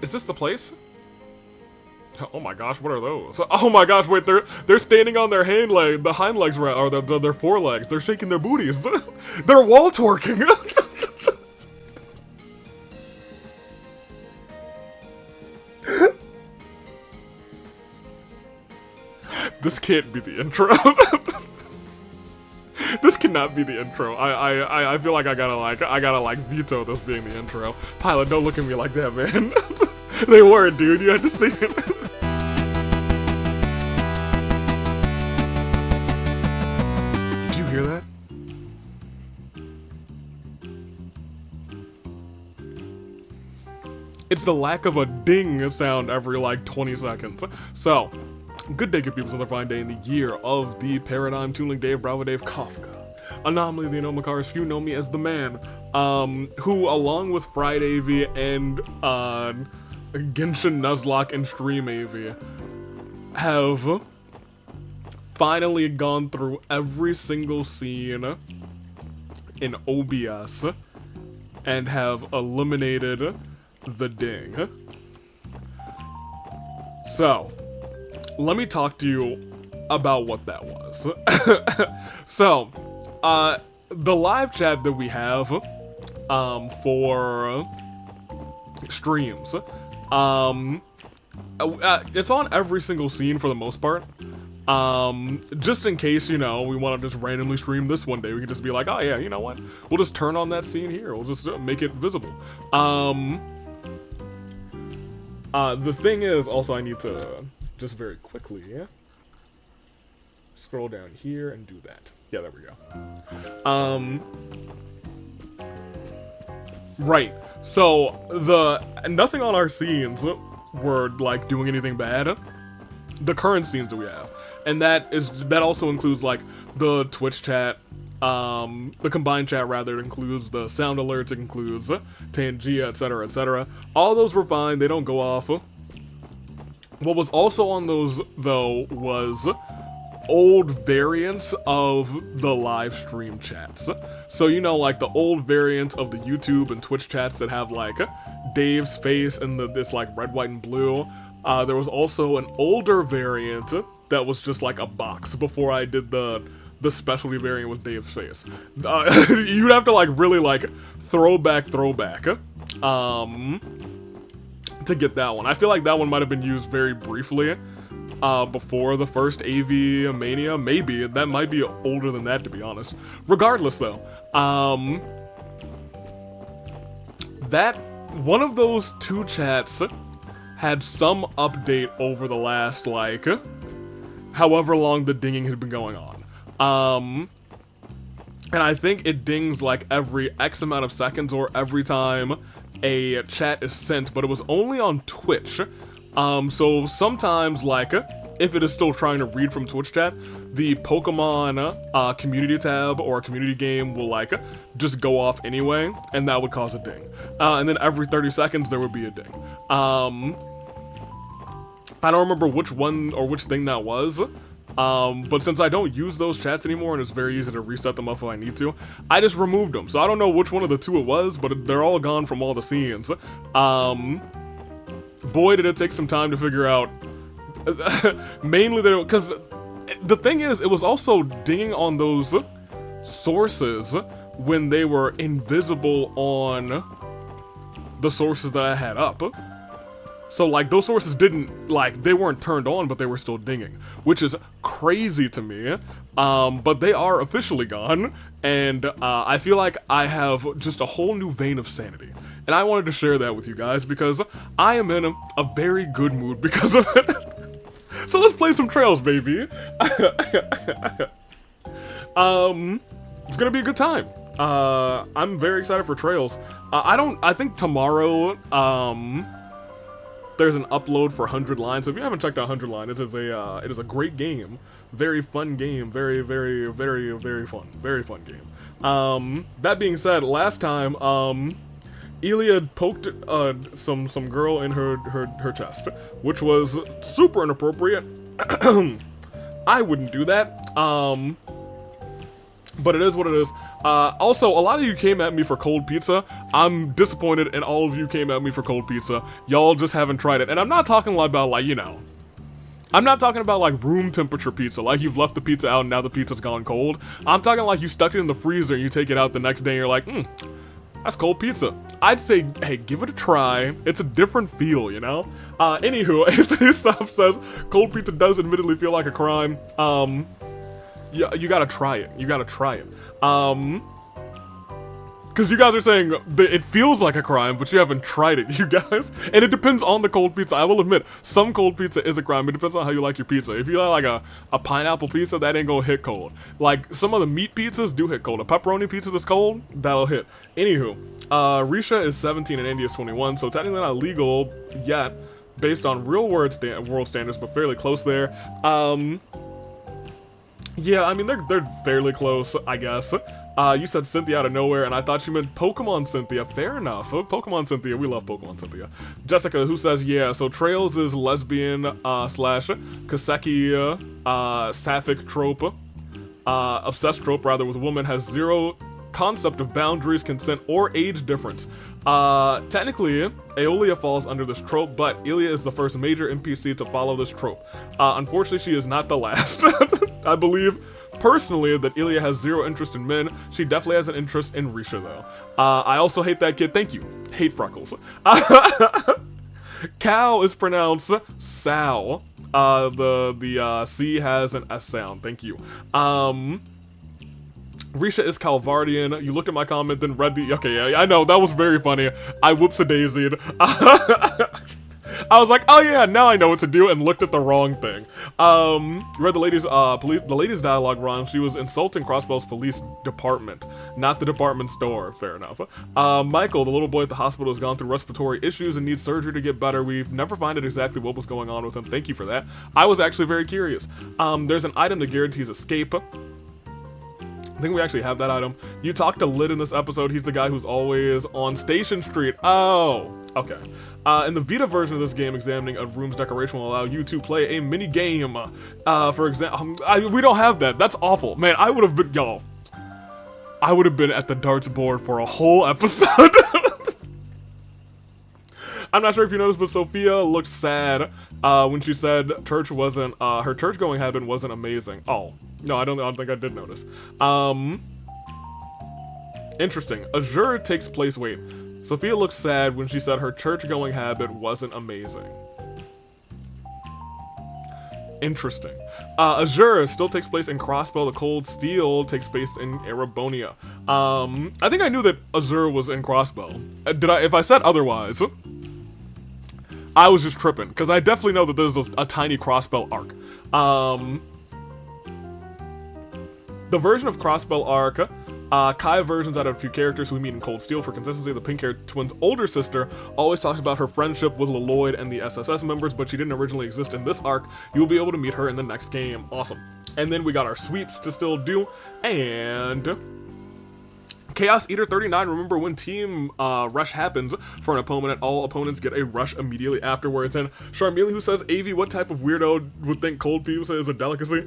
Is this the place? Oh my gosh, what are those? Oh my gosh, wait, they're standing on their the hind legs, or their forelegs. They're shaking their booties. They're wall twerking. This can't be the intro. This cannot be the intro. I feel like I gotta veto this being the intro. Pilot, don't look at me like that, man. They were, dude. You had to see it. Did you hear that? It's the lack of a ding sound every like 20 seconds. So, good day, good people. It's another fine day in the year of the Paradigm, Tooling Dave, Bravo Dave, Kafka, Anomaly, the Anomakars. Few know me as the man, who, along with Fried AV and Genshin Nuzlocke and Stream AV, have finally gone through every single scene in OBS and have eliminated the ding. So, let me talk to you about what that was. So, the live chat that we have for streams, it's on every single scene for the most part. Just in case, you know, we want to just randomly stream this one day, we can just be like, oh yeah, you know what? We'll just turn on that scene here. We'll just make it visible. The thing is, also I need to just very quickly, scroll down here and do that. Yeah, there we go. Right. So nothing on our scenes were like doing anything bad. The current scenes that we have, and that also includes like the Twitch chat, the combined chat rather. It includes the sound alerts, it includes Tangia, etc., etc. All those were fine. They don't go off. What was also on those though was old variants of the live stream chats. So, you know, like the old variants of the YouTube and Twitch chats that have like Dave's face and this like red, white, and blue. There was also an older variant that was just like a box before I did the specialty variant with Dave's face. You'd have to like really like throwback to get that one. I feel like that one might have been used very briefly before the first AV Mania. Maybe that might be older than that, to be honest. Regardless though, that one of those two chats had some update over the last like however long the dinging had been going on. And I think it dings like every X amount of seconds or every time a chat is sent, but it was only on Twitch. So sometimes, like, if it is still trying to read from Twitch chat, the Pokemon community tab or community game will, like, just go off anyway, and that would cause a ding. And then every 30 seconds, there would be a ding. I don't remember which one or which thing that was, but since I don't use those chats anymore and it's very easy to reset them up if I need to, I just removed them. So I don't know which one of the two it was, but they're all gone from all the scenes. Boy, did it take some time to figure out. Mainly because the thing is, it was also dinging on those sources when they were invisible on the sources that I had up. So like those sources didn't, like, they weren't turned on, but they were still dinging, which is crazy to me. But they are officially gone, and I feel like I have just a whole new vein of sanity. And I wanted to share that with you guys because I am in a very good mood because of it. So let's play some Trails, baby. It's gonna be a good time. I'm very excited for Trails. I think tomorrow, there's an upload for 100 Lines. So if you haven't checked out 100 Line, it is a great game. Very fun game. Very, very, very, very fun. Very fun game. That being said, last time, Elia poked some girl in her chest, which was super inappropriate. I wouldn't do that. But it is what it is. Also, a lot of you came at me for cold pizza. I'm disappointed, and all of you came at me for cold pizza. Y'all just haven't tried it. And I'm not talking about, like, you know, I'm not talking about, like, room temperature pizza, like you've left the pizza out and now the pizza's gone cold. I'm talking like you stuck it in the freezer and you take it out the next day and you're like, that's cold pizza. I'd say, hey, give it a try. It's a different feel, you know? Anywho, Anthony Stuff says, cold pizza does admittedly feel like a crime. Yeah, you gotta try it. You gotta try it. Because you guys are saying that it feels like a crime, but you haven't tried it, you guys. And it depends on the cold pizza. I will admit, some cold pizza is a crime. It depends on how you like your pizza. If you like a pineapple pizza, that ain't gonna hit cold. Like, some of the meat pizzas do hit cold. A pepperoni pizza that's cold, that'll hit. Anywho, Risha is 17 and Indy is 21, so technically not legal yet, based on real world standards, but fairly close there. Yeah, I mean, they're fairly close, I guess. You said Cynthia out of nowhere, and I thought you meant Pokemon Cynthia. Fair enough. Pokemon Cynthia, we love Pokemon Cynthia. Jessica, who says, yeah, so Trails is lesbian, slash Kaseki, sapphic trope, obsessed trope, rather, with a woman, has zero concept of boundaries, consent, or age difference. Technically, Aeolia falls under this trope, but Ilia is the first major NPC to follow this trope. Unfortunately, she is not the last. I believe, personally, that Ilia has zero interest in men. She definitely has an interest in Risha, though. I also hate that kid. Thank you. Hate freckles. Cow is pronounced Sow. The C has an S sound. Thank you. Risha is Calvardian. You looked at my comment, then read the... Okay, yeah, I know, that was very funny. I whoops-a-daisied. I was like, oh yeah, now I know what to do, and looked at the wrong thing. Read the lady's dialogue wrong. She was insulting Crossbell's police department, not the department store. Fair enough. Michael, the little boy at the hospital, has gone through respiratory issues and needs surgery to get better. We've never found out exactly what was going on with him. Thank you for that. I was actually very curious. There's an item that guarantees escape. I think we actually have that item. You talked to Lid in this episode. He's the guy who's always on Station Street. Oh, okay. In the Vita version of this game, examining a room's decoration will allow you to play a mini game. For example, we don't have that. That's awful. Man, I would have been, y'all. I would have been at the darts board for a whole episode. I'm not sure if you noticed, but Sophia looked sad when she said church wasn't, her church going habit wasn't amazing. Oh, no, I don't think I did notice. Interesting. Azure takes place, wait. Sophia looked sad when she said her church going habit wasn't amazing. Interesting. Azure still takes place in Crossbell. The Cold Steel takes place in Erebonia. I think I knew that Azure was in Crossbell. If I said otherwise, I was just tripping, because I definitely know that there's a tiny Crossbell arc. The version of Crossbell arc, Kai versions out of a few characters who we meet in Cold Steel. For consistency, the pink-haired twin's older sister always talks about her friendship with Lloyd and the SSS members, but she didn't originally exist in this arc. You will be able to meet her in the next game. Awesome. And then we got our sweeps to still do, and Chaos Eater 39, remember when team rush happens for an opponent, all opponents get a rush immediately afterwards. And Charmeleon, who says, AV, what type of weirdo would think cold pizza is a delicacy?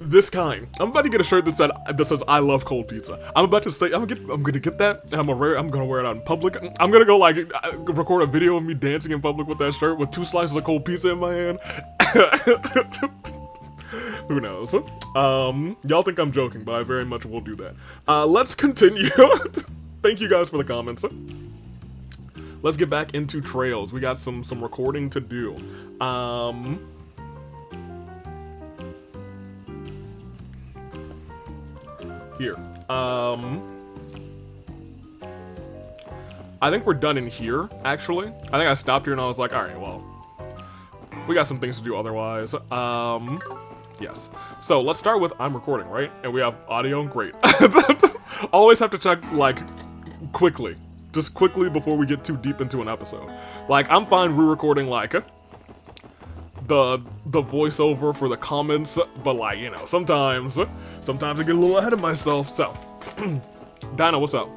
This kind. I'm about to get a shirt that says I love cold pizza. I'm about to say I'm gonna get that, and I'm gonna wear it out in public. I'm gonna go like record a video of me dancing in public with that shirt with 2 slices of cold pizza in my hand. Who knows? Y'all think I'm joking, but I very much will do that. Let's continue. Thank you guys for the comments. Let's get back into Trails. We got some recording to do. Here. I think we're done in here, actually. I think I stopped here and I was like, alright, well, we got some things to do otherwise. Yes. So let's start with I'm recording, right? And we have audio, great. Always have to check, like, quickly. Just quickly before we get too deep into an episode. Like, I'm fine re-recording, like, the voiceover for the comments, but like, you know, sometimes I get a little ahead of myself. So, Dinah, what's up?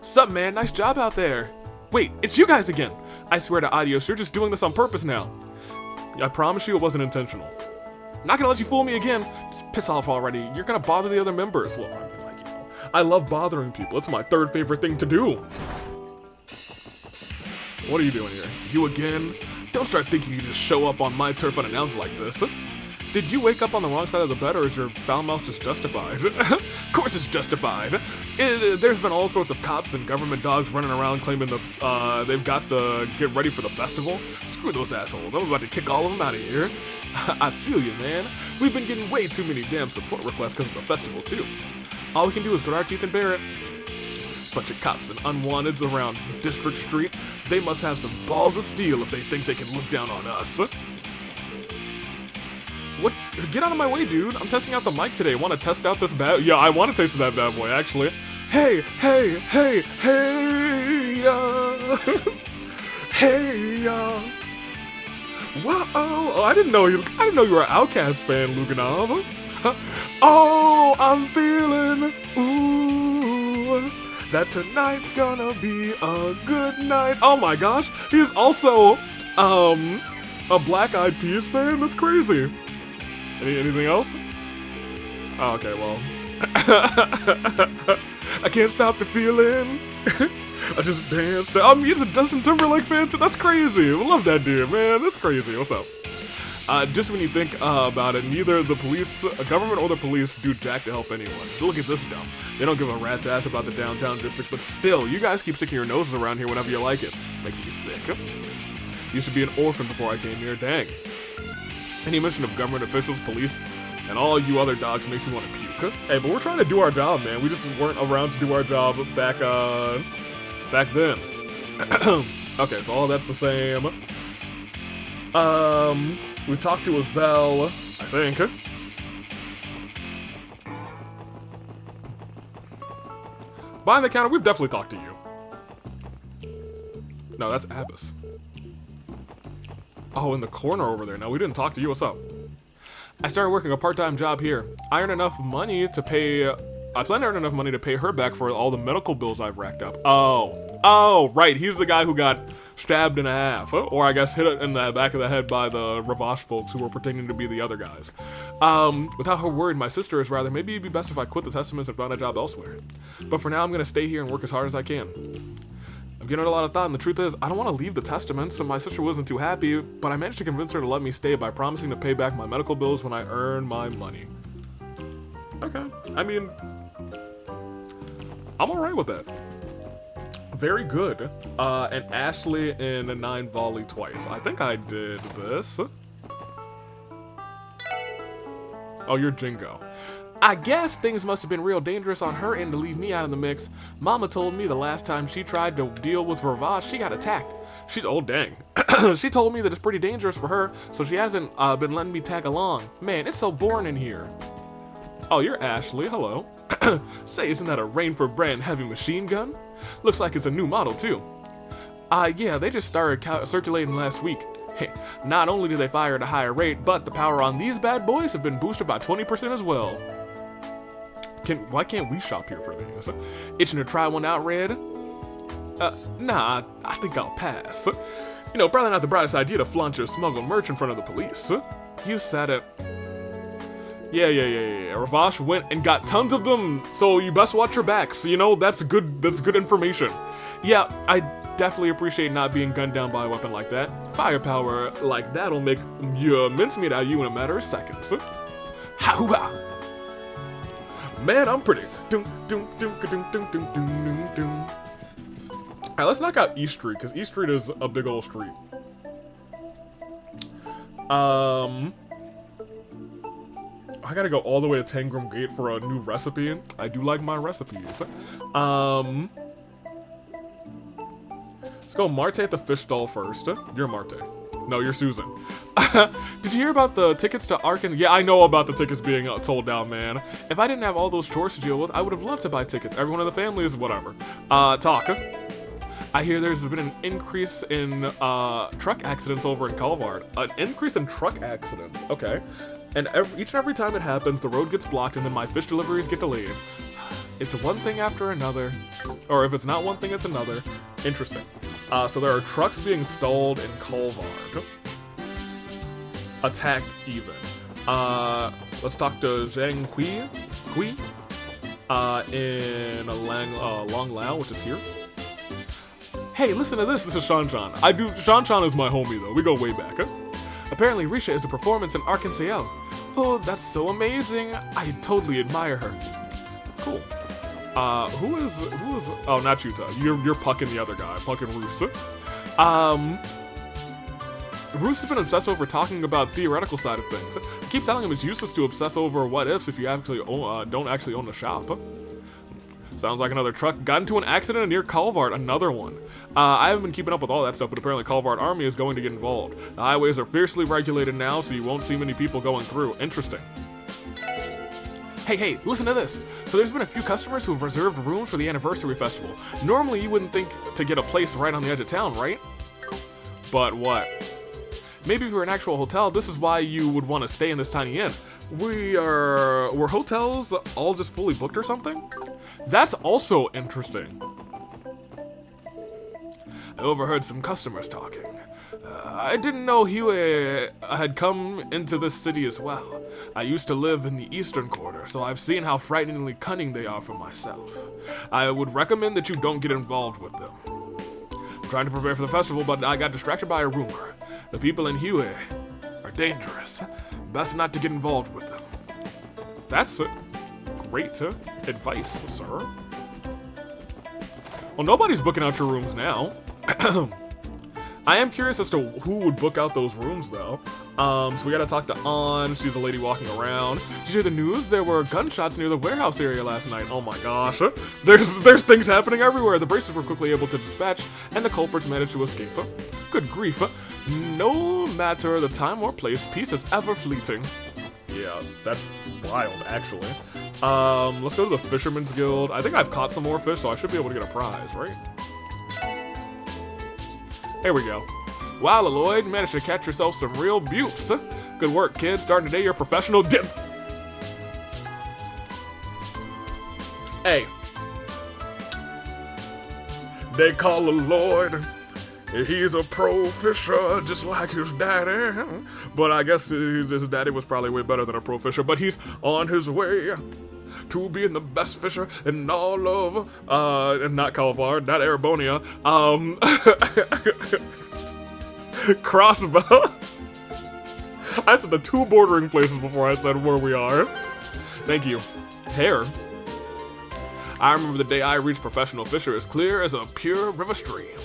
Sup, man? Nice job out there. Wait, it's you guys again. I swear to Adios, you're just doing this on purpose now. I promise you it wasn't intentional. Not gonna let you fool me again. Just piss off already. You're gonna bother the other members. Well, I mean, like, I love bothering people. It's my third favorite thing to do. What are you doing here? You again? Don't start thinking you just show up on my turf unannounced like this. Did you wake up on the wrong side of the bed, or is your foul mouth just justified? Of course it's justified. There's been all sorts of cops and government dogs running around claiming they've got the get ready for the festival. Screw those assholes. I'm about to kick all of them out of here. I feel you, man. We've been getting way too many damn support requests because of the festival, too. All we can do is grit our teeth and bear it. Bunch of cops and unwanteds around District Street. They must have some balls of steel if they think they can look down on us. What? Get out of my way, dude. I'm testing out the mic today. Want to test out this bad? Yeah, I want to taste that bad boy, actually. Hey, hey, hey, hey, hey, Whoa! Oh, I didn't know you were an Outkast fan, Luganov. Oh, I'm feeling ooh that tonight's gonna be a good night. Oh my gosh, he's also a Black Eyed Peas fan. That's crazy. Anything else? Oh, okay, well. I can't stop the feeling. I just danced. I mean, he's a Justin Timberlake fan too. That's crazy. I love that dude, man. That's crazy. What's up? Just when you think about it, neither the police, government or the police do jack to help anyone. Look at this dumb. They don't give a rat's ass about the downtown district, but still, you guys keep sticking your noses around here whenever you like it. Makes me sick. Used to be an orphan before I came here, dang. Any mention of government officials, police, and all you other dogs makes me want to puke. Hey, but we're trying to do our job, man. We just weren't around to do our job back then. Okay, so all that's the same. We talked to Azelle, I think. Behind the counter, we've definitely talked to you. No, that's Abbas. Oh, in the corner over there. No, we didn't talk to you. What's up? I started working a part-time job here. I plan to earn enough money to pay her back for all the medical bills I've racked up. Oh, right. He's the guy who got stabbed in half. Or I guess hit it in the back of the head by the Ravash folks who were pretending to be the other guys. Without her word, my sister is rather, maybe it'd be best if I quit the Testaments and found a job elsewhere. But for now, I'm going to stay here and work as hard as I can. I'm giving it a lot of thought, and the truth is, I don't want to leave the Testaments, so my sister wasn't too happy, but I managed to convince her to let me stay by promising to pay back my medical bills when I earn my money. Okay. I mean, I'm alright with that. Very good. And Ashley in a 9 volley twice. I think I did this. Oh, you're Jingo. I guess things must have been real dangerous on her end to leave me out of the mix. Mama told me the last time she tried to deal with Ravash, she got attacked. Oh, dang. She told me that it's pretty dangerous for her, so she hasn't been letting me tag along. Man, it's so boring in here. Oh, you're Ashley. Hello. Say, isn't that a Rainford brand heavy machine gun? Looks like it's a new model, too. Yeah, they just started circulating last week. Hey, not only do they fire at a higher rate, but the power on these bad boys have been boosted by 20% as well. Why can't we shop here for these? Itching to try one out, Red? Nah, I think I'll pass. You know, probably not the brightest idea to flaunt your smuggled merch in front of the police. You said it. Yeah. Ravash went and got tons of them, so you best watch your backs. You know, that's good information. Yeah, I definitely appreciate not being gunned down by a weapon like that. Firepower like that'll make you mincemeat out of you in a matter of seconds. Ha-hoo-ha! Man, I'm pretty. Alright, let's knock out East Street, because East Street is a big old street. I gotta go all the way to Tangram Gate for a new recipe. I do like my recipes. Let's go Marte at the fish stall first. You're Marte. No, you're Susan. Did you hear about the tickets to Arkan? Yeah, I know about the tickets being sold out, man. If I didn't have all those chores to deal with, I would have loved to buy tickets. Everyone in the family is whatever. Talk. I hear there's been an increase in truck accidents over in Calvard. An increase in truck accidents. Okay. And each and every time it happens, the road gets blocked and then my fish deliveries get delayed. It's one thing after another. Or if it's not one thing, it's another. Interesting. So there are trucks being stalled in Calvard. Attacked even. Let's talk to Zhang Hui. in Long Lao, which is here. Hey, listen to this. This is Shan-Chan. Shan-Chan is my homie, though. We go way back. Apparently, Risha is a performance in Arkansas. Oh, that's so amazing. I totally admire her. Cool. Who is, oh, not Yuta. You're Puck and the other guy, Puck and Roos. Roos has been obsessed over talking about theoretical side of things. I keep telling him it's useless to obsess over what ifs if you actually don't actually own a shop. Sounds like another truck got into an accident near Calvart, another one. I haven't been keeping up with all that stuff, but apparently Calvart Army is going to get involved. The highways are fiercely regulated now, so you won't see many people going through. Interesting. Hey, listen to this. So there's been a few customers who've reserved rooms for the anniversary festival. Normally you wouldn't think to get a place right on the edge of town, right? But what? Maybe if you're an actual hotel, this is why you would want to stay in this tiny inn. Were hotels all just fully booked or something? That's also interesting. I overheard some customers talking. I didn't know Huey had come into this city as well. I used to live in the eastern quarter, so I've seen how frighteningly cunning they are for myself. I would recommend that you don't get involved with them. I'm trying to prepare for the festival, but I got distracted by a rumor. The people in Huey are dangerous. Best not to get involved with them. That's great advice, sir. Well, nobody's booking out your rooms now. I am curious as to who would book out those rooms, though. So we gotta talk to An. She's a lady walking around. Did you hear the news? There were gunshots near the warehouse area last night. Oh my gosh. There's things happening everywhere. The bracers were quickly able to dispatch, and the culprits managed to escape. Good grief. No matter the time or place, peace is ever fleeting. Yeah, that's wild, actually. Let's go to the Fisherman's Guild. I think I've caught some more fish, so I should be able to get a prize, right? There we go. Wow, Lloyd, managed to catch yourself some real buttes. Good work, kid. Starting today, you're a professional dip. Hey. They call Lloyd. He's a pro fisher, just like his daddy. But I guess his daddy was probably way better than a pro fisher. But he's on his way to being the best fisher in all of, and not Calvar, not Arabonia, Crossbow. I said the two bordering places before I said where we are. Thank you. Hair. I remember the day I reached professional fisher as clear as a pure river stream.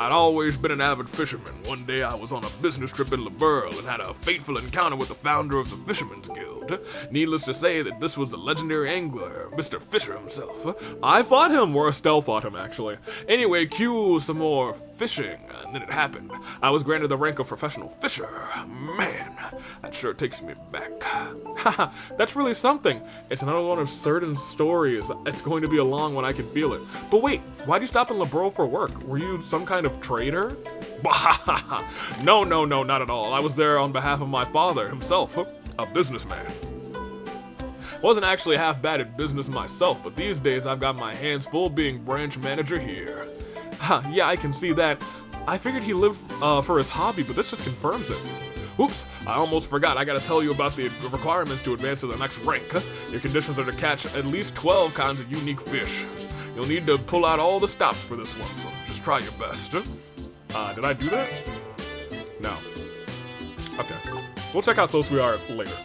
I'd always been an avid fisherman. One day I was on a business trip in LaBerle and had a fateful encounter with the founder of the Fisherman's Guild. Needless to say that this was the legendary angler, Mr. Fisher himself. I fought him, or Estelle fought him actually. Anyway, cue some more fishing, and then it happened. I was granted the rank of professional fisher. Man, that sure takes me back. Haha, that's really something. It's another one of certain stories. It's going to be a long one, I can feel it. But wait, why'd you stop in LaBerle for work? Were you some kind of trader? No, not at all. I was there on behalf of my father himself, a businessman. Wasn't actually half bad at business myself, but these days I've got my hands full being branch manager here. Yeah, I can see that. I figured he lived for his hobby, but this just confirms it. Oops, I almost forgot. I gotta tell you about the requirements to advance to the next rank. Your conditions are to catch at least 12 kinds of unique fish. You'll need to pull out all the stops for this one, so just try your best. Did I do that? No. Okay. We'll check how close we are later.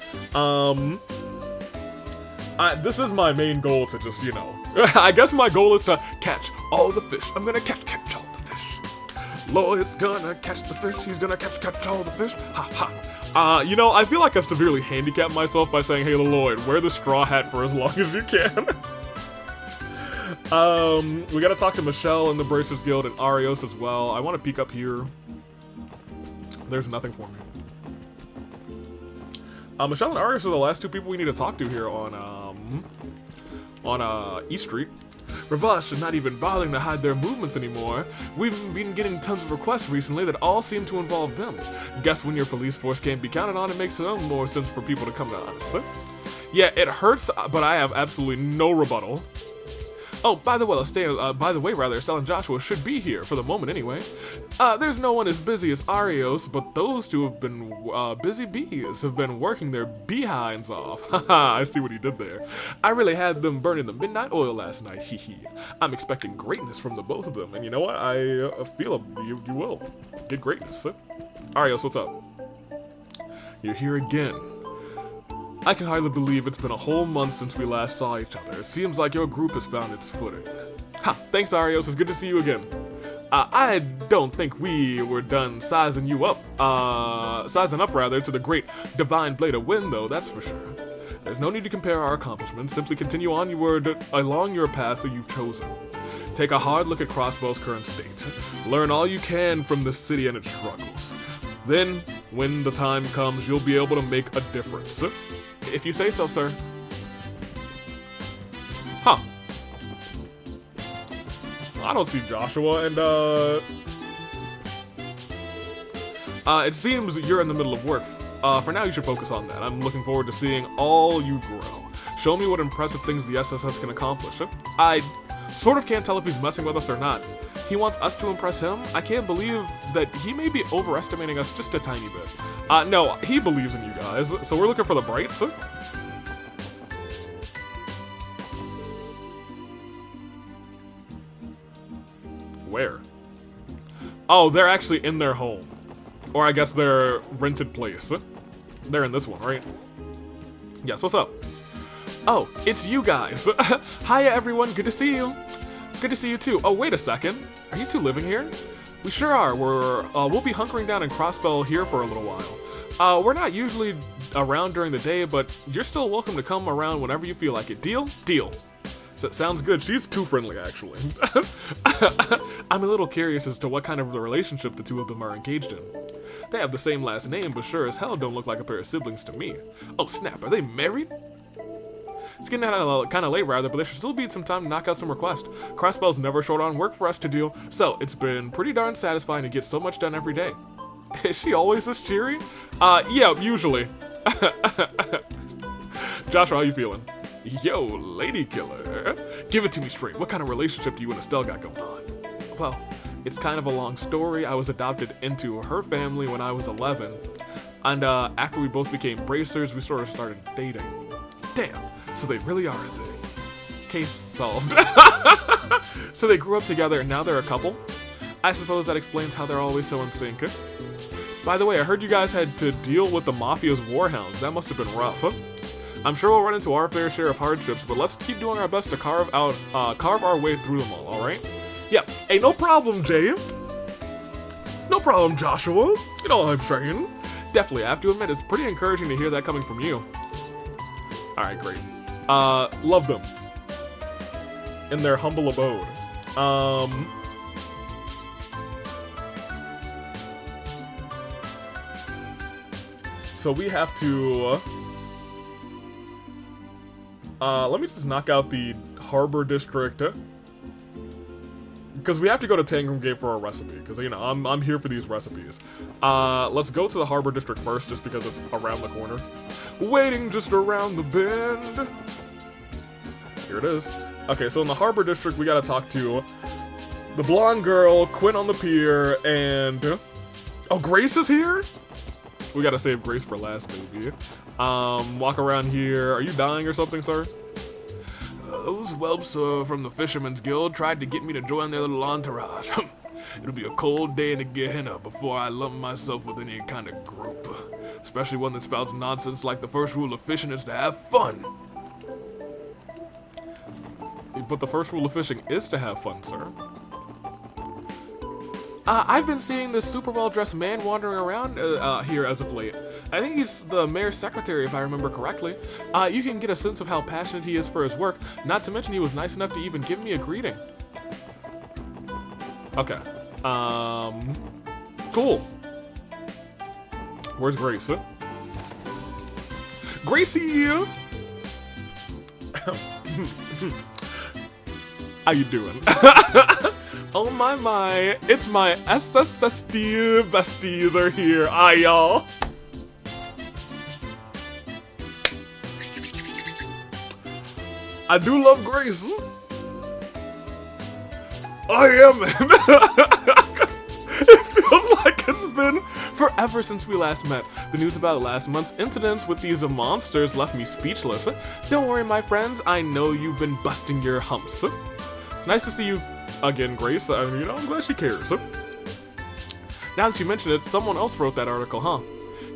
This is my main goal to just, you know, I guess my goal is to catch all the fish. I'm gonna catch all the fish. Lloyd's gonna catch the fish. He's gonna catch all the fish. Ha ha. You know, I feel like I've severely handicapped myself by saying, hey, Lloyd, wear the straw hat for as long as you can. We gotta talk to Michelle in the Bracers Guild and Arios as well. I want to peek up here. There's nothing for me. Michelle and Arios are the last two people we need to talk to here on East Street. Ravash is not even bothering to hide their movements anymore. We've been getting tons of requests recently that all seem to involve them. Guess when your police force can't be counted on, it makes more sense for people to come to us. Yeah, it hurts, but I have absolutely no rebuttal. Oh, by the way, Estelle and Joshua should be here, for the moment anyway. There's no one as busy as Arios, but those two have been, busy bees, have been working their behinds off. Haha, I see what he did there. I really had them burning the midnight oil last night, hee hee. I'm expecting greatness from the both of them, and you know what? I feel you will get greatness. Arios, what's up? You're here again. I can hardly believe it's been a whole month since we last saw each other. It seems like your group has found its footing. Ha! Thanks, Arios. It's good to see you again. I don't think we were done sizing up rather, to the great divine blade of wind, though, that's for sure. There's no need to compare our accomplishments. Simply continue onward along your path that you've chosen. Take a hard look at Crossbow's current state. Learn all you can from this city and its struggles. Then, when the time comes, you'll be able to make a difference. If you say so, sir. Huh. I don't see Joshua, and it seems you're in the middle of work. For now, you should focus on that. I'm looking forward to seeing all you grow. Show me what impressive things the SSS can accomplish. I sort of can't tell if he's messing with us or not. He wants us to impress him? I can't believe that he may be overestimating us just a tiny bit. No, he believes in you guys, so we're looking for the brights. Where? Oh, they're actually in their home. Or I guess their rented place. They're in this one, right? Yes, what's up? Oh, it's you guys. Hiya, everyone. Good to see you. Good to see you, too. Oh, wait a second. Are you two living here? We sure are. We'll be hunkering down in Crossbow here for a little while. We're not usually around during the day, but you're still welcome to come around whenever you feel like it. Deal? Deal. So it sounds good. She's too friendly, actually. I'm a little curious as to what kind of relationship the two of them are engaged in. They have the same last name, but sure as hell don't look like a pair of siblings to me. Oh, snap. Are they married? It's getting kind of late, rather, but there should still be some time to knock out some requests. Crossbow's never short on work for us to do, so it's been pretty darn satisfying to get so much done every day. Is she always this cheery? Yeah, usually. Joshua, how you feeling? Yo, lady killer. Give it to me straight. What kind of relationship do you and Estelle got going on? Well, it's kind of a long story. I was adopted into her family when I was 11. And after we both became bracers, we sort of started dating. Damn, so they really are a thing. Case solved. So they grew up together and now they're a couple? I suppose that explains how they're always so in sync. By the way, I heard you guys had to deal with the Mafia's warhounds. That must have been rough. I'm sure we'll run into our fair share of hardships, but let's keep doing our best to carve our way through them all, alright? Yep, hey, no problem, Jay. It's no problem, Joshua. You know what I'm saying. Definitely, I have to admit, it's pretty encouraging to hear that coming from you. Alright, great. Love them. In their humble abode. So we have to... let me just knock out the Harbor District. Because we have to go to Tangram Gate for our recipe. Because, you know, I'm here for these recipes. Let's go to the Harbor District first, just because it's around the corner. Waiting just around the bend. Here it is. Okay, so in the Harbor District, we gotta talk to the blonde girl, Quinn on the pier, and... Oh, Grace is here? We gotta save Grace for last, baby. Walk around here. Are you dying or something, sir? Those whelps from the Fisherman's Guild tried to get me to join their little entourage. It'll be a cold day in the Gehenna before I lump myself with any kind of group. Especially one that spouts nonsense like the first rule of fishing is to have fun. But the first rule of fishing is to have fun, sir. I've been seeing this super well-dressed man wandering around here as of late. I think he's the mayor's secretary, if I remember correctly. You can get a sense of how passionate he is for his work, not to mention he was nice enough to even give me a greeting. Okay. Cool. Where's Grace? Gracie! How you doing? Oh my, it's my SSSD besties are here. Aye, y'all. I do love Grace. I am, man. It feels like it's been forever since we last met. The news about last month's incidents with these monsters left me speechless. Don't worry, my friends. I know you've been busting your humps. It's nice to see you again, Grace. I'm glad she cares. Now that you mention it, someone else wrote that article, huh?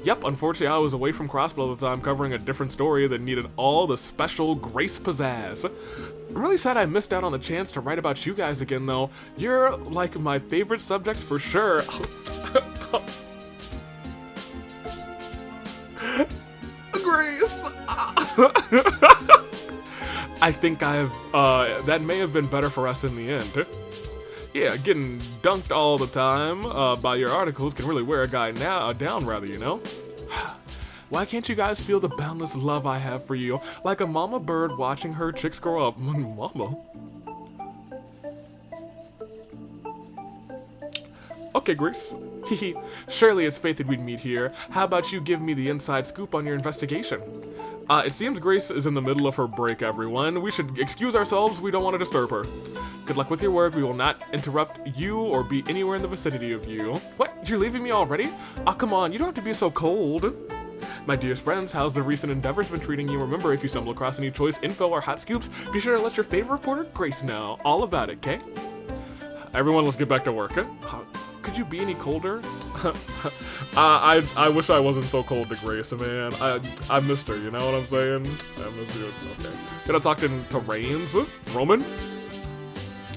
Yep, unfortunately I was away from Crossplay at the time covering a different story that needed all the special Grace pizzazz. I'm really sad I missed out on the chance to write about you guys again though. You're like my favorite subjects for sure. Grace! I think that may have been better for us in the end. Yeah, getting dunked all the time by your articles can really wear a guy down, rather, you know? Why can't you guys feel the boundless love I have for you, like a mama bird watching her chicks grow up? Mama? Okay, Grace. Hehe. Surely it's fate that we'd meet here. How about you give me the inside scoop on your investigation? It seems Grace is in the middle of her break, everyone. We should excuse ourselves, we don't want to disturb her. Good luck with your work, we will not interrupt you or be anywhere in the vicinity of you. What? You're leaving me already? Aw, come on, you don't have to be so cold. My dearest friends, how's the recent endeavors been treating you? Remember, if you stumble across any choice info or hot scoops, be sure to let your favorite reporter, Grace, know. All about it, okay? Everyone, let's get back to work. Could you be any colder? I wish I wasn't so cold to Grace, man. I missed her, you know what I'm saying? I miss you. Okay. Gonna talk to Rains. Roman?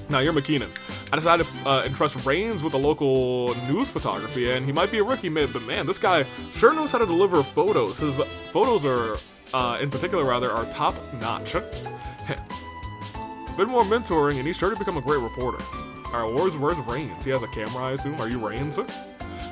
Now you're McKeenan. I decided to entrust Rains with the local news photography, and he might be a rookie, but man, this guy sure knows how to deliver photos. His photos are, in particular rather, are top notch. Bit more mentoring, and he's sure to become a great reporter. Alright, where's Rains? He has a camera, I assume. Are you Rains?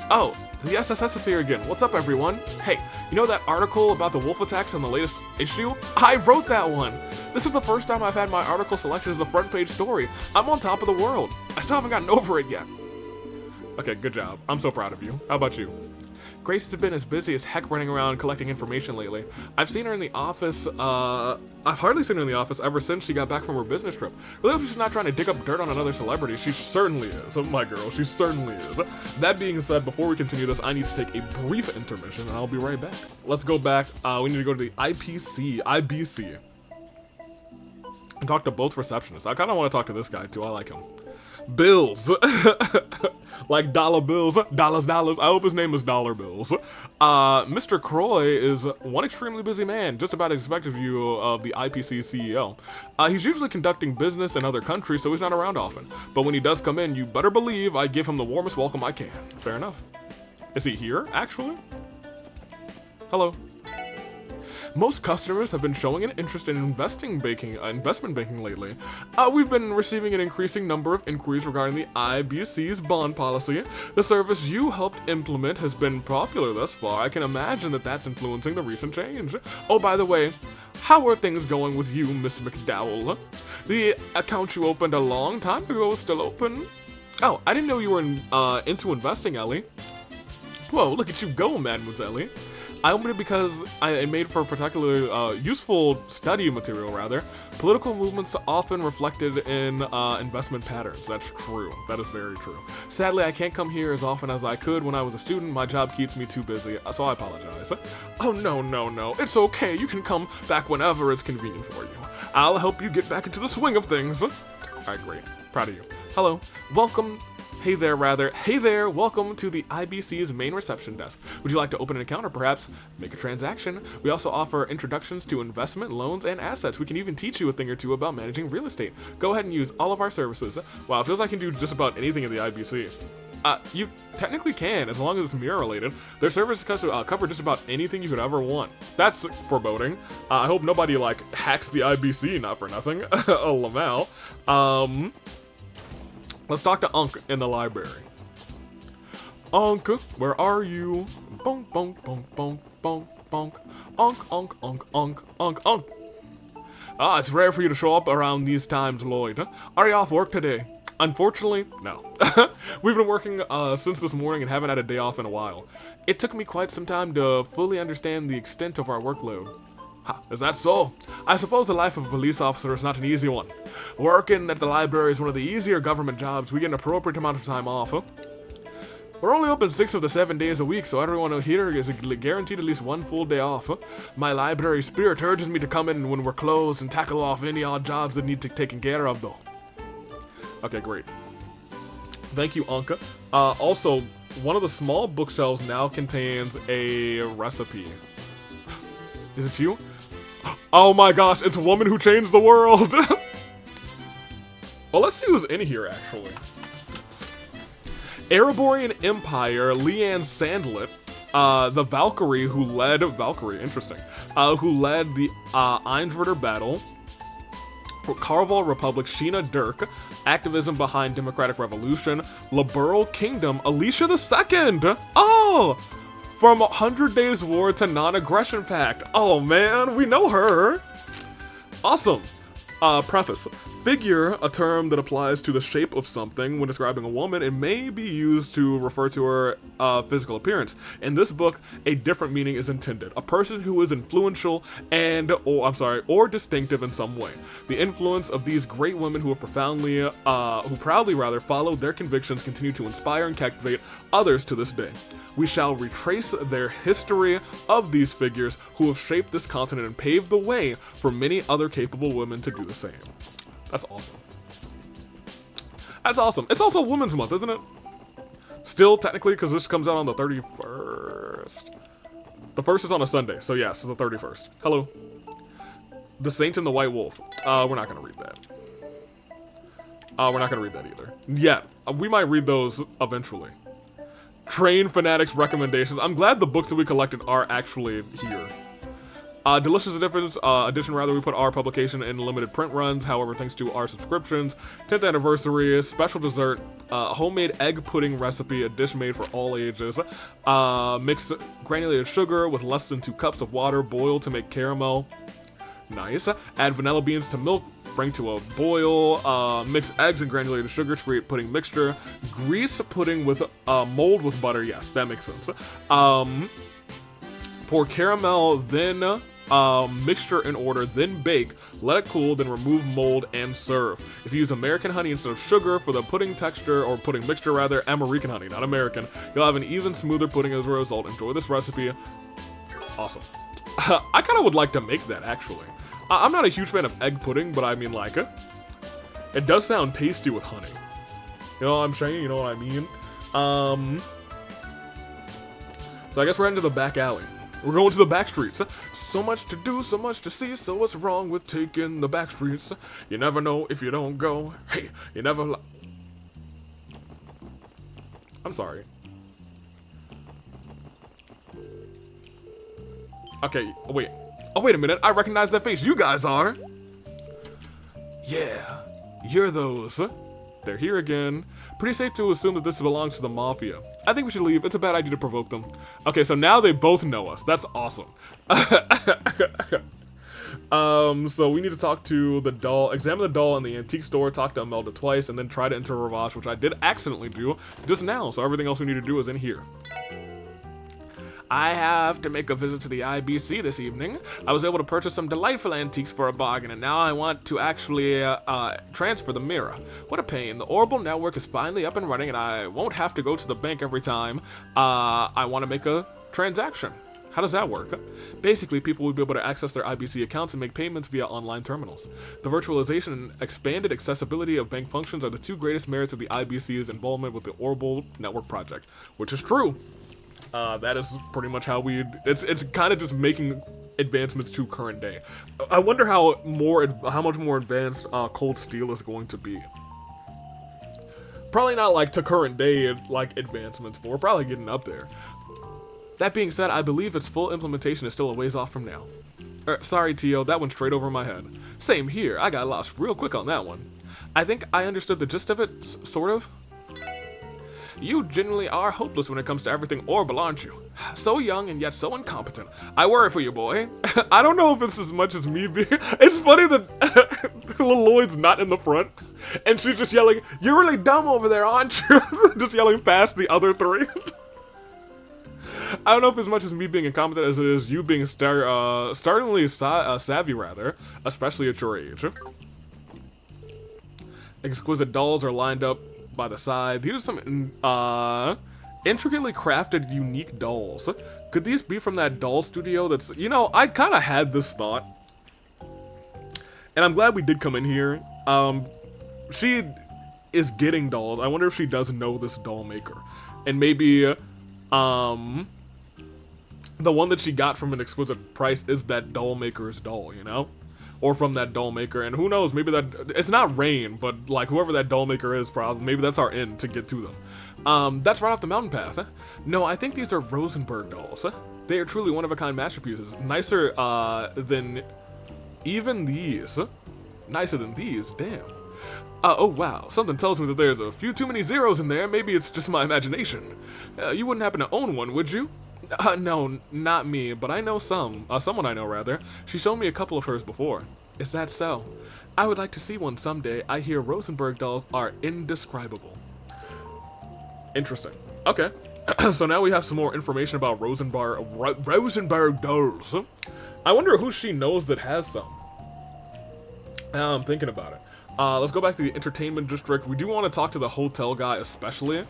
Oh, the SSS is here again. What's up, everyone? Hey, you know that article about the wolf attacks in the latest issue? I wrote that one! This is the first time I've had my article selected as the front page story. I'm on top of the world. I still haven't gotten over it yet. Okay, good job. I'm so proud of you. How about you? Grace has been as busy as heck running around collecting information lately. I've seen her in the office, I've hardly seen her in the office ever since she got back from her business trip. Really hope she's not trying to dig up dirt on another celebrity. She certainly is. Oh, my girl, she certainly is. That being said, before we continue this, I need to take a brief intermission, and I'll be right back. Let's go back. We need to go to the IBC, and talk to both receptionists. I kind of want to talk to this guy, too. I like him. Bills. Like dollar bills, dollars. I hope his name is Dollar Bills. Mr. Croy is one extremely busy man, just about expected of you of the IPC CEO. He's usually conducting business in other countries, so he's not around often. But when he does come in, you better believe I give him the warmest welcome I can. Fair enough. Is he here, actually? Hello. Most customers have been showing an interest in investment banking lately. We've been receiving an increasing number of inquiries regarding the IBC's bond policy. The service you helped implement has been popular thus far. I can imagine that that's influencing the recent change. Oh, by the way, how are things going with you, Miss McDowell? The account you opened a long time ago is still open. Oh, I didn't know you were into investing, Ellie. Whoa, look at you go, Mademoiselle. I opened it because it made for a particularly useful study material, rather. Political movements are often reflected in investment patterns. That's true. That is very true. Sadly, I can't come here as often as I could when I was a student. My job keeps me too busy, so I apologize. Oh, no. It's okay. You can come back whenever it's convenient for you. I'll help you get back into the swing of things. Alright, great. Proud of you. Hello. Welcome. Hey there, welcome to the IBC's main reception desk. Would you like to open an account or perhaps make a transaction? We also offer introductions to investment, loans, and assets. We can even teach you a thing or two about managing real estate. Go ahead and use all of our services. Wow, it feels like I can do just about anything at the IBC. You technically can, as long as it's mirror related. Their services cover just about anything you could ever want. That's foreboding. I hope nobody, hacks the IBC, not for nothing. Lamau. Let's talk to Unk in the library. Unk, where are you? Bonk, bonk, bonk, bonk, bonk, bonk. Unk. It's rare for you to show up around these times, Lloyd. Are you off work today? Unfortunately, no. We've been working since this morning and haven't had a day off in a while. It took me quite some time to fully understand the extent of our workload. Ha, is that so? I suppose the life of a police officer is not an easy one. Working at the library is one of the easier government jobs. We get an appropriate amount of time off, huh? We're only open 6 of the 7 days a week, so everyone here is guaranteed at least 1 full day off. Huh? My library spirit urges me to come in when we're closed and tackle off any odd jobs that need to be taken care of, though. Okay, great. Thank you, Anka. Also, one of the small bookshelves now contains a recipe. Is it you? Oh my gosh, it's a woman who changed the world! Well, let's see who's in here, actually. Ereborian Empire, Leanne Sandlet, the Valkyrie who led the Einverder battle, Carval Republic, Sheena Dirk, activism behind Democratic Revolution, Liberal Kingdom, Alicia II. Oh, from 100 Days War to Non-Aggression Pact. Oh man, we know her. Awesome. Preface. Figure, a term that applies to the shape of something when describing a woman. It may be used to refer to her physical appearance. In this book, a different meaning is intended. A person who is influential or distinctive in some way. The influence of these great women who have proudly followed their convictions continue to inspire and captivate others to this day. We shall retrace their history of these figures who have shaped this continent and paved the way for many other capable women to do the same. That's awesome. That's awesome. It's also Women's Month, isn't it? Still, technically, because this comes out on the 31st. The 1st is on a Sunday, so yes, it's the 31st. Hello. The Saint and the White Wolf. We're not going to read that. We're not going to read that either. Yet. We might read those eventually. Train Fanatics recommendations. I'm glad the books that we collected are actually here. Delicious Edition, we put our publication in limited print runs. However, thanks to our subscriptions, 10th anniversary, special dessert, homemade egg pudding recipe, a dish made for all ages. Mix granulated sugar with less than 2 cups of water, boil to make caramel. Nice. Add vanilla beans to milk, bring to a boil, mix eggs and granulated sugar to create pudding mixture. Grease pudding with mold with butter. Yes, that makes sense. Pour caramel, then mixture in order, then bake, let it cool, then remove mold and serve. If you use American honey instead of sugar for the pudding texture, or pudding mixture rather, American honey, not American, you'll have an even smoother pudding as a result. Enjoy this recipe. Awesome. I kind of would like to make that, actually. I'm not a huge fan of egg pudding, but I mean, like, it does sound tasty with honey. You know what I'm saying? You know what I mean? So I guess we're heading to the back alley. We're going to the back streets. So much to do, so much to see, so what's wrong with taking the back streets? You never know if you don't go. Hey, you never... I'm sorry. Okay, wait. Oh, wait a minute. I recognize that face. You guys are. Yeah, you're those. They're here again. Pretty safe to assume that this belongs to the Mafia. I think we should leave. It's a bad idea to provoke them. Okay, so now they both know us. That's awesome. So we need to talk to the doll, examine the doll in the antique store, talk to Imelda twice, and then try to enter Ravage, which I did accidentally do just now. So everything else we need to do is in here. I have to make a visit to the IBC this evening. I was able to purchase some delightful antiques for a bargain, and now I want to actually transfer the mirror. What a pain. The Orbital network is finally up and running, and I won't have to go to the bank every time I want to make a transaction. How does that work? Basically, people will be able to access their IBC accounts and make payments via online terminals. The virtualization and expanded accessibility of bank functions are the 2 greatest merits of the IBC's involvement with the Orbital network project, which is true. That is pretty much how it's kind of just making advancements to current day. I wonder how much more advanced Cold Steel is going to be. Probably not like to current day like advancements, but we're probably getting up there. That being said, I believe its full implementation is still a ways off from now. Sorry, Tio, that went straight over my head. Same here, I got lost real quick on that one. I think I understood the gist of it, sort of. You generally are hopeless when it comes to everything Orbital, aren't you? So young and yet so incompetent. I worry for you, boy. I don't know if it's as much as me being... It's funny that little Lloyd's not in the front, and she's just yelling, "You're really dumb over there, aren't you?" Just yelling past the other 3. I don't know if as much as me being incompetent as it is you being startlingly savvy, rather, especially at your age. Exquisite dolls are lined up by the side. These are some intricately crafted, unique dolls. Could these be from that doll studio that's, you know, I kind of had this thought. And I'm glad we did come in here. She is getting dolls. I wonder if she does know this doll maker. And maybe, the one that she got from an exquisite price is that doll maker's doll, you know? Or from that doll maker, and who knows, maybe that, it's not Rain, but like whoever that doll maker is, probably, maybe that's our end to get to them. That's right off the mountain path, huh? No, I think these are Rosenberg dolls, huh? They are truly one-of-a-kind masterpieces, nicer, than even these, huh? Nicer than these, damn. Oh wow, something tells me that there's a few too many zeros in there, maybe it's just my imagination. You wouldn't happen to own one, would you? No, not me, but I know someone I know rather. She showed me a couple of hers before. Is that so? I would like to see one someday. I hear Rosenberg dolls are indescribable. Interesting. Okay. So now we have some more information about Rosenberg dolls. I wonder who she knows that has some. Now I'm thinking about it. Let's go back to the entertainment district. We do want to talk to the hotel guy especially.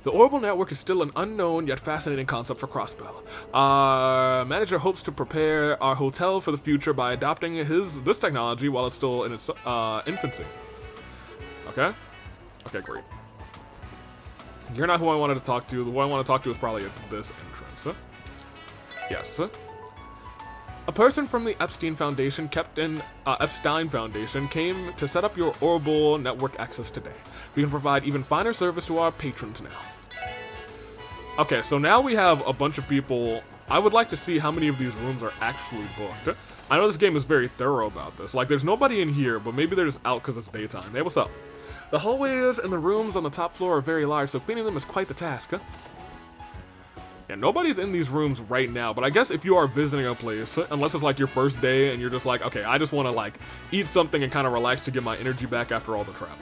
The orbital network is still an unknown yet fascinating concept for Crossbell. Our manager hopes to prepare our hotel for the future by adopting this technology while it's still in its infancy. Okay? Okay, great. You're not who I wanted to talk to. Who I want to talk to is probably at this entrance. Yes. A person from the Epstein Foundation came to set up your orbital network access today. We can provide even finer service to our patrons now. Okay, so now we have a bunch of people. I would like to see how many of these rooms are actually booked. I know this game is very thorough about this. Like, there's nobody in here, but maybe they're just out because it's daytime. Hey, what's up? The hallways and the rooms on the top floor are very large, so cleaning them is quite the task, huh? Yeah, nobody's in these rooms right now, but I guess if you are visiting a place, unless it's like your first day and you're just like, okay, I just want to like eat something and kind of relax to get my energy back after all the travel.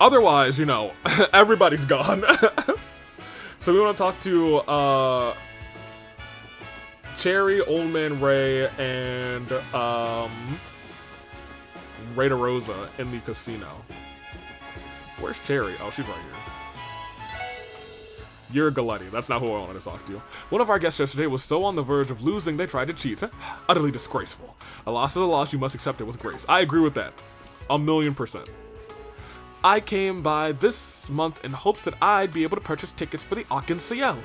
Otherwise, you know, everybody's gone. So we want to talk to Cherry, Old Man Ray, and Rita Rosa in the casino. Where's Cherry? Oh, she's right here. You're Galletti. That's not who I wanted to talk to. One of our guests yesterday was so on the verge of losing they tried to cheat. Utterly disgraceful. A loss is a loss. You must accept it with grace. I agree with that. 1,000,000%. I came by this month in hopes that I'd be able to purchase tickets for the Arc-en-Ciel.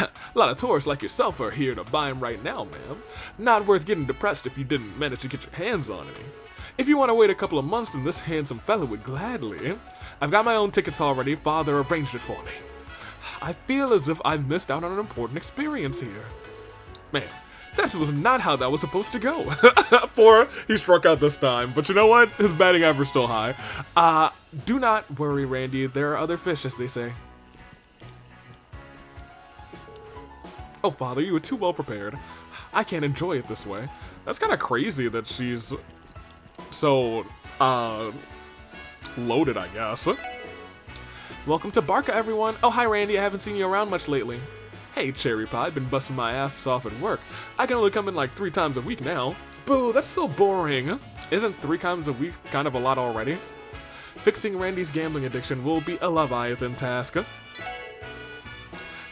A lot of tourists like yourself are here to buy them right now, ma'am. Not worth getting depressed if you didn't manage to get your hands on any. If you want to wait a couple of months, then this handsome fella would gladly. I've got my own tickets already. Father arranged it for me. I feel as if I've missed out on an important experience here. Man, this was not how that was supposed to go. He struck out this time, but you know what? His batting average is still high. Do not worry, Randy. There are other fish, as they say. Oh, Father, you were too well prepared. I can't enjoy it this way. That's kind of crazy that she's so, loaded, I guess. Welcome to Barca, everyone. Oh, hi, Randy. I haven't seen you around much lately. Hey, Cherry Pie. Been busting my ass off at work. I can only come in like 3 times a week now. Boo, that's so boring. Isn't 3 times a week kind of a lot already? Fixing Randy's gambling addiction will be a Leviathan task.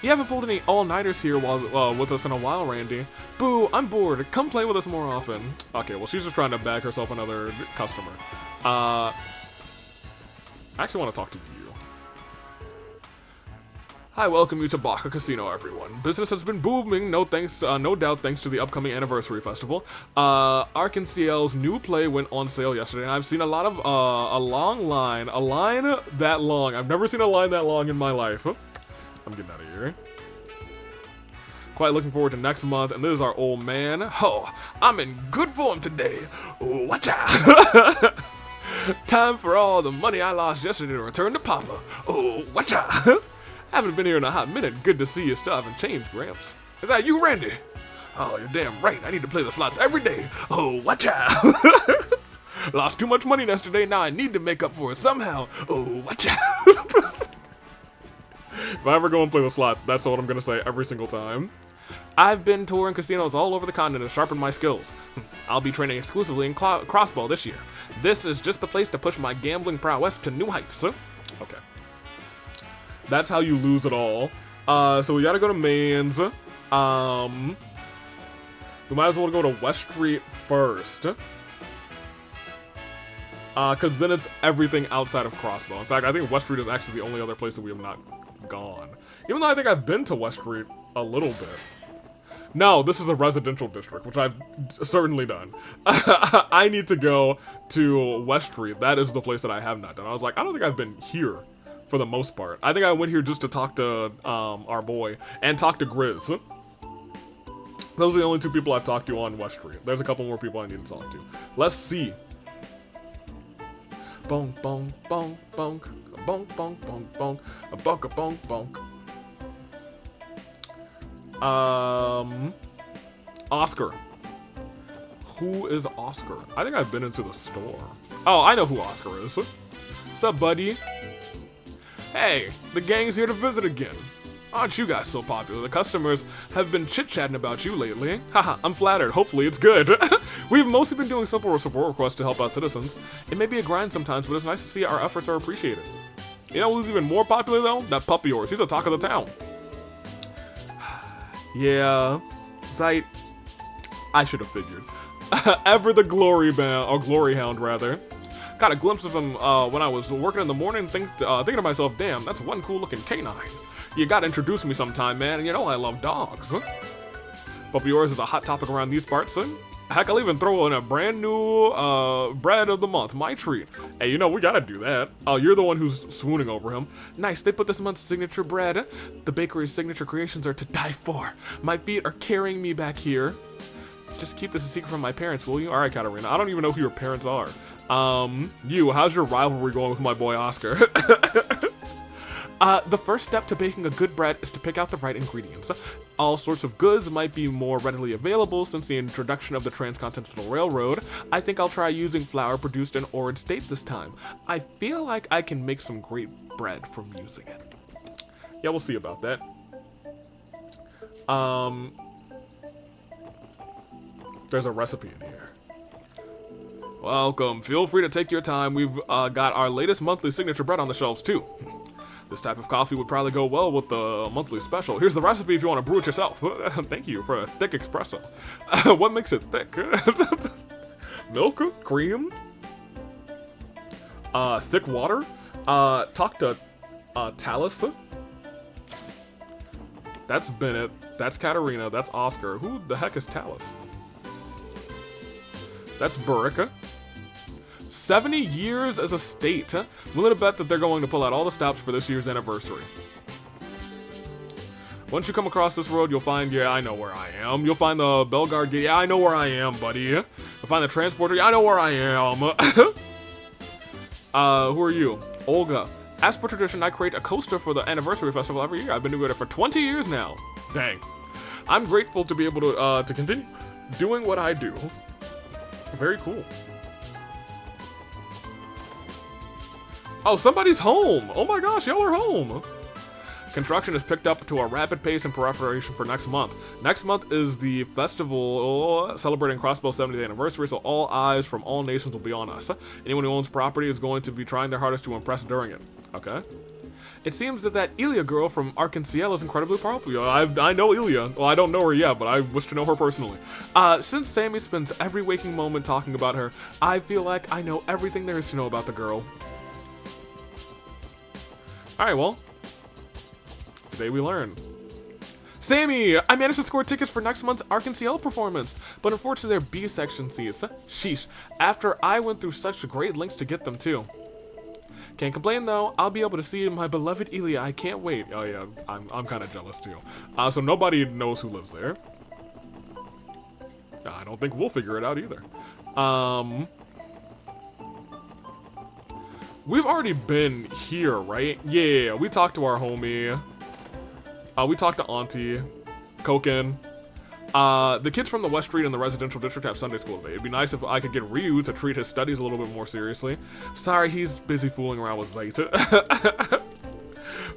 You haven't pulled any all-nighters here with us in a while, Randy. Boo, I'm bored. Come play with us more often. Okay, well, she's just trying to bag herself another customer. I actually want to talk to you. I welcome you to Baca Casino, everyone. Business has been booming, no doubt thanks to the upcoming anniversary festival. Arc-en-Ciel's new play went on sale yesterday, and I've seen a lot of, a line that long. I've never seen a line that long in my life. I'm getting out of here. Quite looking forward to next month, and this is our old man. Oh, I'm in good form today. Watch out. Time for all the money I lost yesterday to return to Papa. Oh, watch out. Haven't been here in a hot minute. Good to see you still haven't changed, Gramps. Is that you, Randy? Oh, you're damn right. I need to play the slots every day. Oh, watch out. Lost too much money yesterday. Now I need to make up for it somehow. Oh, watch out. If I ever go and play the slots, that's what I'm going to say every single time. I've been touring casinos all over the continent to sharpen my skills. I'll be training exclusively in crossbow this year. This is just the place to push my gambling prowess to new heights. Okay. That's how you lose it all. So we gotta go to Mainz. We might as well go to West Street first. Because then it's everything outside of Crossbow. In fact, I think West Street is actually the only other place that we have not gone. Even though I think I've been to West Street a little bit. No, this is a residential district, which I've certainly done. I need to go to West Street. That is the place that I have not done. I was like, I don't think I've been here for the most part. I think I went here just to talk to our boy and talk to Grizz. Those are the only two people I've talked to on West Street. There's a couple more people I need to talk to. Let's see. Bonk, bonk, bonk, bonk. Bonk, bonk, bonk, bonk. A bonk, a bonk, bonk. Oscar. Who is Oscar? I think I've been into the store. Oh, I know who Oscar is. What's up, buddy? Hey, the gang's here to visit again. Aren't you guys so popular? The customers have been chit-chatting about you lately. Haha, I'm flattered. Hopefully it's good. We've mostly been doing simple support requests to help out citizens. It may be a grind sometimes, but it's nice to see our efforts are appreciated. You know who's even more popular though? That pup of yours. He's the talk of the town. Yeah, Zeit. I should have figured. Ever the glory hound rather. Got a glimpse of him when I was working in the morning, thinking to myself, damn, that's one cool looking canine. You gotta introduce me sometime, man, and you know I love dogs. Pup of yours is a hot topic around these parts, son. Heck, I'll even throw in a brand new bread of the month, my treat. Hey, you know, we gotta do that. Oh, you're the one who's swooning over him. Nice, they put this month's signature bread. The bakery's signature creations are to die for. My feet are carrying me back here. Just keep this a secret from my parents, will you? Alright, Katarina, I don't even know who your parents are. How's your rivalry going with my boy Oscar? The first step to baking a good bread is to pick out the right ingredients. All sorts of goods might be more readily available since the introduction of the Transcontinental Railroad. I think I'll try using flour produced in Oregon State this time. I feel like I can make some great bread from using it. Yeah, we'll see about that. There's a recipe in here. Welcome. Feel free to take your time. We've got our latest monthly signature bread on the shelves too. This type of coffee would probably go well with the monthly special. Here's the recipe if you want to brew it yourself. Thank you for a thick espresso. What makes it thick? Milk? Cream? Thick water? Talk to Talus. That's Bennett. That's Katarina. That's Oscar. Who the heck is Talus? That's Burrica. 70 years as a state. Willing to bet that they're going to pull out all the stops for this year's anniversary. Once you come across this road, you'll find, yeah, I know where I am. You'll find the Bellegarde Gate. Yeah, I know where I am, buddy. You'll find the transporter. Yeah, I know where I am. Who are you? Olga. As per tradition, I create a coaster for the anniversary festival every year. I've been doing it for 20 years now. Dang. I'm grateful to be able to continue doing what I do. Very cool. Oh, somebody's home. Oh my gosh, y'all are home. Construction is picked up to a rapid pace in preparation for next month. Next month is the festival celebrating Crossbow's 70th anniversary, so all eyes from all nations will be on us. Anyone who owns property is going to be trying their hardest to impress during it. Okay. It seems that Ilya girl from Arkansas is incredibly popular. I know Ilya. Well, I don't know her yet, but I wish to know her personally. Since Sammy spends every waking moment talking about her, I feel like I know everything there is to know about the girl. Alright, well. Today we learn. Sammy! I managed to score tickets for next month's Arkansas performance, but unfortunately they're B-section seats. Sheesh. After I went through such great lengths to get them too. Can't complain though, I'll be able to see my beloved Ilya, I can't wait. Oh yeah, I'm kind of jealous too. So nobody knows who lives there. I don't think we'll figure it out either. We've already been here, right? Yeah, we talked to our homie. We talked to Auntie, Koken. The kids from the West Street and the residential district have Sunday school today. It'd be nice if I could get Ryu to treat his studies a little bit more seriously. Sorry, he's busy fooling around with Zayta.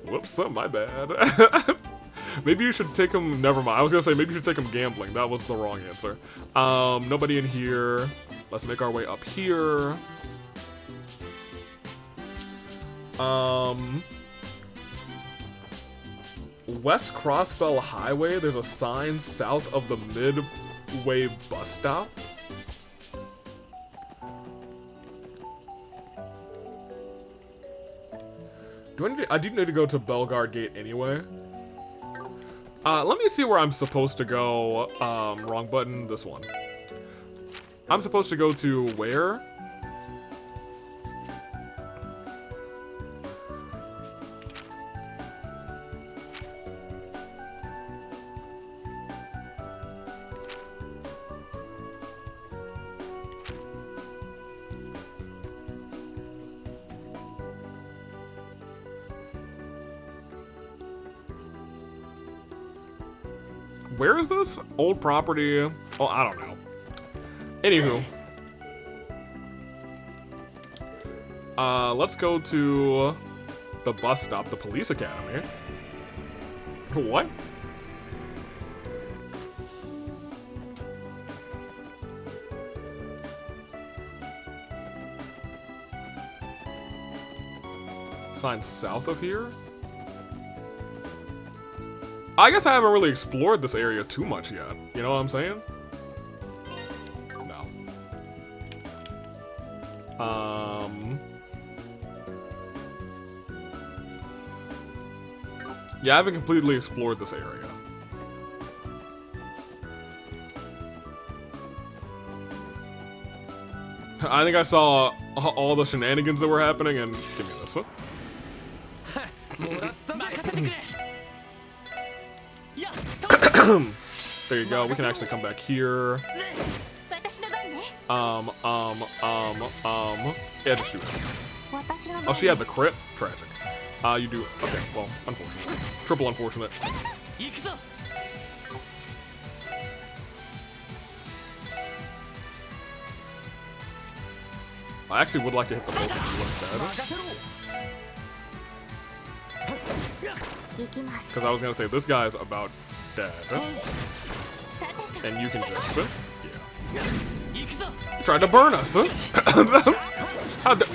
Whoops, my bad. Maybe you should take him, never mind. I was gonna say, maybe you should take him gambling. That was the wrong answer. Nobody in here. Let's make our way up here. West Crossbell Highway, there's a sign south of the Midway bus stop. I do need to go to Belgard Gate anyway. Let me see where I'm supposed to go. Wrong button, this one. I'm supposed to go to where? Where is this? Old property. Oh, I don't know. Anywho. Let's go to the bus stop, the police academy. What? Sign south of here? I guess I haven't really explored this area too much yet. You know what I'm saying? No. Yeah, I haven't completely explored this area. I think I saw all the shenanigans that were happening, and give me this. There you go. We can actually come back here. Yeah, just shoot it. Oh, she had the crit? Tragic. You do. Okay, well, unfortunate. Triple unfortunate. I actually would like to hit the both of you instead. Because I was going to say, this guy's about dead. And you can just... Yeah. Tried to burn us,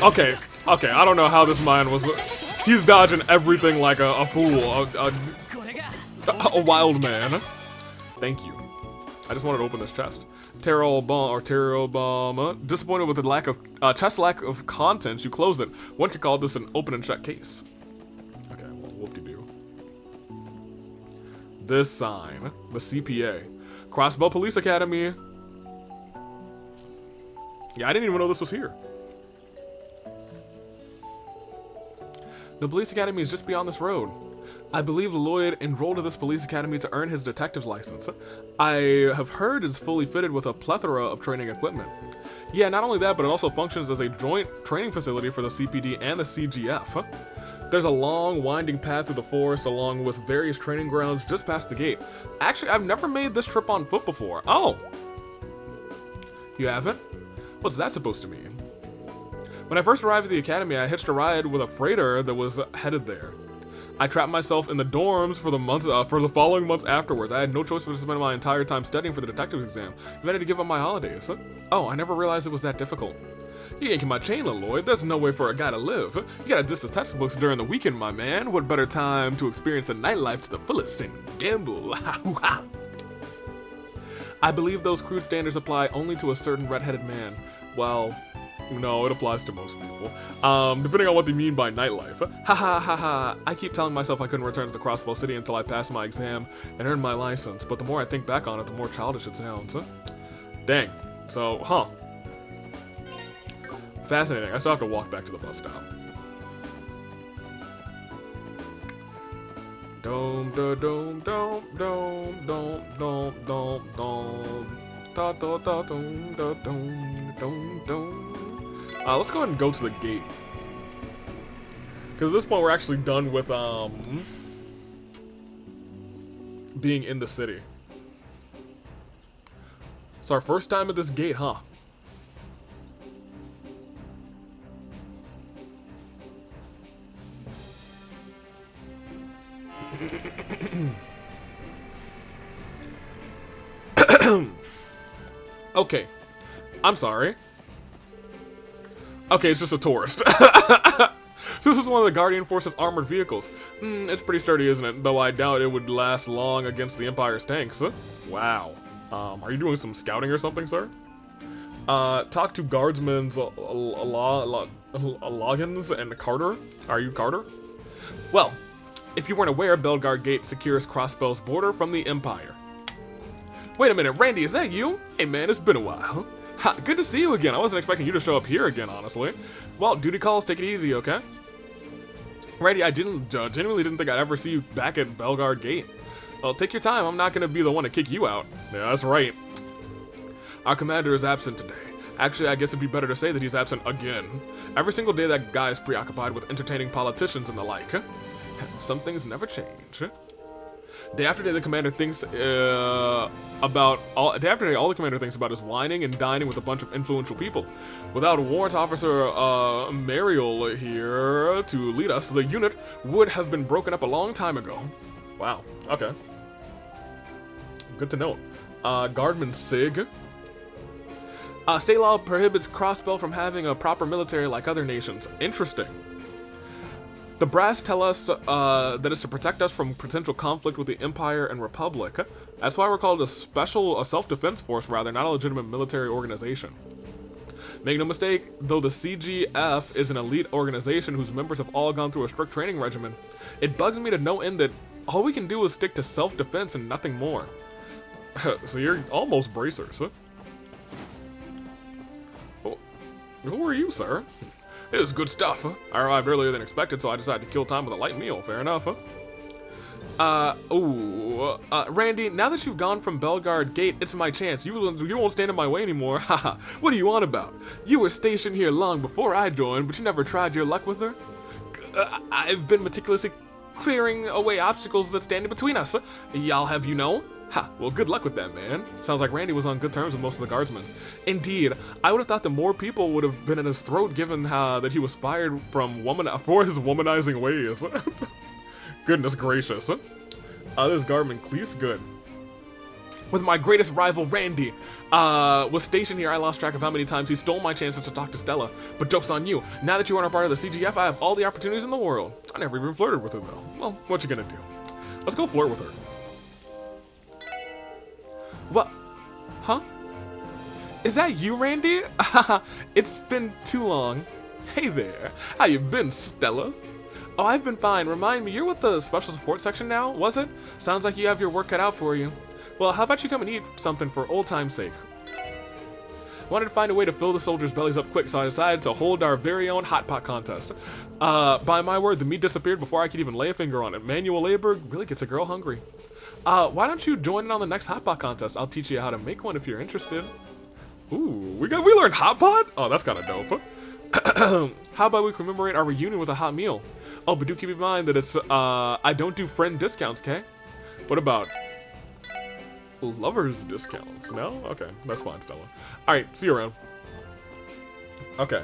okay, I don't know how this man was... He's dodging everything like a fool. A wild man. Thank you. I just wanted to open this chest. Tarot bomb. Disappointed with the lack of chest lack of contents, you close it. One could call this an open and shut case. Okay, well, whoop-de-doo. This sign, the CPA, Crossbow Police Academy. Yeah, I didn't even know this was here. The police academy is just beyond this road. I believe Lloyd enrolled at this police academy to earn his detective's license. I have heard it's fully fitted with a plethora of training equipment. Yeah, not only that, but it also functions as a joint training facility for the CPD and the CGF. There's a long, winding path through the forest along with various training grounds just past the gate. Actually, I've never made this trip on foot before. Oh! You haven't? What's that supposed to mean? When I first arrived at the academy, I hitched a ride with a freighter that was headed there. I trapped myself in the dorms for the following months afterwards. I had no choice but to spend my entire time studying for the detective's exam. I had to give up my holidays. Oh, I never realized it was that difficult. You yanking my chain, Lloyd. There's no way for a guy to live. You gotta ditch the textbooks during the weekend, my man. What better time to experience the nightlife to the fullest and gamble? I believe those crude standards apply only to a certain red-headed man. Well, no, it applies to most people. Depending on what they mean by nightlife. Ha ha ha ha. I keep telling myself I couldn't return to the Crossbow City until I passed my exam and earned my license, but the more I think back on it, the more childish it sounds. Dang. So, fascinating. I still have to walk back to the bus stop. Dome da dome dome dome dome dome dome dome da da da dome da dome dome dome. Let's go ahead and go to the gate. Because at this point we're actually done with being in the city. It's our first time at this gate, huh? Okay. I'm sorry. Okay, it's just a tourist. So this is one of the Guardian Force's armored vehicles. It's pretty sturdy, isn't it? Though I doubt it would last long against the Empire's tanks. Wow. Are you doing some scouting or something, sir? Talk to Guardsmen Loggins and Carter. Are you Carter? Well, if you weren't aware, Belgard Gate secures Crossbell's border from the Empire. Wait a minute, Randy, is that you? Hey man, it's been a while. Ha, good to see you again. I wasn't expecting you to show up here again, honestly. Well, duty calls, take it easy, okay? Randy, I genuinely didn't think I'd ever see you back at Belgard Gate. Well, take your time. I'm not gonna be the one to kick you out. Yeah, that's right. Our commander is absent today. Actually, I guess it'd be better to say that he's absent again. Every single day that guy is preoccupied with entertaining politicians and the like. Some things never change. Day after day, the commander thinks all the commander thinks about is whining and dining with a bunch of influential people. Without Warrant Officer Mariel here to lead us, the unit would have been broken up a long time ago. Wow. Okay. Good to know. Guardman Sig. State law prohibits Crossbell from having a proper military like other nations. Interesting. The brass tell us that it's to protect us from potential conflict with the Empire and Republic. That's why we're called a self-defense force, rather, not a legitimate military organization. Make no mistake, though the CGF is an elite organization whose members have all gone through a strict training regimen, it bugs me to no end that all we can do is stick to self-defense and nothing more. So you're almost bracers. Oh, who are you, sir? It was good stuff, huh? I arrived earlier than expected, so I decided to kill time with a light meal. Fair enough, huh? Randy, now that you've gone from Belgard Gate, it's my chance. You won't stand in my way anymore. Haha, what are you on about? You were stationed here long before I joined, but you never tried your luck with her? I've been meticulously clearing away obstacles that stand in between us. Y'all have you know? Ha, well, good luck with that, man. Sounds like Randy was on good terms with most of the guardsmen. Indeed, I would have thought that more people would have been in his throat given that he was fired from for his womanizing ways. Goodness gracious. This Guardman Cleese, good. With my greatest rival, Randy, was stationed here, I lost track of how many times he stole my chances to talk to Stella. But joke's on you. Now that you aren't a part of the CGF, I have all the opportunities in the world. I never even flirted with her, though. Well, what you gonna do? Let's go flirt with her. What? Huh? Is that you, Randy? It's been too long. Hey there. How you been, Stella? Oh, I've been fine. Remind me, you're with the special support section now, was it? Sounds like you have your work cut out for you. Well, how about you come and eat something for old time's sake? Wanted to find a way to fill the soldiers' bellies up quick, so I decided to hold our very own hot pot contest. By my word, the meat disappeared before I could even lay a finger on it. Manual labor really gets a girl hungry. Why don't you join in on the next hot pot contest? I'll teach you how to make one if you're interested. Ooh, we learned hot pot? Oh, that's kind of dope. How about we commemorate our reunion with a hot meal? Oh, but do keep in mind that it's, I don't do friend discounts, okay? What about lovers discounts? No? Okay, that's fine, Stella. Alright, see you around. Okay,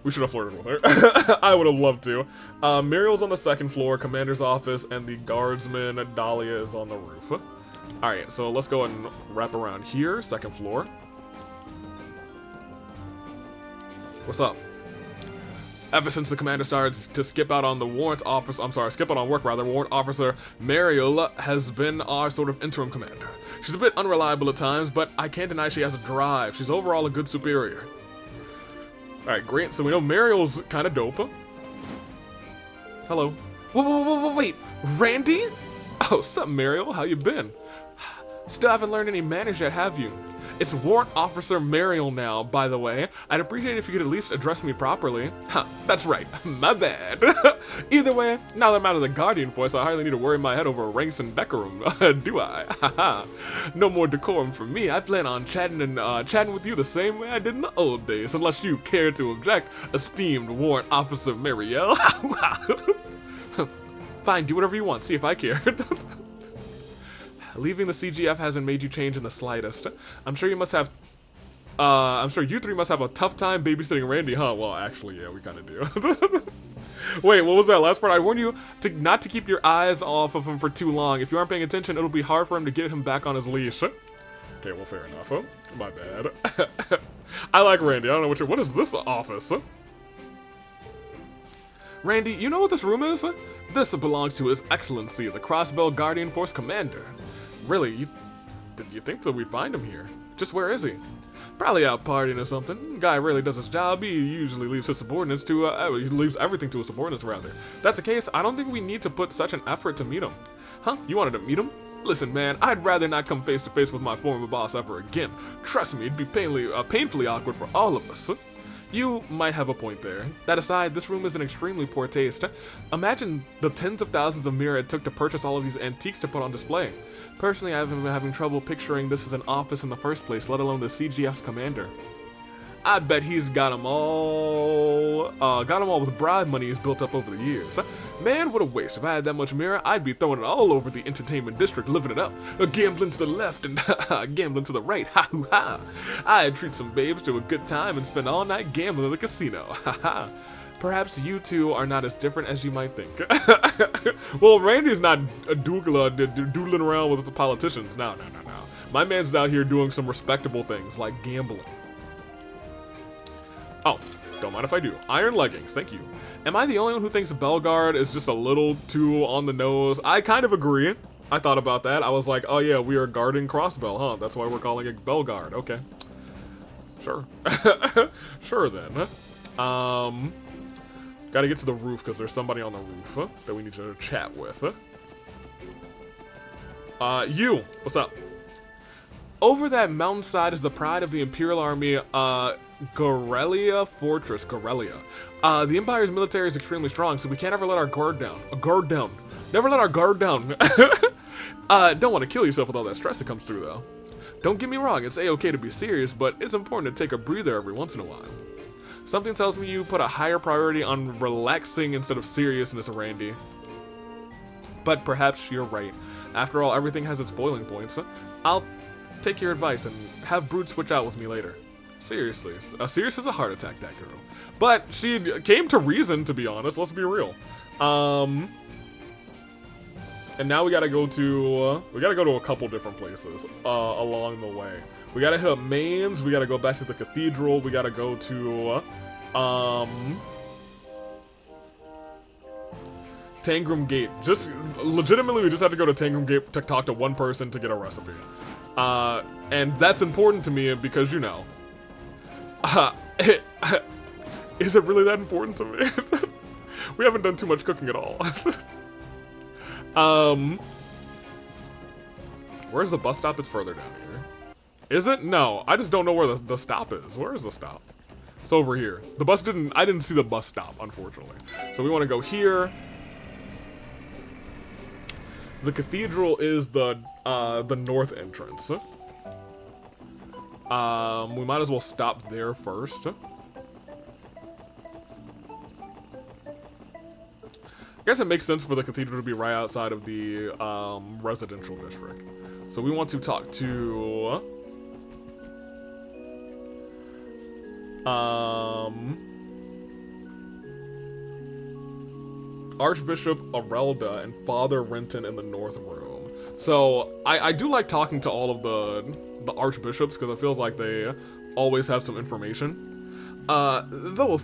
we should have flirted with her. I would have loved to. Muriel's on the second floor, commander's office, and the guardsman, Dahlia, is on the roof. Alright, so let's go and wrap around here, second floor. What's up? Ever since the commander started to skip out on work rather, Warrant Officer Mariel has been our sort of interim commander. She's a bit unreliable at times, but I can't deny she has a drive. She's overall a good superior. Alright, great. So we know Mariel's kind of dope. Hello. Whoa, wait. Randy? Oh, sup, Mariel? How you been? Still haven't learned any manners yet, have you? It's Warrant Officer Mariel now, by the way. I'd appreciate it if you could at least address me properly. Huh, that's right. My bad. Either way, now that I'm out of the Guardian Force, I hardly need to worry my head over ranks and decorum, do I? Haha. No more decorum for me. I plan on chatting with you the same way I did in the old days, unless you care to object, esteemed Warrant Officer Mariel. Fine, do whatever you want. See if I care. Leaving the CGF hasn't made you change in the slightest. I'm sure you must have... I'm sure you three must have a tough time babysitting Randy, huh? Well, actually, yeah, we kind of do. Wait, what was that last part? I warn you not to keep your eyes off of him for too long. If you aren't paying attention, it'll be hard for him to get him back on his leash. Okay, well, fair enough. Huh? My bad. I like Randy. I don't know what is this office? Randy, you know what this room is? This belongs to His Excellency, the Crossbell Guardian Force Commander. Really, did you think that we'd find him here? Just where is he? Probably out partying or something. Guy really does his job. He usually leaves his subordinates to, he leaves everything to his subordinates, rather. If that's the case, I don't think we need to put such an effort to meet him. Huh? You wanted to meet him? Listen, man, I'd rather not come face to face with my former boss ever again. Trust me, it'd be painfully awkward for all of us. You might have a point there. That aside, this room is in extremely poor taste. Imagine the tens of thousands of mirror it took to purchase all of these antiques to put on display. Personally, I've been having trouble picturing this as an office in the first place, let alone the CGF's commander. I bet he's got them all with bribe money he's built up over the years. Man, what a waste. If I had that much mirror, I'd be throwing it all over the entertainment district, living it up. Gambling to the left and gambling to the right. Ha-hoo-ha. I'd treat some babes to a good time and spend all night gambling in the casino. Ha-ha. Perhaps you two are not as different as you might think. Well, Randy's not doodling around with the politicians. No. My man's out here doing some respectable things, like gambling. Oh, don't mind if I do. Iron leggings, thank you. Am I the only one who thinks Bellegarde is just a little too on the nose? I kind of agree. I thought about that. I was like, oh yeah, we are guarding Crossbell, huh? That's why we're calling it Bellegarde. Okay. Sure. Sure then. Gotta get to the roof because there's somebody on the roof that we need to chat with. You, what's up? Over that mountainside is the pride of the Imperial Army, Gorelia Fortress. The Empire's military is extremely strong, so we can't ever let our guard down. Never let our guard down. Don't want to kill yourself with all that stress that comes through, though. Don't get me wrong, it's a-okay to be serious, but it's important to take a breather every once in a while. Something tells me you put a higher priority on relaxing instead of seriousness, Randy. But perhaps you're right. After all, everything has its boiling points. I'll take your advice and have Brood switch out with me later. Seriously, serious as a heart attack, that girl. But she came to reason, to be honest, let's be real. And now we gotta go to a couple different places along the way. We gotta hit up Mainz, we gotta go back to the cathedral, we gotta go to Tangram Gate. Just legitimately, we just have to go to Tangram Gate to talk to one person to get a recipe. And that's important to me because, you know, is it really that important to me? We haven't done too much cooking at all. Where's the bus stop? It's further down here. Is it? No, I just don't know where the stop is. Where is the stop? It's over here. The bus I didn't see the bus stop, unfortunately. So we want to go here. The cathedral is the north entrance. We might as well stop there first. I guess it makes sense for the cathedral to be right outside of the residential district. So we want to talk to Archbishop Arelda and Father Renton in the North Room. So I do like talking to all of the archbishops because it feels like they always have some information. Though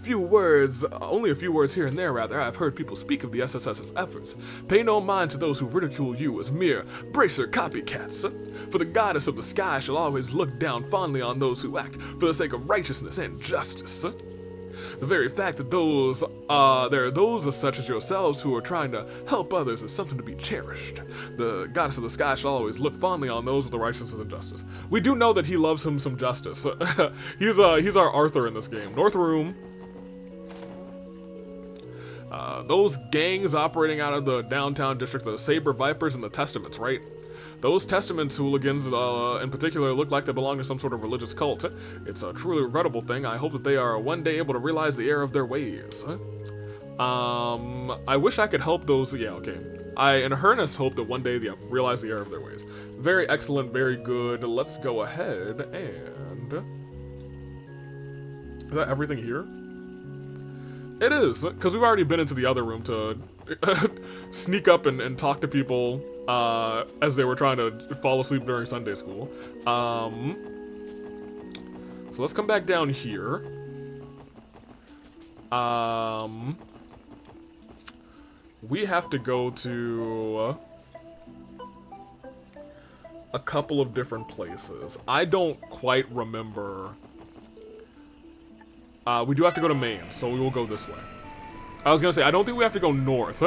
only a few words here and there, rather, I've heard people speak of the SSS's efforts. Pay no mind to those who ridicule you as mere bracer copycats. For the goddess of the sky shall always look down fondly on those who act for the sake of righteousness and justice. The very fact that there are those such as yourselves who are trying to help others is something to be cherished. The goddess of the sky shall always look fondly on those with the righteousness and justice. We do know that he loves him some justice. He's our Arthur in this game. North Room. Those gangs operating out of the downtown district, the Saber Vipers and the Testaments, right? Those Testaments hooligans in particular look like they belong to some sort of religious cult. It's a truly regrettable thing. I hope that they are one day able to realize the error of their ways. I wish I could help those. Yeah, okay. I in earnest hope that one day they realize the error of their ways. Very excellent, very good. Let's go ahead and. Is that everything here? It is, because we've already been into the other room to sneak up and talk to people as they were trying to fall asleep during Sunday school. So let's come back down here. We have to go to a couple of different places. I don't quite remember. We do have to go to Maine, so we will go this way. I was gonna say, I don't think we have to go north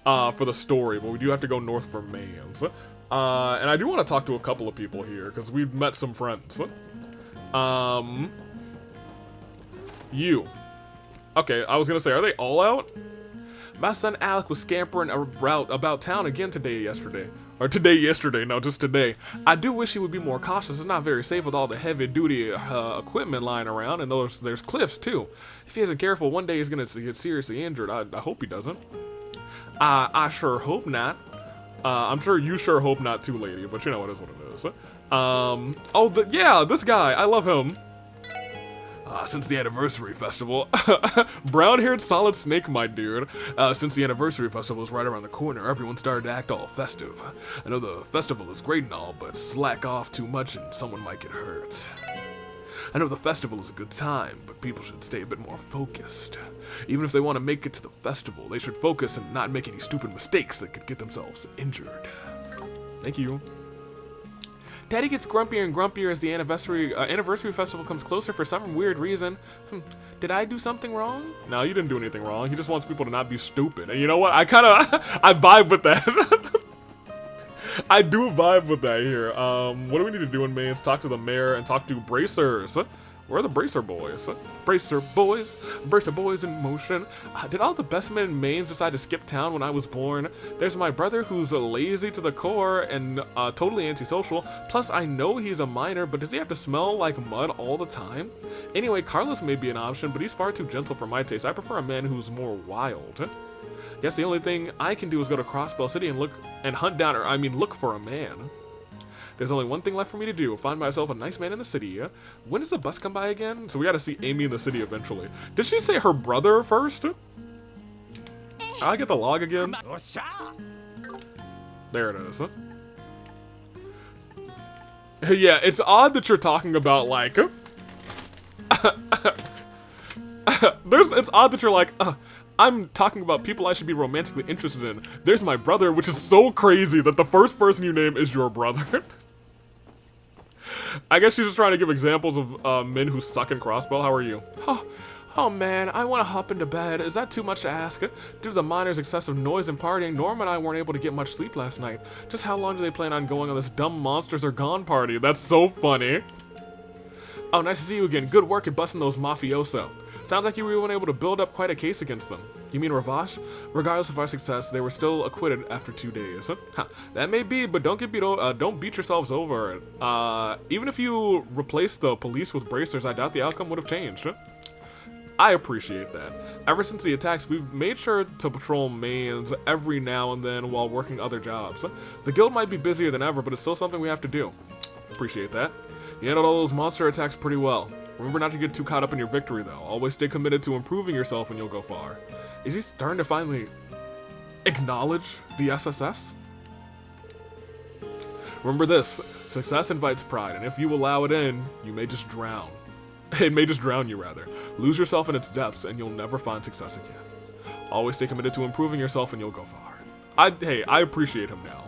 for the story, but we do have to go north for Maine's. And I do want to talk to a couple of people here, because we've met some friends. You. Okay, I was gonna say, are they all out? My son Alec was scampering about town again yesterday. No, just today. I do wish he would be more cautious. It's not very safe with all the heavy-duty equipment lying around, and there's cliffs, too. If he isn't careful, one day he's gonna get seriously injured. I hope he doesn't. I sure hope not. I'm sure you sure hope not too, lady, but you know, it is what it is. Yeah, this guy, I love him. Since the anniversary festival. Brown-haired solid snake, my dude. Since the anniversary festival is right around the corner, everyone started to act all festive. I know the festival is great and all, but slack off too much and someone might get hurt. I know the festival is a good time, but people should stay a bit more focused. Even if they want to make it to the festival, they should focus and not make any stupid mistakes that could get themselves injured. Thank you. Daddy gets grumpier and grumpier as the anniversary festival comes closer for some weird reason. Did I do something wrong? No, you didn't do anything wrong. He just wants people to not be stupid. And you know what? I vibe with that. I do vibe with that here. What do we need to do in Maine? Talk to the mayor and talk to bracers. Where are the bracer boys? Bracer boys in motion. Did all the best men in Maine decide to skip town when I was born? There's my brother who's lazy to the core and totally antisocial. Plus, I know he's a minor, but does he have to smell like mud all the time? Anyway, Carlos may be an option, but he's far too gentle for my taste. I prefer a man who's more wild. Guess the only thing I can do is go to Crossbell City and look for a man. There's only one thing left for me to do, find myself a nice man in the city. When does the bus come by again? So we gotta see Amy in the city eventually. Did she say her brother first? I get the log again. There it is. Yeah, it's odd that you're talking about, like... it's odd that you're like, I'm talking about people I should be romantically interested in. There's my brother, which is so crazy that the first person you name is your brother. I guess she's just trying to give examples of men who suck in Crossbell. How are you? Oh man, I want to hop into bed. Is that too much to ask? Due to the miners' excessive noise and partying, Norm and I weren't able to get much sleep last night. Just how long do they plan on going on this dumb Monsters Are Gone party? That's so funny. Oh, nice to see you again. Good work at busting those mafioso. Sounds like you were even able to build up quite a case against them. You mean Ravash? Regardless of our success, they were still acquitted after 2 days. That may be, but don't beat yourselves over it. Even if you replaced the police with bracers, I doubt the outcome would have changed. I appreciate that. Ever since the attacks, we've made sure to patrol Maine's every now and then while working other jobs. The guild might be busier than ever, but it's still something we have to do. Appreciate that. You handled all those monster attacks pretty well. Remember not to get too caught up in your victory, though. Always stay committed to improving yourself and you'll go far. Is he starting to finally acknowledge the SSS? Remember this, success invites pride, and if you allow it in, you may just drown. It may just drown you, rather. Lose yourself in its depths, and you'll never find success again. Always stay committed to improving yourself and you'll go far. I appreciate him now.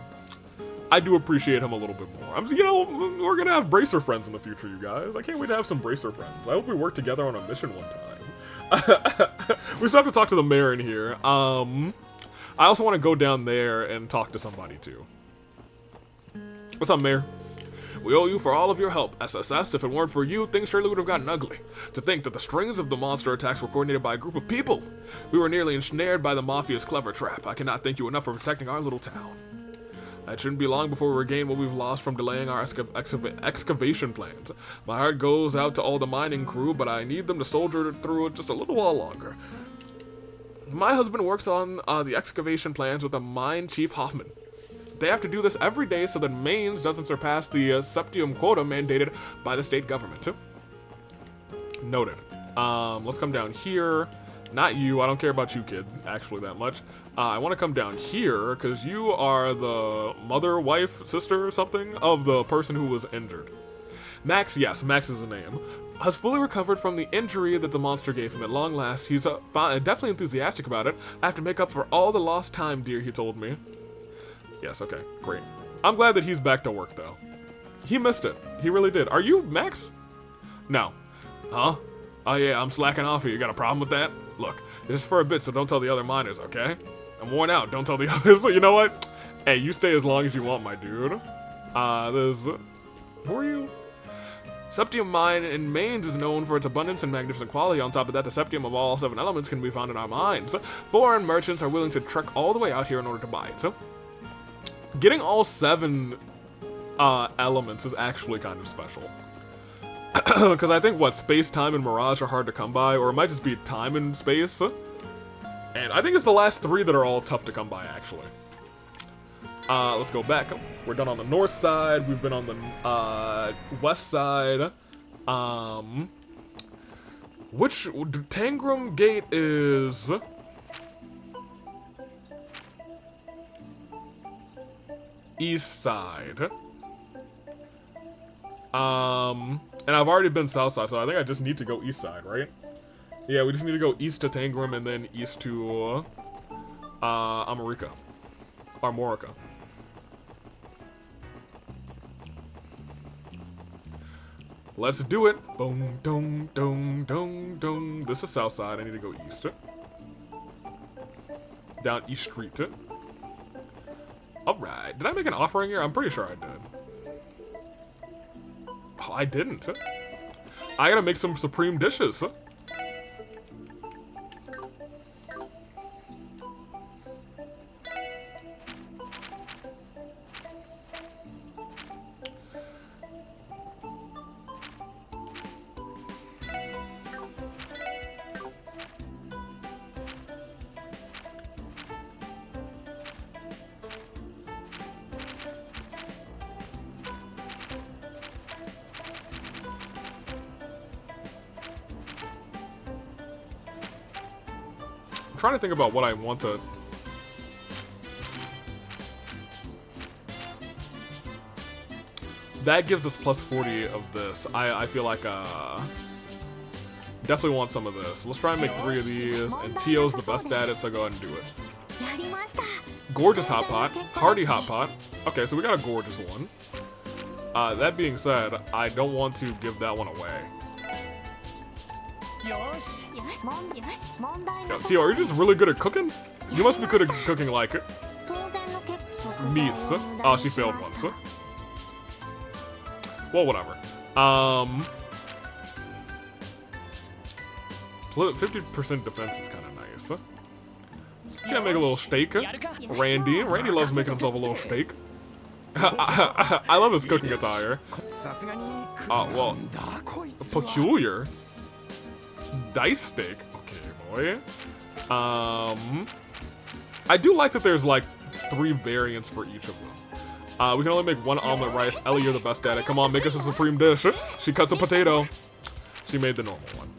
I do appreciate him a little bit more. We're gonna have bracer friends in the future, you guys. I can't wait to have some bracer friends. I hope we work together on a mission one time. We still have to talk to the mayor in here. I also want to go down there and talk to somebody too. What's up, Mayor? We owe you for all of your help, SSS. If it weren't for you, things surely would have gotten ugly. To think that the strings of the monster attacks were coordinated by a group of people. We were nearly ensnared by the Mafia's clever trap. I cannot thank you enough for protecting our little town. It shouldn't be long before we regain what we've lost from delaying our excavation plans. My heart goes out to all the mining crew, but I need them to soldier through it just a little while longer. My husband works on the excavation plans with the mine chief Hoffman. They have to do this every day so that Mainz doesn't surpass the septium quota mandated by the state government. Noted. Let's come down here. Not you. I don't care about you, kid, actually, that much. I want to come down here because you are the mother, wife, sister, or something of the person who was injured. Max, yes, Max is the name, has fully recovered from the injury that the monster gave him at long last. He's definitely enthusiastic about it. I have to make up for all the lost time, dear, he told me. Yes, okay, great. I'm glad that he's back to work, though. He missed it. He really did. Are you Max? No. Huh? Oh yeah, I'm slacking off here. You got a problem with that? Look, this is for a bit, so don't tell the other miners, okay? I'm worn out. Don't tell the others. You know what? Hey, you stay as long as you want, my dude. Who are you? Septium mine in Mainz is known for its abundance and magnificent quality. On top of that, the septium of all 7 elements can be found in our mines. Foreign merchants are willing to trek all the way out here in order to buy it. So, getting all 7 elements is actually kind of special. Because I think, space, time, and mirage are hard to come by, or it might just be time and space. And I think it's the last 3 that are all tough to come by, actually. Let's go back. We're done on the north side. We've been on the west side. Which Tangram Gate is east side. And I've already been south side, so I think I just need to go east side, right? Yeah, we just need to go east to Tangram and then east to Armorica. Let's do it. Boom, dong, dong, dong, dong. This is south side. I need to go east. Down East Street. Alright. Did I make an offering here? I'm pretty sure I did. Oh, I didn't. I gotta make some supreme dishes. I'm trying to think about what I want to... That gives us plus 40 of this. I feel like, definitely want some of this. Let's try and make 3 of these, and Tio's the best at it, so go ahead and do it. Gorgeous Hot Pot. Hearty Hot Pot. Okay, so we got a gorgeous one. That being said, I don't want to give that one away. Yo, Tio, are you just really good at cooking? You must be good at cooking like meats. Oh, she failed once. Well, whatever. 50% defense is kind of nice. So we can make a little steak. Randy loves making himself a little steak. I love his cooking attire. Well, peculiar. Dice steak. Okay, boy. I do like that there's like 3 variants for each of them. We can only make 1 omelet rice. Ellie, you're the best at it. Come on, make us a supreme dish. She cuts a potato. She made the normal one.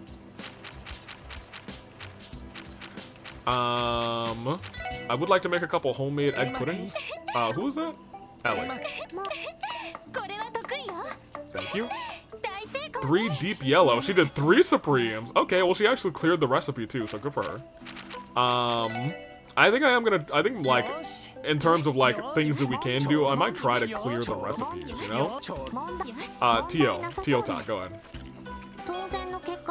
I would like to make a couple homemade egg puddings. Who is that? Ellie. Thank you. 3 deep yellow. She did 3 supremes. Okay, well she actually cleared the recipe too, so good for her. I think like, in terms of like things that we can do, I might try to clear the recipes, you know? Tio Ta, go ahead.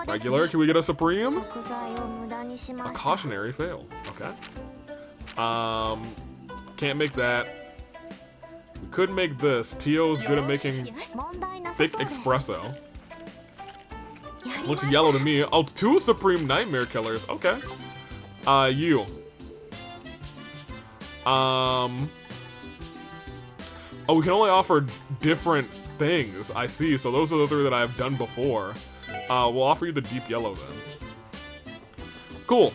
Regular, can we get a supreme? A cautionary fail, okay. Can't make that. We could make this. Tio's good at making thick espresso. Looks yellow to me. Oh, 2 supreme nightmare killers. Okay. You. Oh, we can only offer different things. I see. So those are the 3 that I've done before. We'll offer you the deep yellow then. Cool.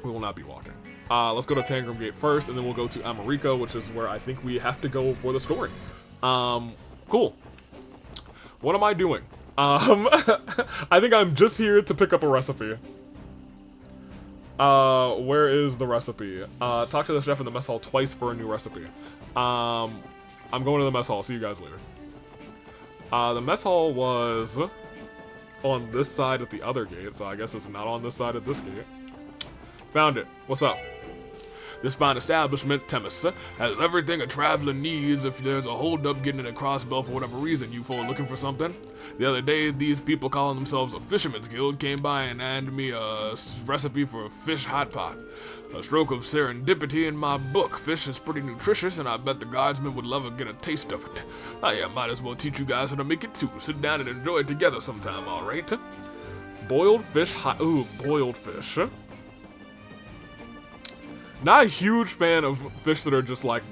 We will not be walking. Let's go to Tangram Gate first, and then we'll go to America, which is where I think we have to go for the story. Cool. What am I doing? I think I'm just here to pick up a recipe. Where is the recipe? Talk to the chef in the mess hall twice for a new recipe. I'm going to the mess hall. See you guys later. The mess hall was on this side at the other gate, so I guess it's not on this side at this gate. Found it. What's up? This fine establishment, Temis, has everything a traveler needs if there's a holdup getting in a crossbow for whatever reason. You fool looking for something? The other day, these people calling themselves a fisherman's guild came by and handed me a recipe for a fish hot pot. A stroke of serendipity in my book. Fish is pretty nutritious, and I bet the guardsmen would love to get a taste of it. I might as well teach you guys how to make it too. Sit down and enjoy it together sometime, alright? Boiled fish hot. Ooh, boiled fish. Not a huge fan of fish that are just like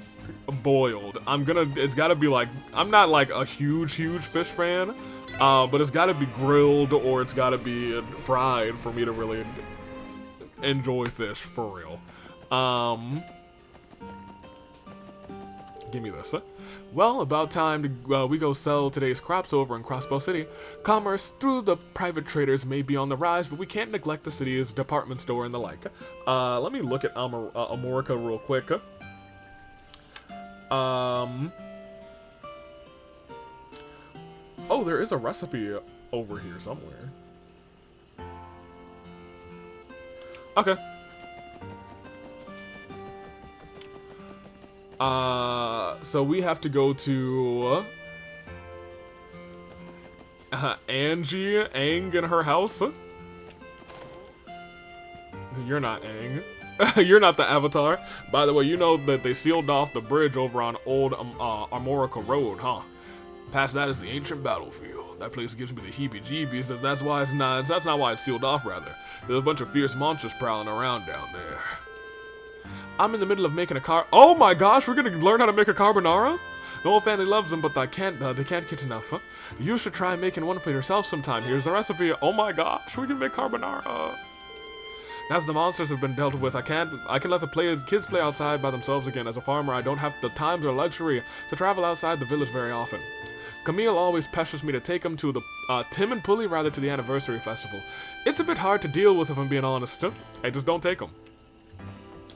boiled. It's gotta be like, I'm not like a huge fish fan, but it's gotta be grilled or it's gotta be fried for me to really enjoy fish for real. Give me this. Well, about time to we go sell today's crops over in Crossbow City. Commerce through the private traders may be on the rise, but we can't neglect the city's department store and the like. Let me look at Amorica real quick. Oh, there is a recipe over here somewhere. Okay. So we have to go to Angie, Aang in her house. You're not Aang. You're not the Avatar. By the way, you know that they sealed off the bridge over on Old Amorica Road, huh? Past that is the ancient battlefield. That place gives me the heebie-jeebies. That's why it's not. That's not why it's sealed off. Rather, there's a bunch of fierce monsters prowling around down there. I'm in the middle of making a Oh my gosh, we're gonna learn how to make a carbonara? The whole family loves them, but they can't get enough, huh? You should try making one for yourself sometime. Here's the recipe. Oh my gosh, we can make carbonara. Now that the monsters have been dealt with, I can let the kids play outside by themselves again. As a farmer, I don't have the time or luxury to travel outside the village very often. Camille always pesters me to take him to the Tim and Pulley, rather, to the anniversary festival. It's a bit hard to deal with if I'm being honest. Hey, just don't take them.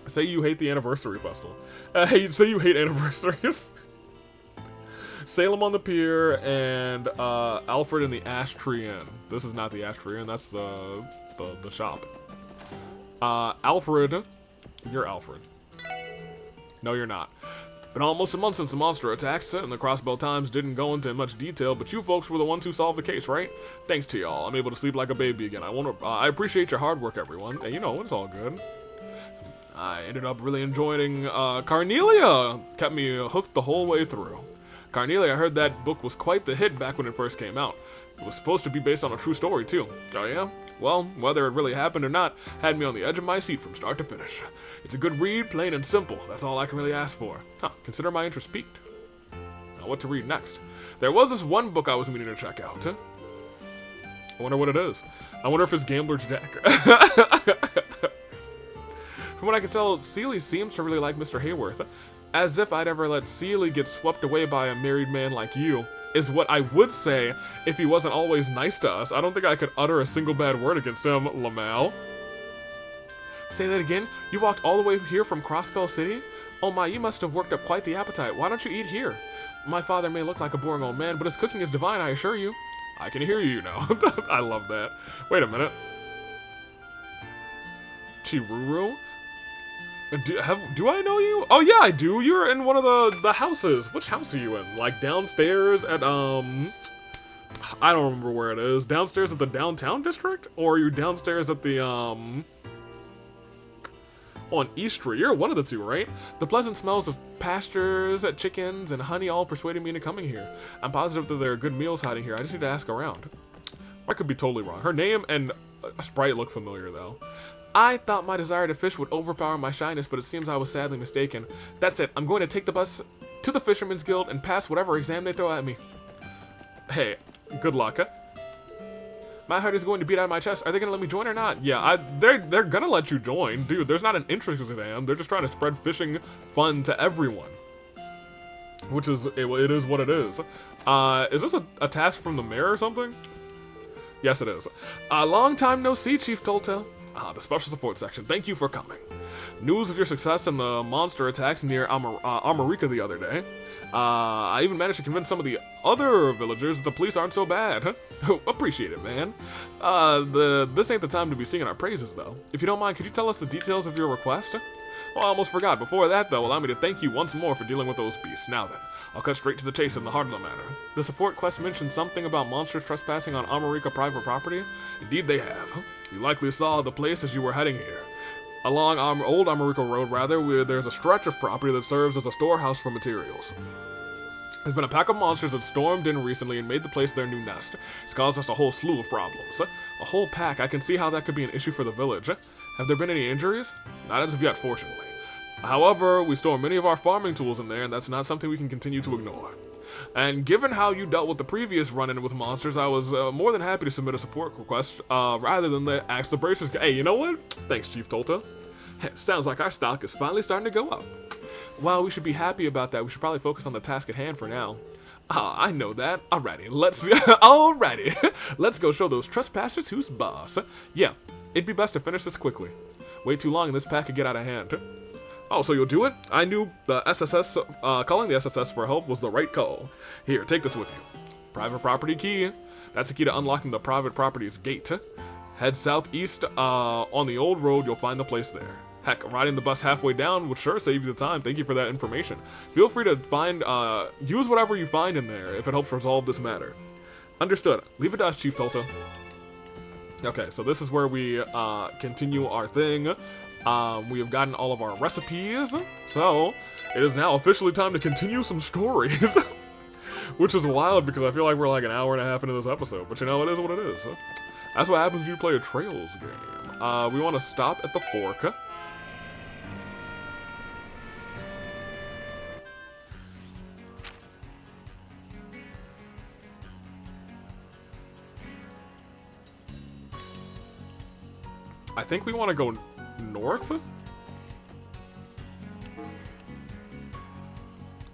Say you hate the anniversary festival. Say you hate anniversaries. Salem on the Pier and Alfred in the Ash Tree Inn. This is not the Ash Tree Inn, that's the shop. Alfred, you're Alfred. No, you're not. Been almost a month since the monster attacks, and the Crossbow Times didn't go into much detail, but you folks were the ones who solved the case, right? Thanks to y'all, I'm able to sleep like a baby again. I appreciate your hard work, everyone. And you know, it's all good. I ended up really enjoying Carnelia. Kept me hooked the whole way through. Carnelia, I heard that book was quite the hit back when it first came out. It was supposed to be based on a true story, too. Oh yeah? Well, whether it really happened or not, had me on the edge of my seat from start to finish. It's a good read, plain and simple. That's all I can really ask for. Huh, consider my interest piqued. Now what to read next? There was this one book I was meaning to check out. I wonder what it is. I wonder if it's Gambler's Deck. From what I can tell, Seeley seems to really like Mr. Hayworth. As if I'd ever let Seeley get swept away by a married man like you, is what I would say if he wasn't always nice to us. I don't think I could utter a single bad word against him, Lamal. Say that again? You walked all the way here from Crossbell City? Oh my, you must have worked up quite the appetite. Why don't you eat here? My father may look like a boring old man, but his cooking is divine, I assure you. I can hear you now. I love that. Wait a minute. Chiruru? Do I know you? Oh yeah, I do. You're in one of the houses. Which house are you in? Like downstairs at I don't remember where it is. Downstairs at the downtown district? Or are you downstairs at the on East Street? You're one of the two, right? The pleasant smells of pastures, chickens, and honey all persuaded me into coming here. I'm positive that there are good meals hiding here. I just need to ask around. I could be totally wrong. Her name and sprite look familiar though. I thought my desire to fish would overpower my shyness, but it seems I was sadly mistaken. That's it. I'm going to take the bus to the Fisherman's Guild and pass whatever exam they throw at me. Hey, good luck, huh? My heart is going to beat out of my chest. Are they gonna let me join or not? Yeah, they're gonna let you join. Dude, there's not an entrance exam. They're just trying to spread fishing fun to everyone. Which is, it is what it is. Is this a task from the mayor or something? Yes, it is. Long time no see, Chief Tolta. The special support section. Thank you for coming. News of your success in the monster attacks near Armorica the other day. I even managed to convince some of the other villagers that the police aren't so bad. Appreciate it, man. This ain't the time to be singing our praises, though. If you don't mind, could you tell us the details of your request? Well, I almost forgot. Before that, though, allow me to thank you once more for dealing with those beasts. Now then, I'll cut straight to the chase in the heart of the matter. The support quest mentioned something about monsters trespassing on Armorica private property. Indeed they have. You likely saw the place as you were heading here. Along Old Armorica Road, where there's a stretch of property that serves as a storehouse for materials. There's been a pack of monsters that stormed in recently and made the place their new nest. It's caused us a whole slew of problems. A whole pack, I can see how that could be an issue for the village. Have there been any injuries? Not as of yet, fortunately. However, we store many of our farming tools in there, and that's not something we can continue to ignore. And given how you dealt with the previous run-in with monsters, I was more than happy to submit a support request rather than ask the bracers. Hey, you know what? Thanks, Chief Tolta. Sounds like our stock is finally starting to go up. Well, we should be happy about that. We should probably focus on the task at hand for now. I know that. Alrighty, let's go show those trespassers who's boss. Yeah, it'd be best to finish this quickly. Wait too long and this pack could get out of hand. Oh, so you'll do it? I knew the SSS, calling the SSS for help was the right call. Here, take this with you. Private property key. That's the key to unlocking the private property's gate. Head southeast on the old road, you'll find the place there. Heck, riding the bus halfway down would sure save you the time. Thank you for that information. Feel free to use whatever you find in there if it helps resolve this matter. Understood. Leave it to us, Chief Tolta. Okay, so this is where we continue our thing. We have gotten all of our recipes, so it is now officially time to continue some stories. Which is wild because I feel like we're like an hour and a half into this episode, but you know, it is what it is. That's what happens when you play a Trails game. We want to stop at the fork. I think we want to go north?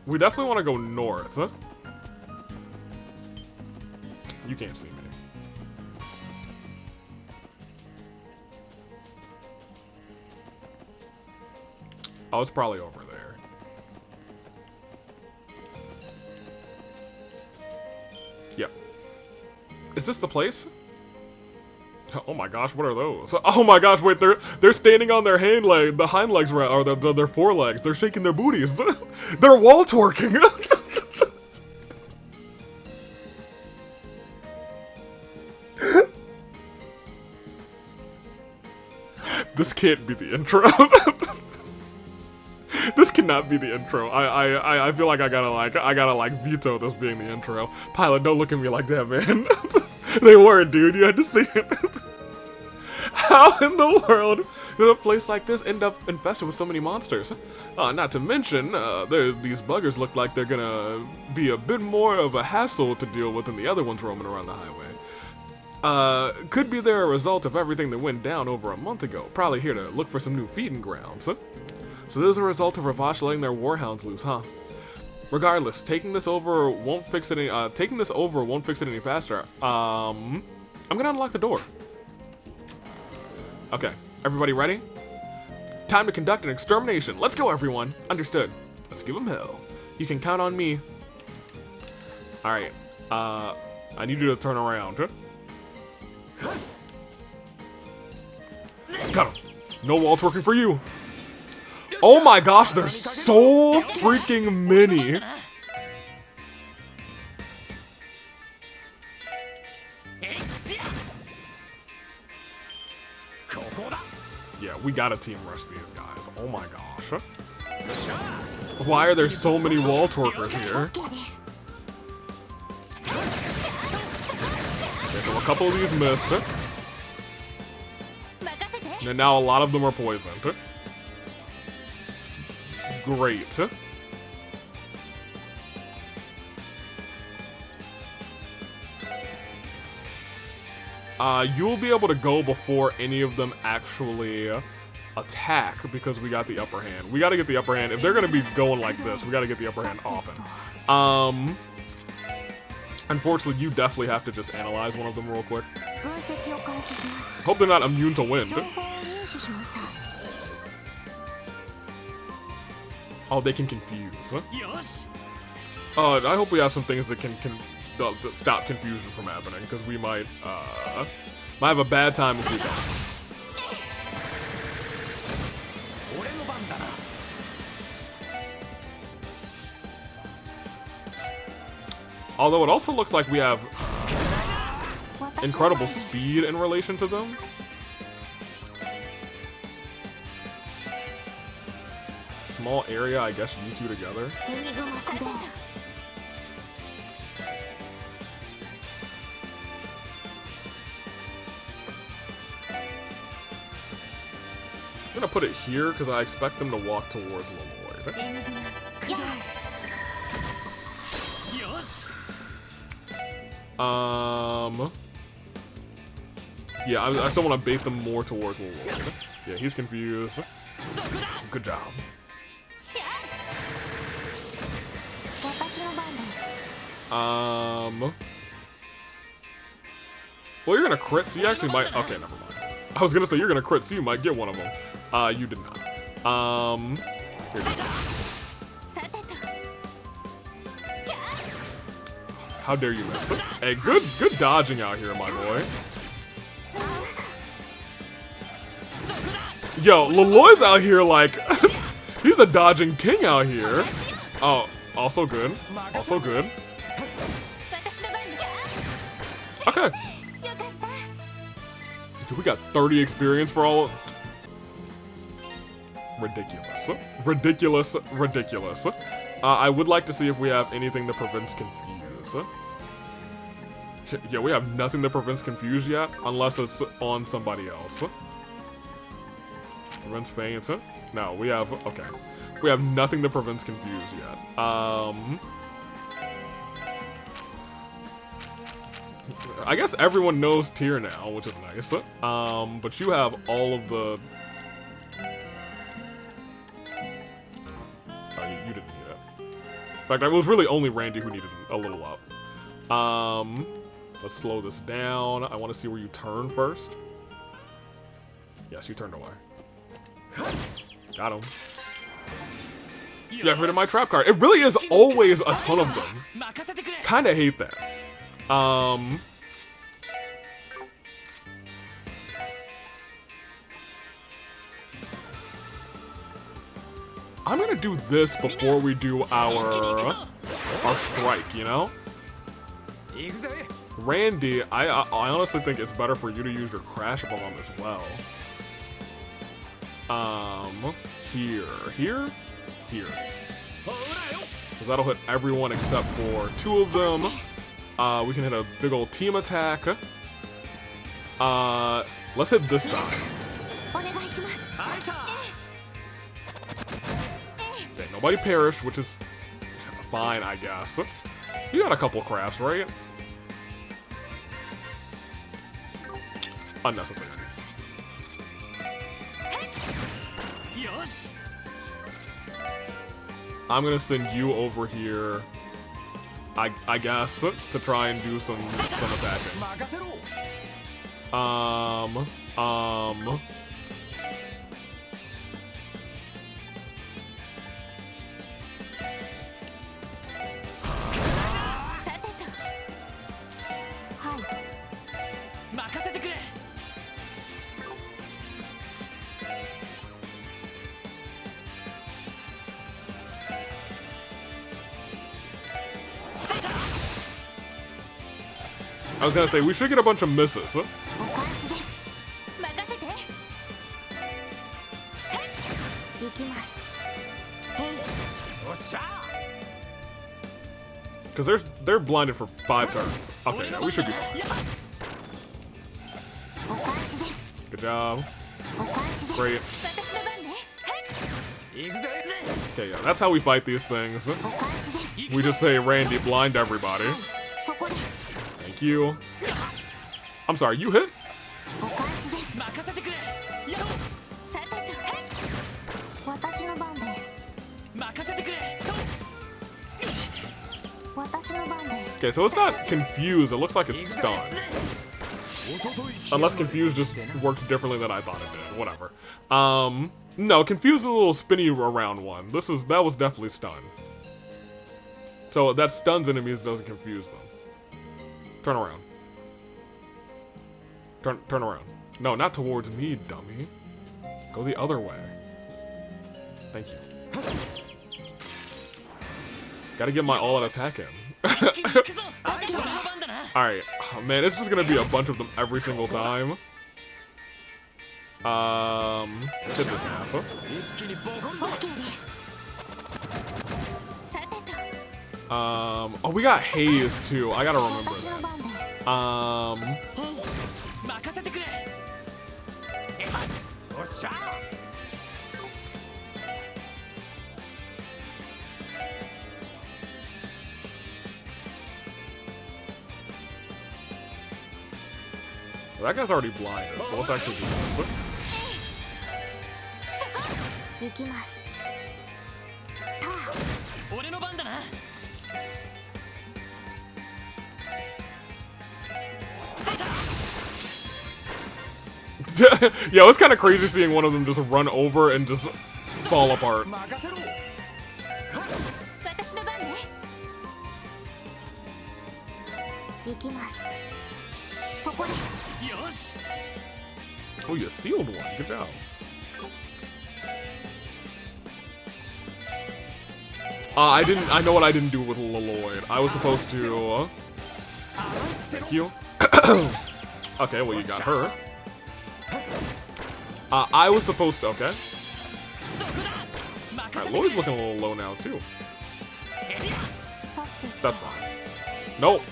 We definitely want to go north. You can't see me. Oh, it's probably over there. Yep. Is this the place? Oh my gosh, what are those? Oh my gosh, wait, they're standing on their hind legs, or their forelegs. They're shaking their booties. They're wall twerking. This can't be the intro. This cannot be the intro. I feel like I gotta veto this being the intro. Pilot, don't look at me like that, man. They were, dude. You had to see it. How in the world did a place like this end up infested with so many monsters? Not to mention, these buggers look like they're gonna be a bit more of a hassle to deal with than the other ones roaming around the highway. Could be they're a result of everything that went down over a month ago. Probably here to look for some new feeding grounds. So this is a result of Ravash letting their warhounds loose, huh? Regardless, taking this over won't fix it any faster. I'm gonna unlock the door. Okay, everybody ready? Time to conduct an extermination. Let's go, everyone. Understood. Let's give them hell. You can count on me. Alright, I need you to turn around. Got him. No wall twerking for you. Oh my gosh, there's so freaking many. Yeah, we gotta team rush these guys. Oh my gosh. Why are there so many wall twerkers here? Okay, so a couple of these missed. And now a lot of them are poisoned. Great. you'll be able to go before any of them actually attack because we got the upper hand. We gotta get the upper hand. If they're gonna be going like this, we gotta get the upper hand often. Unfortunately, you definitely have to just analyze one of them real quick. Hope they're not immune to wind. Oh, they can confuse. I hope we have some things that can stop confusion from happening, because we might have a bad time if we don't. Although it also looks like we have incredible speed in relation to them. Small area, I guess you two together. I'm gonna put it here because I expect them to walk towards Lloyd. Yeah, I still want to bait them more towards Lloyd. Yeah, he's confused. Good job. Well, you're gonna crit, so you actually might. Okay, never mind. I was gonna say you're gonna crit, so you might get one of them. You did not. Here it is. How dare you miss? Hey, good dodging out here, my boy. Yo, Lloyd's out here like he's a dodging king out here. Oh, also good. Also good. Okay. Dude, we got 30 experience for all. Ridiculous. Ridiculous. Ridiculous. I would like to see if we have anything that prevents confuse. Yeah, we have nothing that prevents confuse yet, unless it's on somebody else. Prevents feint. No, we have, okay. We have nothing that prevents confuse yet. I guess everyone knows tier now, which is nice. But you have all of the... Oh, you didn't need it. In fact, it was really only Randy who needed a little up. Let's slow this down. I want to see where you turn first. Yes, you turned away. Got him. You activated my trap card. It really is always a ton of them. Kinda hate that. I'm gonna do this before we do our strike, you know? Randy, I honestly think it's better for you to use your crash bomb as well. Here. Because that'll hit everyone except for 2 of them. We can hit a big old team attack. Let's hit this side. Okay, nobody perished, which is fine, I guess. You got a couple crafts, right? Unnecessary. I'm gonna send you over here, I guess, to try and do some attacking. I was gonna say, we should get a bunch of misses. Because they're blinded for 5 turns. Okay, yeah, we should be fine. Good job. Great. Okay, yeah, that's how we fight these things. We just say, Randy, blind everybody. Thank you. I'm sorry, you hit? Okay, so it's not confused. It looks like it's stunned. Unless confused just works differently than I thought it did. Whatever. No, confused is a little spinny around one. That was definitely stunned. So that stuns enemies, doesn't confuse them. Turn around. Turn around. No, not towards me, dummy. Go the other way. Thank you. Gotta get my all-out attack in. Alright. Oh, man, it's just gonna be a bunch of them every single time. Hit this half. Oh, we got haze too. I gotta remember that. That guy's already blinded, so let's actually do this. Yo, it's kind of crazy seeing one of them just run over and just fall apart. Oh, you sealed one. Good job. I know what I didn't do with Lloyd. I was supposed to. Thank you. Okay, well, you got her. I was supposed to. Okay. Alright, Lloyd's looking a little low now, too. That's fine. Nope.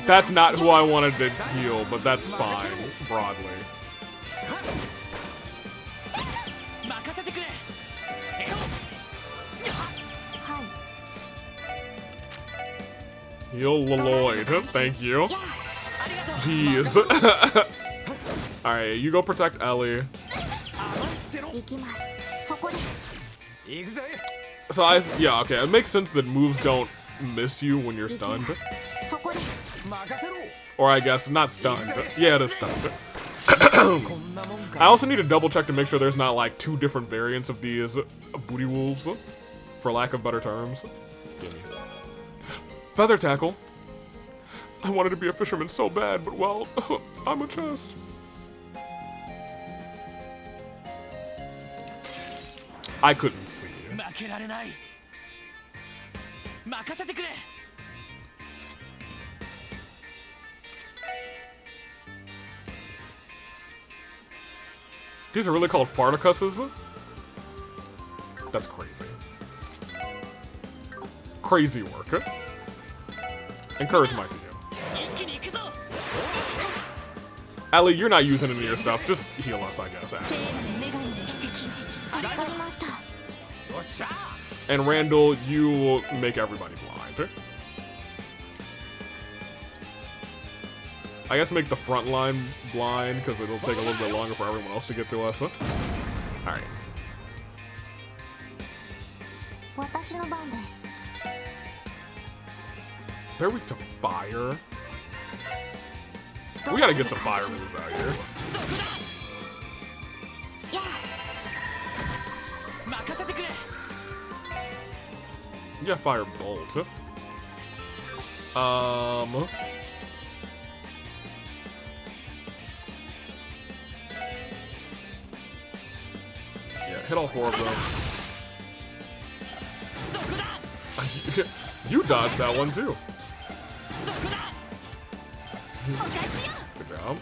That's not who I wanted to heal, but that's fine, broadly. Heal Lloyd, thank you. Jeez. Alright, you go protect Ellie. So yeah, okay, it makes sense that moves don't miss you when you're stunned. Or I guess, not stunned. Yeah, it is stunned. I also need to double check to make sure there's not like two different variants of these booty wolves, for lack of better terms. Gimme. Feather tackle. I wanted to be a fisherman so bad, but well, I'm a chest. I couldn't see. These are really called farticusses? That's crazy. Crazy work. Encouragement to you. Ellie, you're not using any of your stuff. Just heal us, I guess, actually. And Randall, you will make everybody blind. I guess make the front line blind, because it'll take a little bit longer for everyone else to get to us. Alright. They're weak to fire. We gotta get some fire moves out here. You got fire bolt. Yeah, hit all four of them. You dodged that one too. Good job.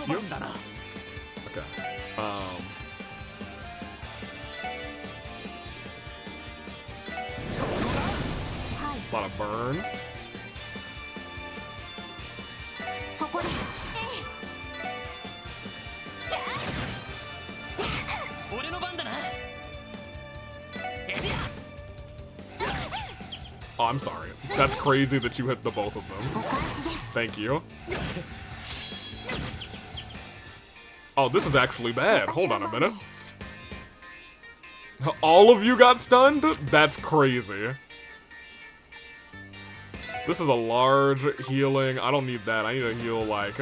You? Okay. A lot of burn. Oh, I'm sorry. That's crazy that you hit the both of them. Thank you. Oh, this is actually bad. Hold on a minute. All of you got stunned? That's crazy. This is a large healing. I don't need that. I need to heal, like,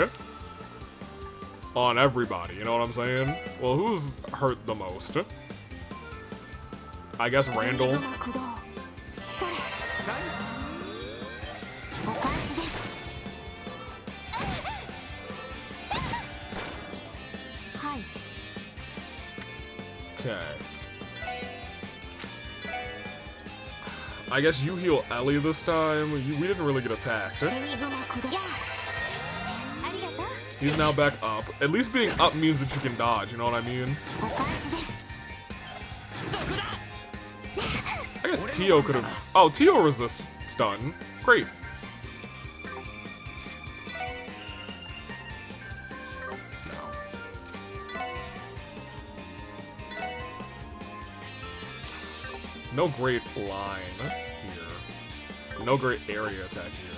on everybody. You know what I'm saying? Well, who's hurt the most? I guess Randall. Okay. I guess you heal Ellie this time. We didn't really get attacked. He's now back up. At least being up means that you can dodge, you know what I mean? I guess Tio could have... Oh, Tio resists stun. Great. No great line here. No great area attack here.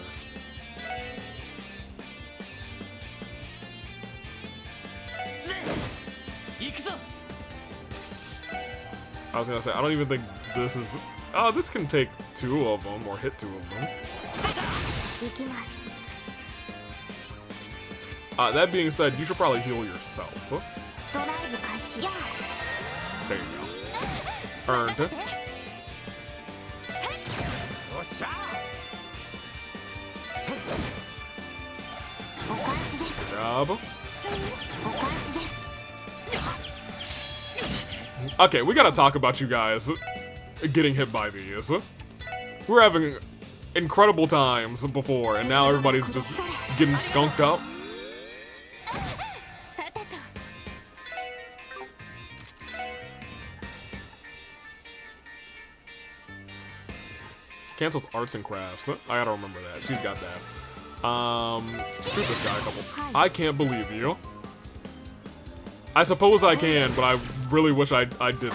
I was gonna say, I don't even think this is... Oh, this can take 2 of them, or hit 2 of them. That being said, you should probably heal yourself. There you go. Earned. Good job. Okay, we gotta talk about you guys getting hit by these. We're having incredible times before, and now everybody's just getting skunked up. Cancels arts and crafts. I gotta remember that. She's got that. Shoot this guy a couple. I can't believe you. I suppose I can, but I really wish I didn't.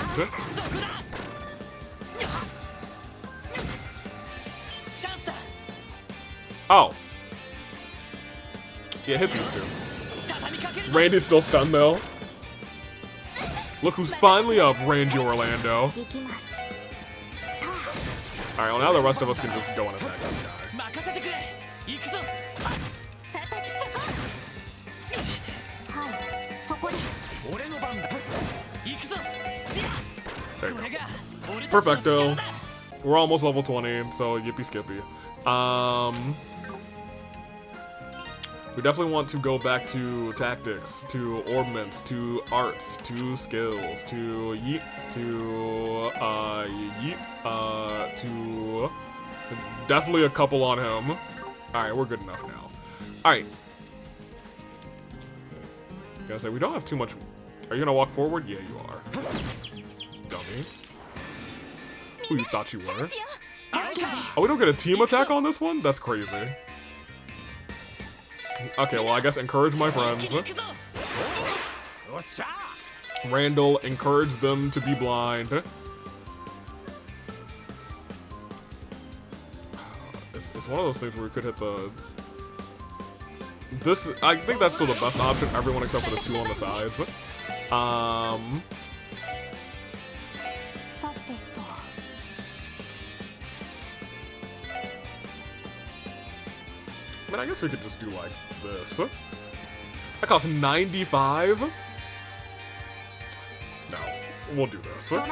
Oh. Yeah, hit these two. Randy's still stunned though. Look who's finally up, Randy Orlando. Alright, well now the rest of us can just go and attack this guy. There you go. Perfecto. We're almost level 20, so yippee skippy. We definitely want to go back to tactics, to orbments, to arts, to skills, to yeet, to yeet, to definitely a couple on him. Alright, we're good enough now. Alright. Gonna say, we don't have too much. Are you gonna walk forward? Yeah, you are. Dummy. Who you thought you were? Oh, we don't get a team attack on this one? That's crazy. Okay, well, I guess encourage my friends. Randall, encourage them to be blind. It's one of those things where we could hit the... This, I think that's still the best option, everyone except for the 2 on the sides. I mean, I guess we could just do like this. That costs 95? No, we'll do this. Well,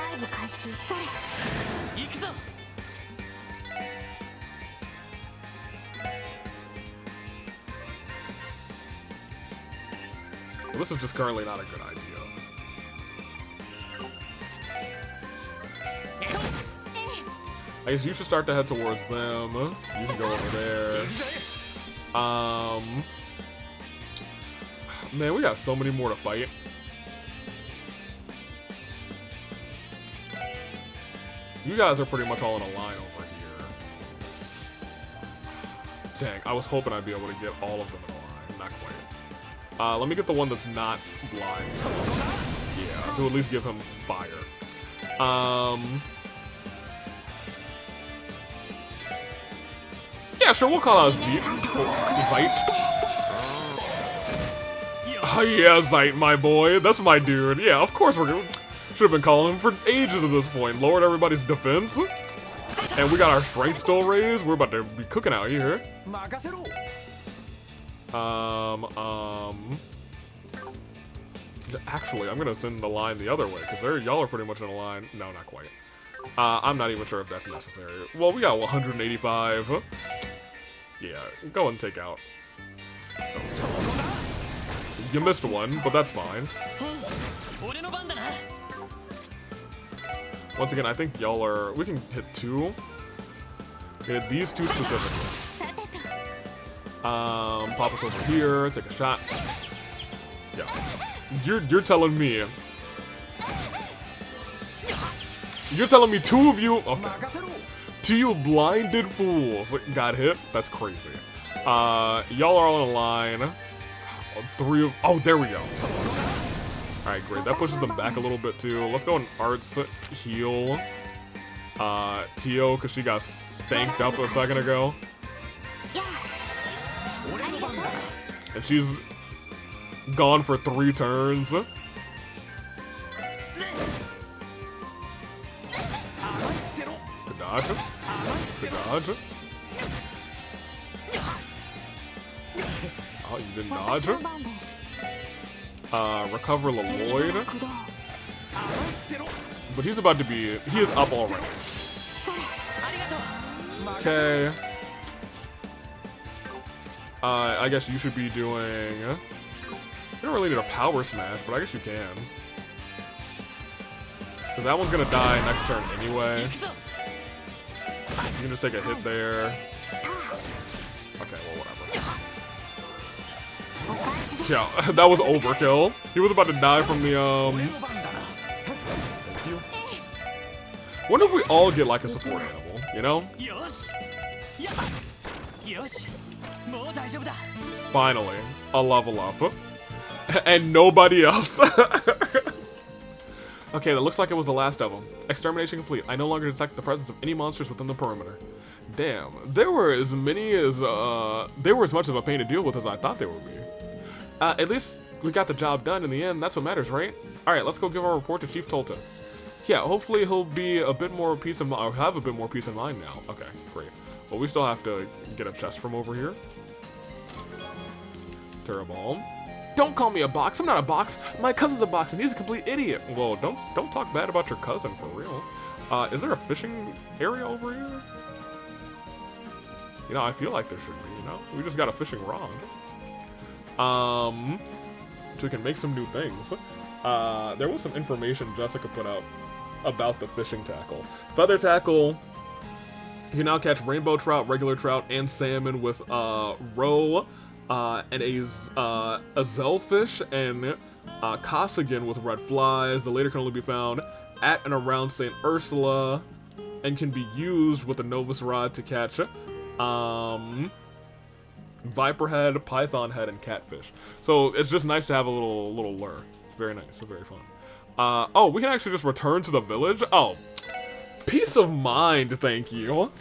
this is just currently not a good idea. I guess you should start to head towards them. You can go over there. Man, we got so many more to fight. You guys are pretty much all in a line over here. Dang, I was hoping I'd be able to get all of them in a line. Not quite. Let me get the one that's not blind. Yeah, to at least give him fire. Yeah, sure, we'll call out Zite. Oh yeah, Zite, my boy. That's my dude. Yeah, of course we're gonna... Should have been calling him for ages at this point. Lowered everybody's defense. And we got our strength still raised. We're about to be cooking out here. Actually, I'm gonna send the line the other way, because y'all are pretty much in a line. No, not quite. I'm not even sure if that's necessary. Well, we got 185. Yeah, go and take out. You missed one, but that's fine. Once again, I think y'all are... We can hit 2. Hit these 2 specifically. Pop us over here, take a shot. Yeah. You're telling me... You're telling me 2 of you... Okay. 2 you blinded fools got hit? That's crazy. Y'all are all in a line. 3 of... Oh, there we go. Alright, great. That pushes them back a little bit, too. Let's go and Arts heal. Tio, because she got stanked up a second ago. And she's gone for 3 turns. Good dodge. Good dodge. Oh, you didn't dodge? Recover Lloyd. But he's about to be... He is up already. Okay. I guess you should be doing... You don't really need a power smash, but I guess you can. Because that one's gonna die next turn anyway. You can just take a hit there. Okay, well, whatever. Yeah, that was overkill. He was about to die from the, Thank you. Wonder if we all get, like, a support animal, you know? Finally, a level up. And nobody else. Okay, that looks like it was the last of them. Extermination complete. I no longer detect the presence of any monsters within the perimeter. Damn, they were as much of a pain to deal with as I thought they would be. At least we got the job done in the end. That's what matters, right? Alright, let's go give our report to Chief Tolta. Yeah, hopefully he'll be a bit more peace of mind, or have a bit more peace of mind now. Okay, great. Well, we still have to get a chest from over here. Turbo. Don't call me a box. I'm not a box. My cousin's a box, and he's a complete idiot. Whoa, don't talk bad about your cousin for real. Is there a fishing area over here? You know, I feel like there should be. You know, we just got a fishing rod. So we can make some new things. There was some information Jessica put out about the fishing tackle. Feather tackle. You can now catch rainbow trout, regular trout, and salmon with roe. And a zellfish and Kossagen with red flies. The later can only be found at and around St. Ursula and can be used with a Novus rod to catch viper head, python head, and catfish. So it's just nice to have a little lure. Very nice, very fun. Oh, we can actually just return to the village? Oh, peace of mind, thank you.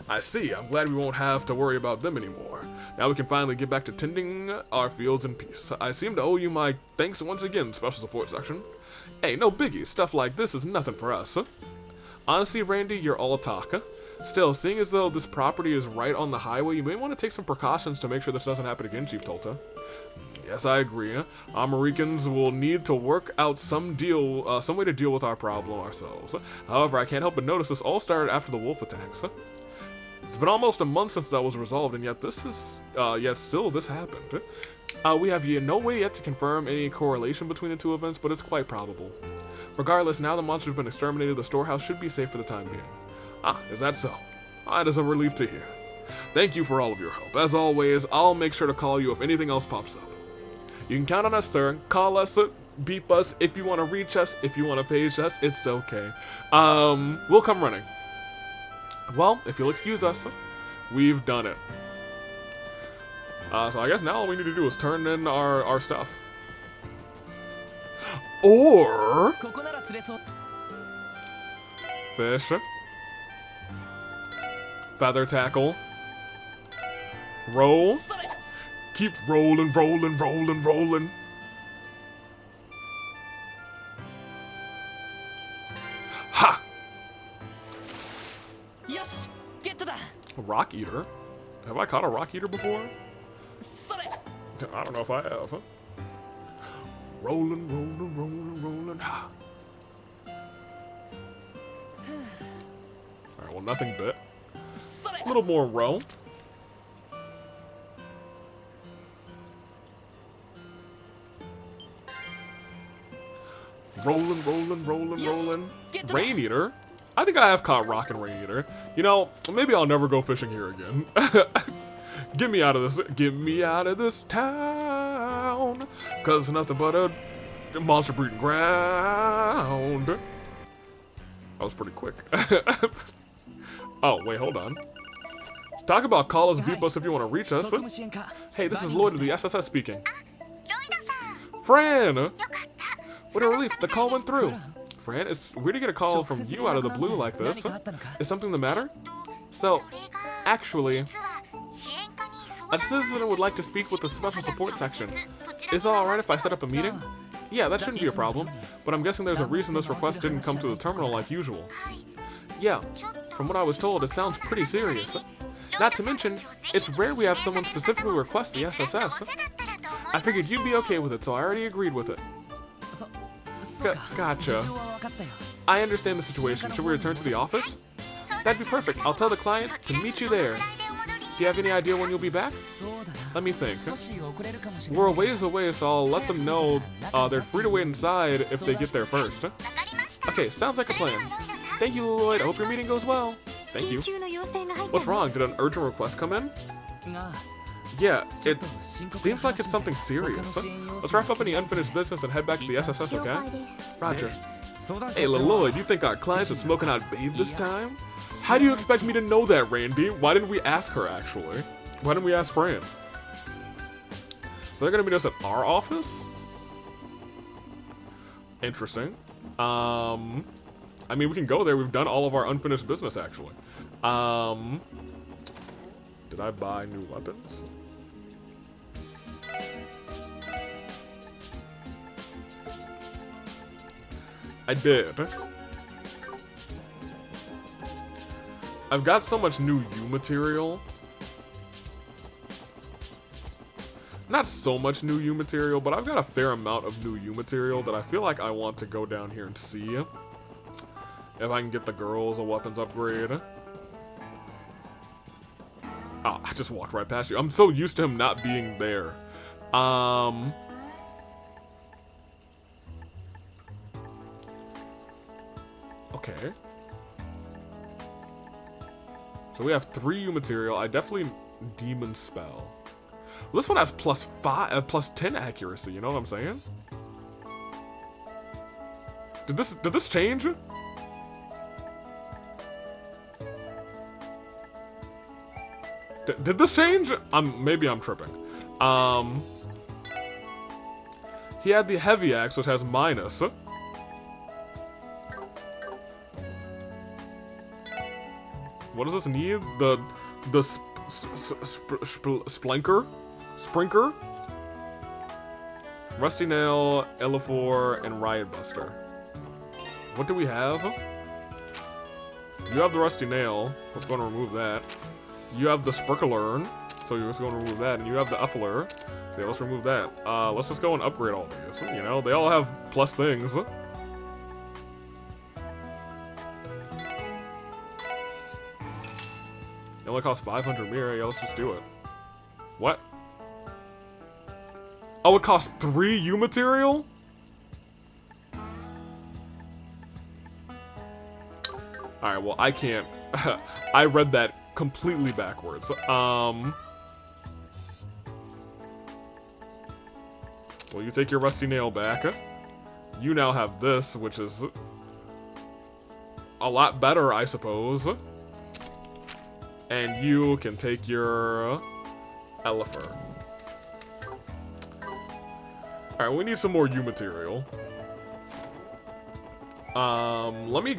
I see, I'm glad we won't have to worry about them anymore. Now we can finally get back to tending our fields in peace. I seem to owe you my thanks once again, Special Support Section. Hey, no biggie, stuff like this is nothing for us. Honestly, Randy, you're all talk. Still, seeing as though this property is right on the highway, you may want to take some precautions to make sure this doesn't happen again, Chief Tolta. Yes, I agree. Americans will need to work out some way to deal with our problem ourselves. However, I can't help but notice this all started after the wolf attacks. It's been almost a month since that was resolved, and yet still this happened. We have no way yet to confirm any correlation between the two events, but it's quite probable. Regardless, now the monsters have been exterminated, the storehouse should be safe for the time being. Ah, is that so? That is a relief to hear. Thank you for all of your help. As always, I'll make sure to call you if anything else pops up. You can count on us, sir. Call us, beep us, if you want to reach us, if you want to page us, it's okay. We'll come running. Well, if you'll excuse us, we've done it. So I guess now all we need to do is turn in our stuff. Or... fish. Feather tackle. Roll. Keep rolling, rolling, rolling, rolling. A rock eater? Have I caught a rock eater before? I don't know if I have. Rolling, rolling, rolling, rolling. Ha. Alright, well, nothing bit. A little more row. Rolling, rolling, rolling, rolling. Rain eater? I think I have caught rock and rain eater. You know, maybe I'll never go fishing here again. Get me out of this. Get me out of this town. Cause nothing but a monster breeding ground. That was pretty quick. Oh, wait, hold on. Let's talk about call us, beep us if you want to reach us. Hey, this is Lloyd of the SSS speaking. Fran! What a relief, the call went through. Fran, it's weird to get a call from you out of the blue like this. Is something the matter? So, actually, a citizen would like to speak with the special support section. Is it alright if I set up a meeting? Yeah, that shouldn't be a problem, but I'm guessing there's a reason this request didn't come to the terminal like usual. Yeah, from what I was told, it sounds pretty serious. Not to mention, it's rare we have someone specifically request the SSS. I figured you'd be okay with it, so I already agreed with it. Gotcha. I understand the situation. Should we return to the office? That'd be perfect. I'll tell the client to meet you there. Do you have any idea when you'll be back? Let me think. We're a ways away, so I'll let them know they're free to wait inside if they get there first. Okay, sounds like a plan. Thank you, Lloyd. I hope your meeting goes well. Thank you. What's wrong? Did an urgent request come in? Yeah, it seems like it's something serious. Let's wrap up any unfinished business and head back to the SSS, okay? Roger. Hey, Lloyd, you think our clients are smoking out babe this time? How do you expect me to know that, Randy? Why didn't we ask her, actually? Why didn't we ask Fran? So they're gonna meet us at our office? Interesting. I mean, we can go there. We've done all of our unfinished business, actually. Did I buy new weapons? I did. I've got so much new U material. Not so much new U material, but I've got a fair amount of new U material that I feel like I want to go down here and see if I can get the girls a weapons upgrade. Oh, I just walked right past you. I'm so used to him not being there. Okay. So we have 3 U material. I definitely demon spell. Well, this one has plus 10 accuracy. You know what I'm saying? Did this change? Did this change? Maybe I'm tripping. He had the heavy axe, which has minus. What does this need? The Sprinker? Rusty Nail, Elafor, and Riot Buster. What do we have? You have the Rusty Nail. Let's go and remove that. You have the Sprinkler, so you're just going to remove that. And you have the Uffler. Okay, let's remove that. Let's just go and upgrade all these. You know, they all have plus things. It only costs 500 mirror. Yeah, let's just do it. What? Oh, it costs 3 U material? Alright, well, I can't. I read that completely backwards. Well, you take your Rusty Nail back. You now have this, which is a lot better, I suppose. And you can take your Elafor. Alright, we need some more U material. Let me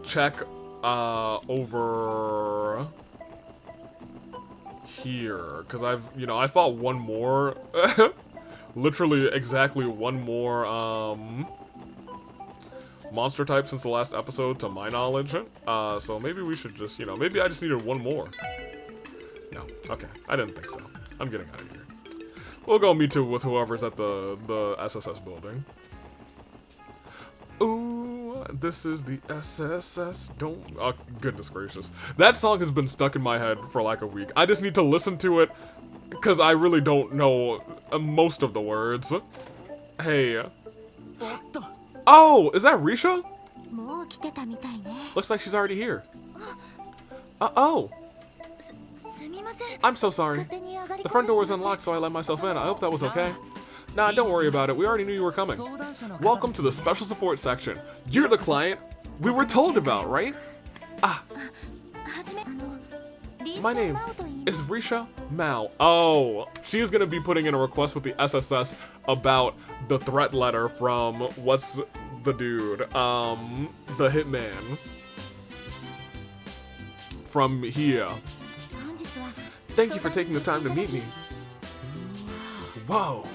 check over here, because I fought one more. Literally exactly one more monster type since the last episode, to my knowledge. So maybe we should just, you know, maybe I just needed one more. No, okay, I didn't think so. I'm getting out of here. We'll go meet with whoever's at the SSS building. Ooh, this is the SSS. Don't. Oh, goodness gracious. That song has been stuck in my head for like a week. I just need to listen to it because I really don't know most of the words. Hey. Oh, is that Risha? Looks like she's already here. Oh. I'm so sorry. The front door was unlocked, so I let myself in. I hope that was okay. Nah, don't worry about it. We already knew you were coming. Welcome to the special support section. You're the client we were told about, right? Ah. My name is Risha Mao. Oh, she is going to be putting in a request with the SSS about the threat letter from, what's the dude? The hitman. From here. Thank you for taking the time to meet me. Whoa.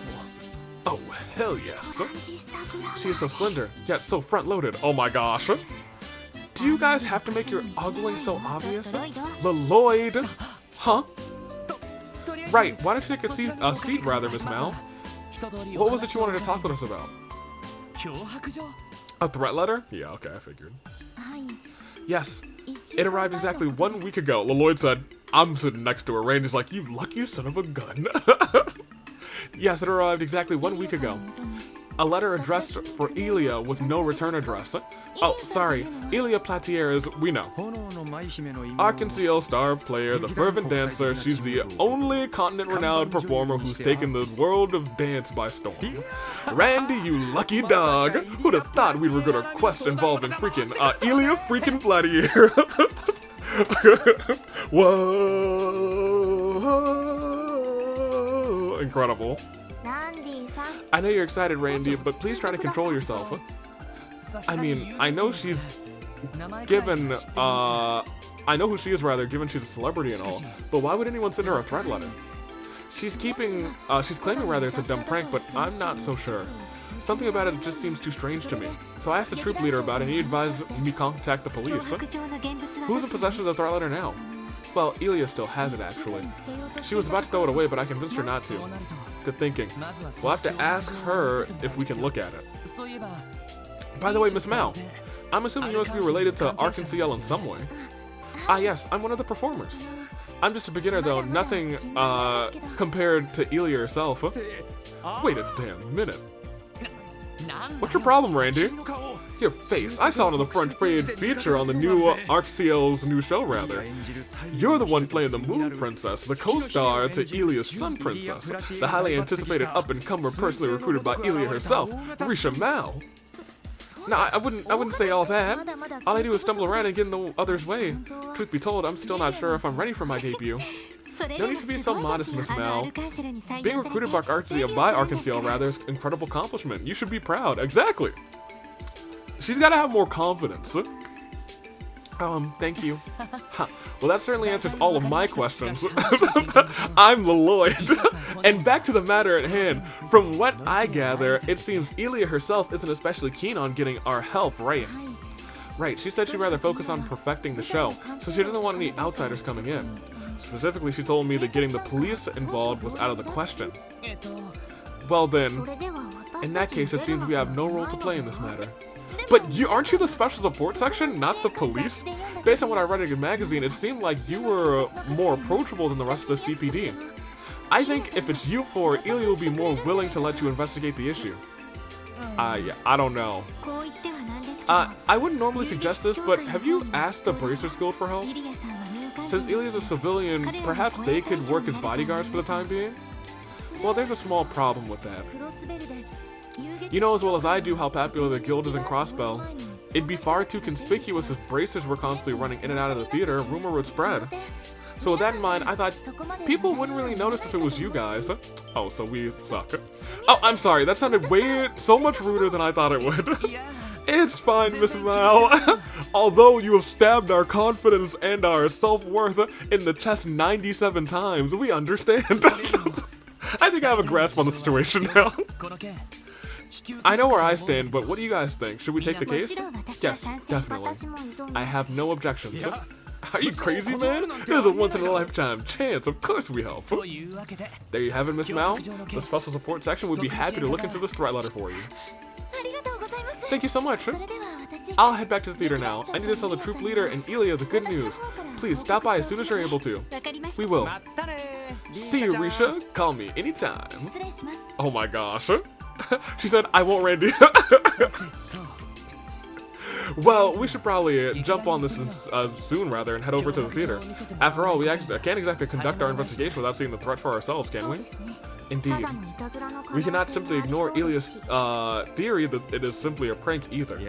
Oh, hell yes. She is so slender, yet so front-loaded. Oh my gosh. Do you guys have to make your ogling so obvious? Lloyd. Huh? Right, why don't you take a seat rather, Miss Mal? What was it you wanted to talk with us about? A threat letter? Yeah, okay, I figured. Yes, it arrived exactly 1 week ago. Lloyd said, I'm sitting next to her. Randy's like, you lucky son of a gun. Yes, it arrived exactly 1 week ago. A letter addressed for Elia with no return address. Oh, sorry. Elia Platier is, we know. Arkansas star player, the fervent dancer. She's the only continent-renowned performer who's taken the world of dance by storm. Randy, you lucky dog. Who'd have thought we were gonna quest involving freaking Elia freaking Platier. Whoa. Incredible. I know you're excited, Randy, but please try to control yourself. I mean, I know she's given, I know who she is rather, given she's a celebrity and all, but why would anyone send her a threat letter? She's claiming rather it's a dumb prank, but I'm not so sure. Something about it just seems too strange to me. So I asked the troop leader about it and he advised me contact the police. Who's in possession of the threat letter now? Well, Elia still has it, actually. She was about to throw it away, but I convinced her not to. Good thinking. We'll have to ask her if we can look at it. By the way, Miss Mal, I'm assuming you must be related to Arkansas in some way. Ah, yes, I'm one of the performers. I'm just a beginner, though. Nothing, compared to Elia herself. Wait a damn minute. What's your problem, Randy? Your face. I saw it on the front page feature on the new Arxiel's new show, rather. You're the one playing the Moon Princess, the co-star to Elia's Sun Princess, the highly anticipated up-and-comer personally recruited by Elia herself, Risha Mao. Nah, I wouldn't say all that. All I do is stumble around and get in the other's way. Truth be told, I'm still not sure if I'm ready for my debut. No need to be so modest, Miss Mal. Being recruited by Arkansas rather is an incredible accomplishment. You should be proud. Exactly. She's got to have more confidence. Thank you. Huh. Well, that certainly answers all of my questions. I'm the Lloyd. And back to the matter at hand. From what I gather, it seems Elia herself isn't especially keen on getting our help, right? Right, she said she'd rather focus on perfecting the show, so she doesn't want any outsiders coming in. Specifically, she told me that getting the police involved was out of the question. Well then, in that case, it seems we have no role to play in this matter. But aren't you the special support section, not the police? Based on what I read in a magazine, it seemed like you were more approachable than the rest of the CPD. I think if it's you four, Elia will be more willing to let you investigate the issue. Yeah, I don't know. I wouldn't normally suggest this, but have you asked the Bracers Guild for help? Since Elia's a civilian, perhaps they could work as bodyguards for the time being? Well, there's a small problem with that. You know as well as I do how popular the guild is in Crossbell. It'd be far too conspicuous if Bracers were constantly running in and out of the theater, rumor would spread. So with that in mind, I thought people wouldn't really notice if it was you guys. Oh, so we suck. Oh, I'm sorry, that sounded so much ruder than I thought it would. It's fine, Miss Mal. Although you have stabbed our confidence and our self-worth in the chest 97 times, we understand. I think I have a grasp on the situation now. I know where I stand, but what do you guys think? Should we take the case? Yes, definitely. I have no objections. Are you crazy, man? This is a once-in-a-lifetime chance. Of course we help. There you have it, Miss Mao. The special support section would be happy to look into this threat letter for you. Thank you so much. I'll head back to the theater now. I need to tell the troop leader and Elia the good news. Please stop by as soon as you're able to. We will. See you, Risha. Call me anytime. Oh my gosh. She said, I won't, Randy. Well, we should probably jump on this soon, rather, and head over to the theater. After all, we can't exactly conduct our investigation without seeing the threat for ourselves, can we? Indeed. We cannot simply ignore Elia's theory that it is simply a prank either.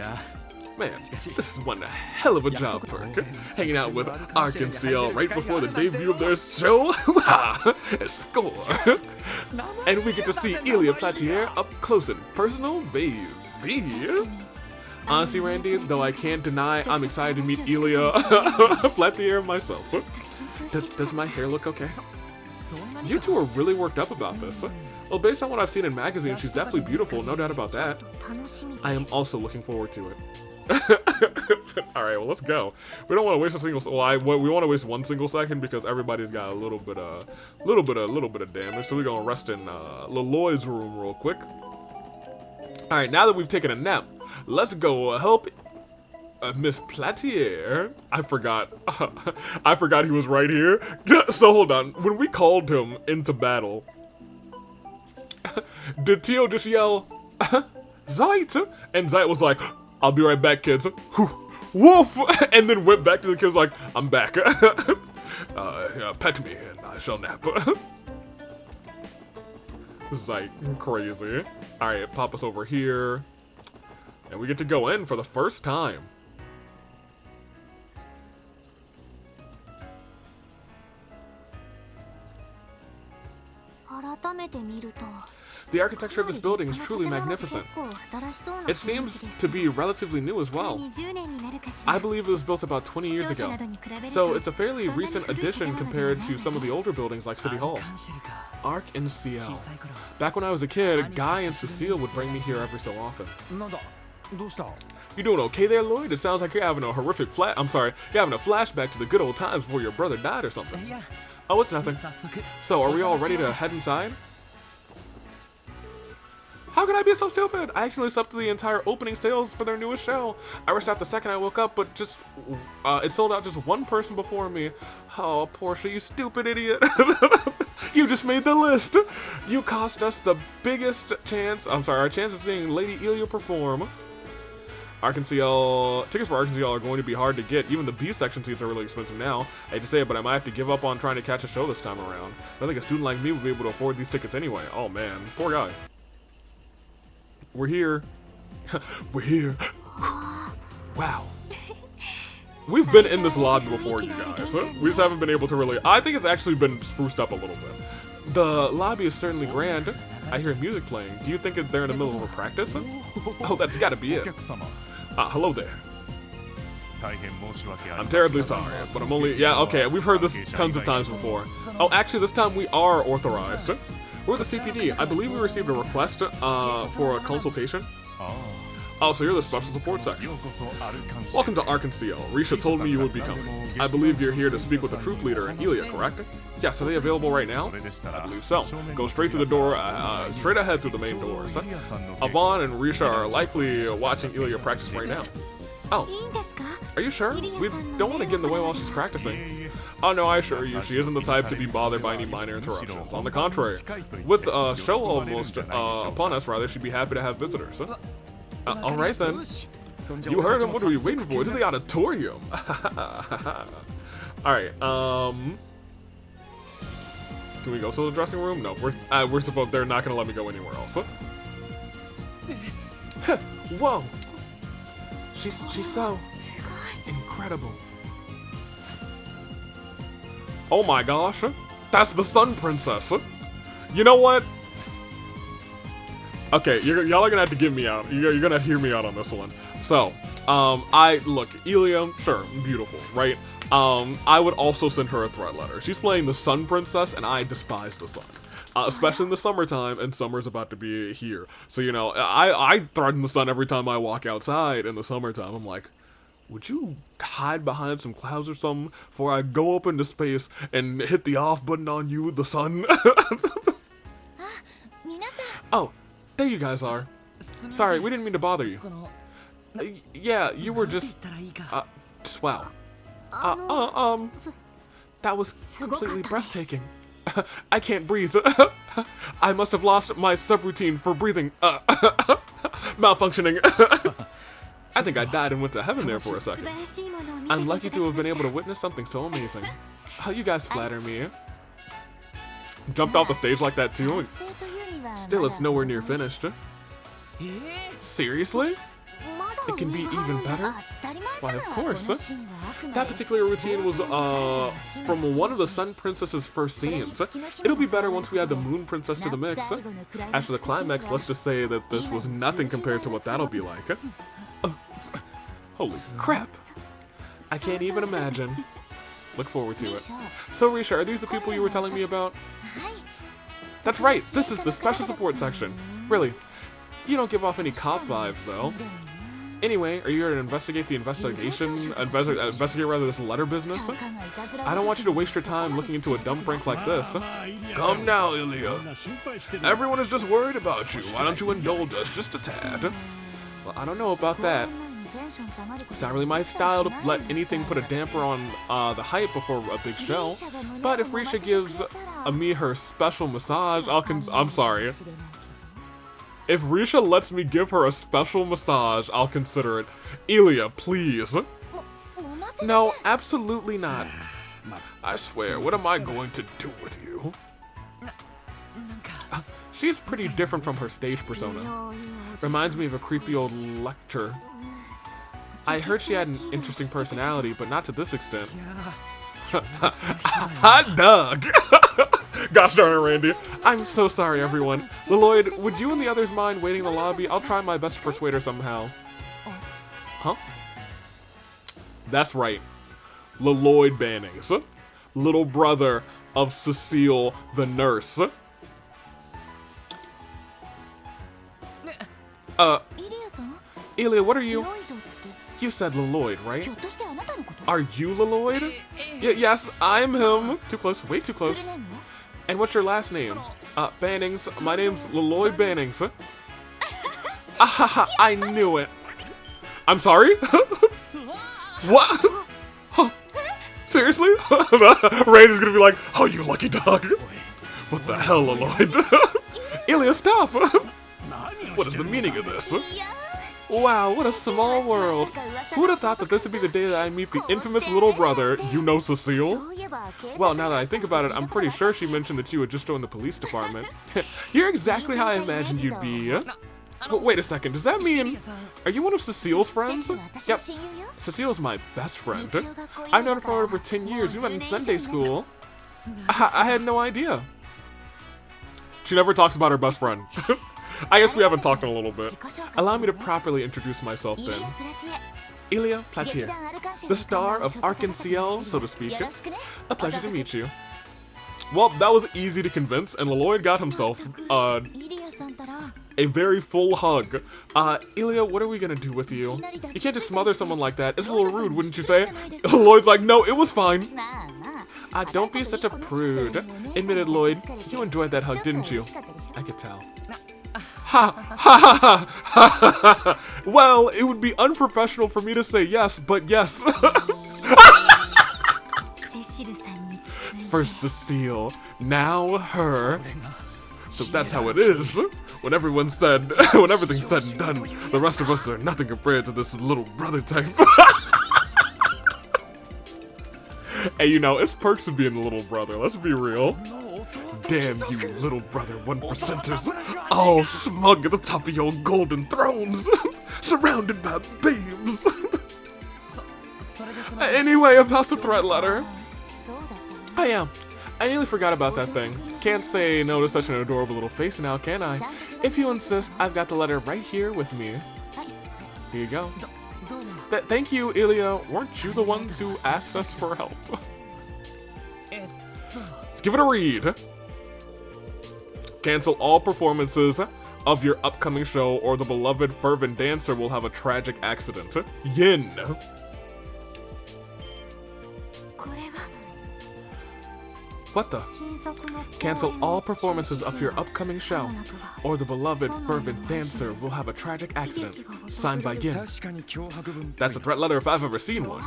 Man, this is one hell of a job, Perk. Hanging out with Ark and CL right before the debut of their show. Score! And we get to see Elia Platier up close and personal, baby. Honestly, Randy, though I can't deny I'm excited to meet Elia Platier myself. Does my hair look okay? You two are really worked up about this. Well, based on what I've seen in magazines, she's definitely beautiful, no doubt about that. I am also looking forward to it. Alright, well, let's go. We don't want to waste a single. We want to waste one single second because everybody's got a little bit of damage. So we're gonna rest in Lloyd's room real quick. Alright, now that we've taken a nap, let's go help Miss Platier. I forgot he was right here. So hold on. When we called him into battle, did Tio just yell, Zeit? And Zeit was like, I'll be right back, kids. Woof! And then went back to the kids like, I'm back. Pet me and I shall nap. Zeit, crazy. Alright, pop us over here. And we get to go in for the first time. The architecture of this building is truly magnificent. It seems to be relatively new as well. I believe it was built about 20 years ago, so it's a fairly recent addition compared to some of the older buildings like City Hall. Ark and CL. Back when I was a kid, Guy and Cecile would bring me here every so often. You doing okay there, Lloyd? It sounds like you're having a horrific you're having a flashback to the good old times before your brother died or something. Oh, it's nothing. So, are we all ready to head inside? How could I be so stupid? I accidentally slept through the entire opening sales for their newest show. I rushed out the second I woke up, but it sold out just one person before me. Oh, Portia, you stupid idiot. You just made the list. You cost us the biggest chance, our chance of seeing Lady Elia perform. Tickets for Ark and CL are going to be hard to get. Even the B section seats are really expensive now. I hate to say it, but I might have to give up on trying to catch a show this time around. I think a student like me would be able to afford these tickets anyway. Oh man, poor guy. We're here. We're here. Wow. We've been in this lobby before, you guys. We just haven't been able to really. I think it's actually been spruced up a little bit. The lobby is certainly grand. I hear music playing. Do you think they're in the middle of a practice? Oh, that's gotta be it. Hello there. I'm terribly sorry, but I'm only. Yeah, okay, we've heard this tons of times before. Oh, actually, this time we are authorized. We're the CPD. I believe we received a request for a consultation. Oh, so you're the special support section. Welcome to Ark and CL. Risha told me you would be coming. I believe you're here to speak with the troop leader and Elia, correct? Yes, are they available right now? I believe so. Go straight to the door, straight ahead through the main doors. Avon and Risha are likely watching Elia practice right now. Oh, are you sure? We don't want to get in the way while she's practicing. Oh no, I assure you, she isn't the type to be bothered by any minor interruptions. On the contrary, with the show almost upon us, rather, she'd be happy to have visitors. Alright then. You heard him, what are we waiting for? To the auditorium! Alright, can we go to the dressing room? No, we're supposed, they're not gonna let me go anywhere else. Whoa! She's so incredible. Oh my gosh, that's the Sun Princess. You know what? Okay, y'all are gonna have to give me out. You're gonna hear me out on this one. So, look, Elia, sure, beautiful, right? I would also send her a threat letter. She's playing the Sun Princess, and I despise the sun. especially in the summertime, and summer's about to be here. So, you know, I threaten the sun every time I walk outside in the summertime. I'm like, would you hide behind some clouds or something before I go up into space and hit the off button on you, the sun? Oh, there you guys are. Sorry, we didn't mean to bother you. Yeah, you were just wow. That was completely breathtaking. I can't breathe. I must have lost my subroutine for breathing. Malfunctioning. I think I died and went to heaven there for a second. I'm lucky to have been able to witness something so amazing. Oh, you guys flatter me. Jumped off the stage like that too. Still, it's nowhere near finished. Seriously? It can be even better? Why, of course. That particular routine was from one of the Sun Princess's first scenes. It'll be better once we add the Moon Princess to the mix. As for the climax, let's just say that this was nothing compared to what that'll be like. Holy crap. I can't even imagine. Look forward to it. So Risha, are these the people you were telling me about? That's right, this is the special support section. Really, you don't give off any cop vibes though. Anyway, are you here to investigate the investigate rather this letter business? I don't want you to waste your time looking into a dumb prank like this. Come now, Ilya. Everyone is just worried about you. Why don't you indulge us just a tad? Well, I don't know about that. It's not really my style to let anything put a damper on the hype before a big show. But if Risha gives me her special massage, I'm sorry. If Risha lets me give her a special massage, I'll consider it. Ilya, please. No, absolutely not. I swear, what am I going to do with you? She's pretty different from her stage persona. Reminds me of a creepy old lecturer. I heard she had an interesting personality, but not to this extent. Hot dog! Gosh darn it, Randy. I'm so sorry, everyone. Lloyd, would you and the others mind waiting in the lobby? I'll try my best to persuade her somehow. Huh? That's right. Lloyd Bannings. Little brother of Cecile the nurse. Ilya, what are you? You said Lloyd, right? Are you Lloyd? Yes, I'm him. Too close, way too close. And what's your last name? Bannings. My name's Lloyd Bannings. Ahaha, I knew it. I'm sorry? What? Huh. Seriously? Randy's gonna be like, oh, you lucky dog. What the hell, Lloyd? Ilya, stop. What is the meaning of this? Wow, what a small world. Who would have thought that this would be the day that I meet the infamous little brother, you know Cecile? Well, now that I think about it, I'm pretty sure she mentioned that you had just joined the police department. You're exactly how I imagined you'd be. But wait a second, does that mean... Are you one of Cecile's friends? Yep. Cecile's my best friend. I've known her for over 10 years. We met in Sunday school. I had no idea. She never talks about her best friend. I guess we haven't talked in a little bit. Allow me to properly introduce myself then. Ilya Platier, the star of Arc and Ciel, so to speak. A pleasure to meet you. Well, that was easy to convince, and Lloyd got himself a very full hug. Ilya, what are we gonna do with you? You can't just smother someone like that. It's a little rude, wouldn't you say? Lloyd's like, no, it was fine. Don't be such a prude. Admitted Lloyd, you enjoyed that hug, didn't you? I could tell. Ha ha ha ha ha. Well, it would be unprofessional for me to say yes, but yes. First Cecile, now her. So that's how it is. When everything's said and done, the rest of us are nothing compared to this little brother type. Hey, you know, it's perks of being the little brother, let's be real. Damn you little brother 1%ers, all smug at the top of your golden thrones, surrounded by babes. Anyway, about the threat letter. Oh yeah, I nearly forgot about that thing. Can't say no to such an adorable little face now, can I? If you insist, I've got the letter right here with me. Here you go. Thank you, Ilya. Weren't you the ones who asked us for help? Let's give it a read. Cancel all performances of your upcoming show, or the beloved fervent dancer will have a tragic accident. Yin. What the? Cancel all performances of your upcoming show, or the beloved fervent dancer will have a tragic accident. Signed by Yin. That's a threat letter if I've ever seen one.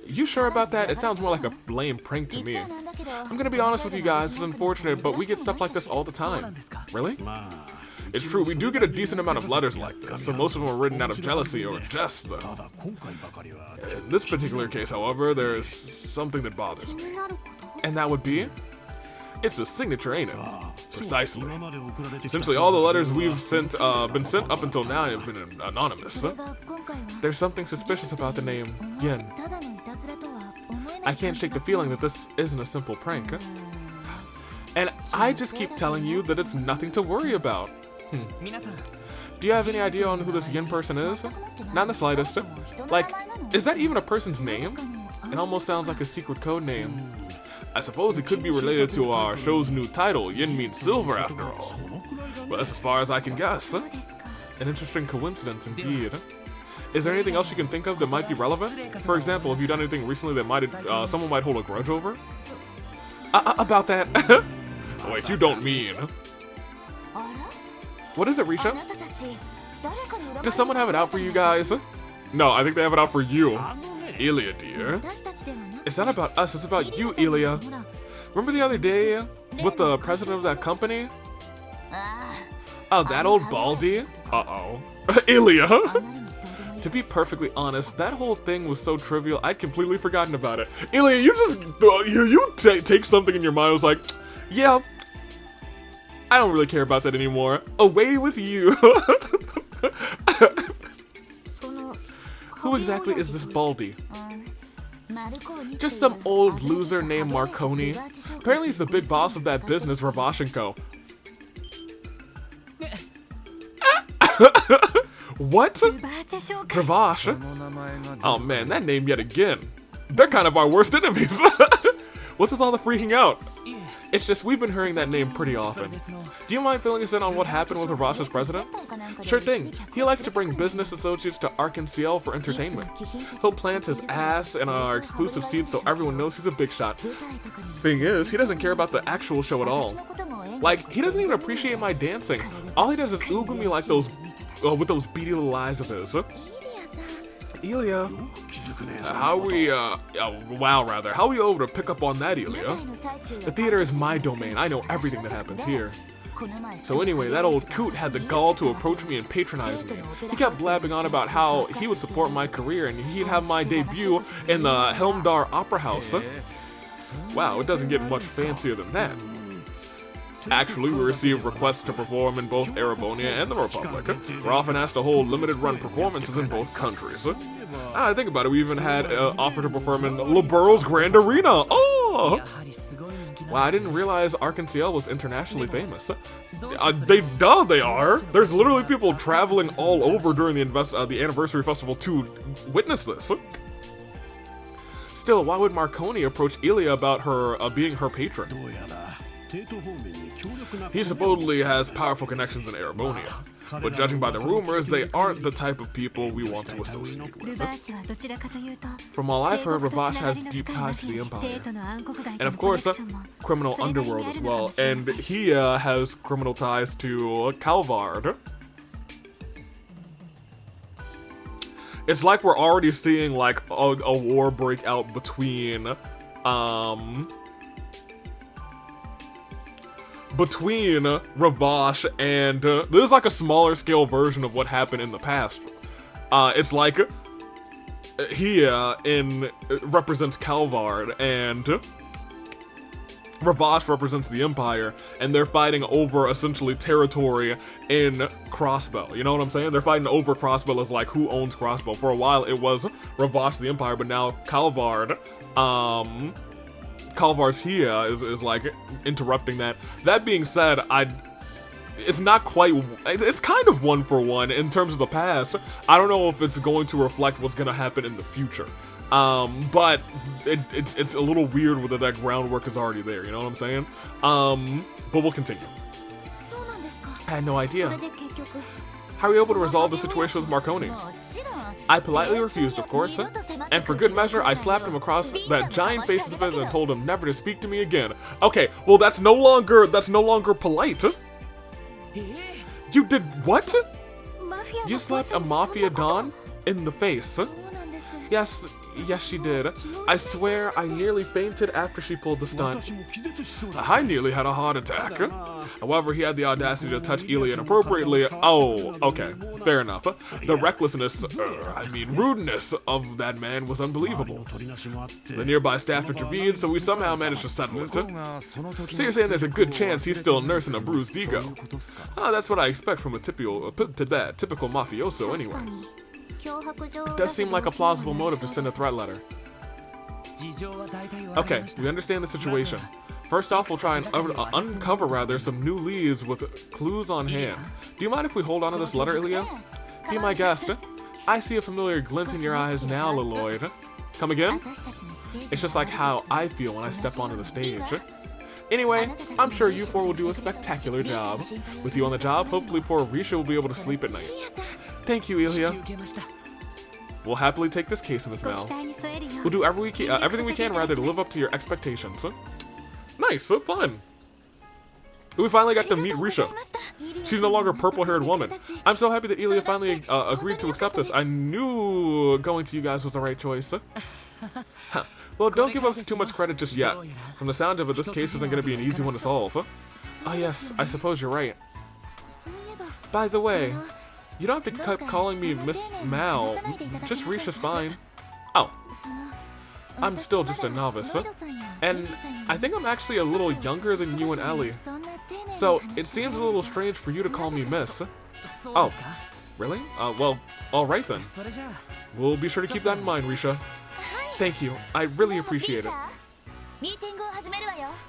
You sure about that? It sounds more like a lame prank to me. I'm gonna be honest with you guys, it's unfortunate, but we get stuff like this all the time. Really? It's true, we do get a decent amount of letters like this, and most of them are written out of jealousy or jest, though. In this particular case, however, there's something that bothers me. And that would be? It's a signature, ain't it? Precisely. Essentially, all the letters we've been sent up until now have been anonymous. There's something suspicious about the name Yin. I can't shake the feeling that this isn't a simple prank. And I just keep telling you that it's nothing to worry about. Do you have any idea on who this Yin person is? Not in the slightest. Like, is that even a person's name? It almost sounds like a secret code name. I suppose it could be related to our show's new title, Yin means silver after all. But that's as far as I can guess. An interesting coincidence indeed. Is there anything else you can think of that might be relevant? For example, have you done anything recently that someone might hold a grudge over? About that? Wait, you don't mean. What is it, Risha? Does someone have it out for you guys? No, I think they have it out for you. Ilya, dear. It's not about us, it's about you, Ilya. Remember the other day with the president of that company? Oh, that old baldy? Uh-oh. Ilya! To be perfectly honest, that whole thing was so trivial, I'd completely forgotten about it. Ilya, you just, you take something in your mind, I was like, yeah, I don't really care about that anymore. Away with you. Who exactly is this baldy? Just some old loser named Marconi. Apparently he's the big boss of that business, Ravash & Co. What? Ravash? Oh man, that name yet again. They're kind of our worst enemies. What's with all the freaking out? It's just we've been hearing that name pretty often. Do you mind filling us in on what happened with Ravash's president? Sure thing. He likes to bring business associates to Arc and CL for entertainment. He'll plant his ass in our exclusive seats so everyone knows he's a big shot. Thing is, he doesn't care about the actual show at all. Like, he doesn't even appreciate my dancing. All he does is oogle me like those, with those beady little eyes of his. Ilya. How are we able to pick up on that, Ilya? The theater is my domain. I know everything that happens here. So anyway, that old coot had the gall to approach me and patronize me. He kept blabbing on about how he would support my career and he'd have my debut in the Helmdar Opera House. Wow, it doesn't get much fancier than that. Actually, we receive requests to perform in both Erebonia and the Republic. We're often asked to hold limited-run performances in both countries. I think about it, we even had an offer to perform in Libero's Grand Arena. Oh! Wow, I didn't realize Arc&CL was internationally famous. They are. There's literally people traveling all over during the anniversary festival to witness this. Still, why would Marconi approach Ilya about her being her patron? He supposedly has powerful connections in Erebonia, but judging by the rumors, they aren't the type of people we want to associate with. From all I've heard, Ravash has deep ties to the Empire, and of course, criminal underworld as well, and he has criminal ties to Calvard. It's like we're already seeing like a war break out between Ravash and this is like a smaller scale version of what happened in the past. It's like he represents Calvard and Ravash represents the Empire, and they're fighting over essentially territory in Crossbow. You know what I'm saying? They're fighting over Crossbow as like who owns Crossbow. For a while it was Ravash the Empire, but now Calvard, Calvar's here is like interrupting that. That being said, it's not quite, it's kind of one for one in terms of the past. I don't know if it's going to reflect what's going to happen in the future. But it's a little weird whether that groundwork is already there, you know what I'm saying? But we'll continue. I had no idea. How are you able to resolve the situation with Marconi? I politely refused, of course, and for good measure, I slapped him across that giant face of his and told him never to speak to me again. Okay, well that's no longer polite. You did what? You slapped a mafia don in the face. Yes, she did. I swear I nearly fainted after she pulled the stunt. I nearly had a heart attack. However, he had the audacity to touch Ilya inappropriately. Oh, okay, fair enough. The recklessness, rudeness of that man was unbelievable. The nearby staff intervened, so we somehow managed to settle it. So you're saying there's a good chance he's still nursing a bruised ego? That's what I expect from a typical mafioso anyway. It does seem like a plausible motive to send a threat letter. Okay, we understand the situation. First off, we'll try and uncover some new leads with clues on hand. Do you mind if we hold on to this letter, Ilya? Be my guest. I see a familiar glint in your eyes now, Lloyd. Come again? It's just like how I feel when I step onto the stage. Anyway, I'm sure you four will do a spectacular job. With you on the job, hopefully poor Risha will be able to sleep at night. Thank you, Ilya. We'll happily take this case in his mouth. We'll do everything we can rather to live up to your expectations. Nice, so fun. We finally got to meet Risha. She's no longer a purple-haired woman. I'm so happy that Ilya finally agreed to accept this. I knew going to you guys was the right choice. Well, don't give us too much credit just yet. From the sound of it, this case isn't going to be an easy one to solve. Oh yes, I suppose you're right. By the way, you don't have to keep calling me Miss Mal. Just Risha's fine. Oh. I'm still just a novice. And I think I'm actually a little younger than you and Ellie. So it seems a little strange for you to call me Miss. Oh. Really? Well, alright then. We'll be sure to keep that in mind, Risha. Thank you. I really appreciate it.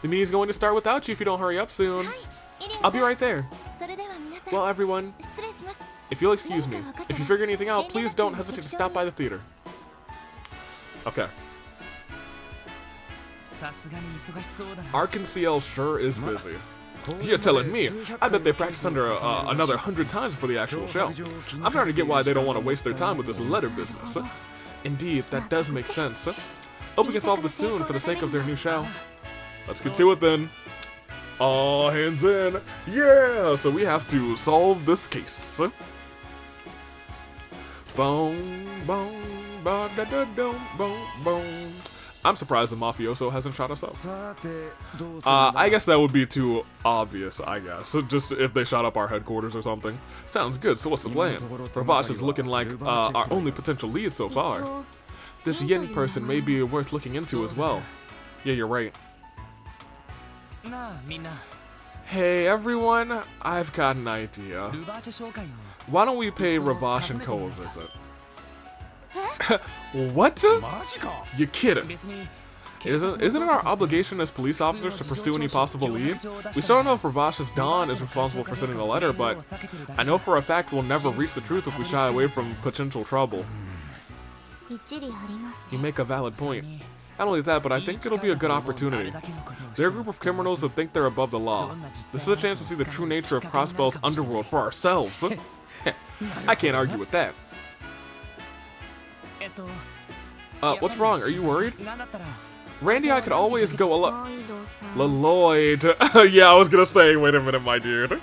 The meeting's going to start without you if you don't hurry up soon. I'll be right there. Well, everyone, if you'll excuse me, if you figure anything out, please don't hesitate to stop by the theater. Okay. Arkansas sure is busy. You're telling me. I bet they practice under another 100 times for the actual show. I'm starting to get why they don't want to waste their time with this letter business. Indeed, that does make sense. Hope we can solve this soon for the sake of their new show. Let's get to it then. All hands in. Yeah! So we have to solve this case. Boom, boom, ba da da dum, boom, boom. I'm surprised the mafioso hasn't shot us up. I guess that would be too obvious, I guess. So just if they shot up our headquarters or something. Sounds good, so what's the plan? Ravash is looking like our only potential lead so far. This Yin person may be worth looking into as well. Yeah, you're right. Hey everyone, I've got an idea. Why don't we pay Ravash and Co a visit? What? You're kidding. Isn't it our obligation as police officers to pursue any possible lead? We still don't know if Ravash's Don is responsible for sending the letter, but I know for a fact we'll never reach the truth if we shy away from potential trouble. You make a valid point. Not only that, but I think it'll be a good opportunity. They're a group of criminals that think they're above the law. This is a chance to see the true nature of Crossbell's underworld for ourselves. I can't argue with that. What's wrong? Are you worried? Randy, I could always go Lloyd. Yeah, I was gonna say, wait a minute, my dude.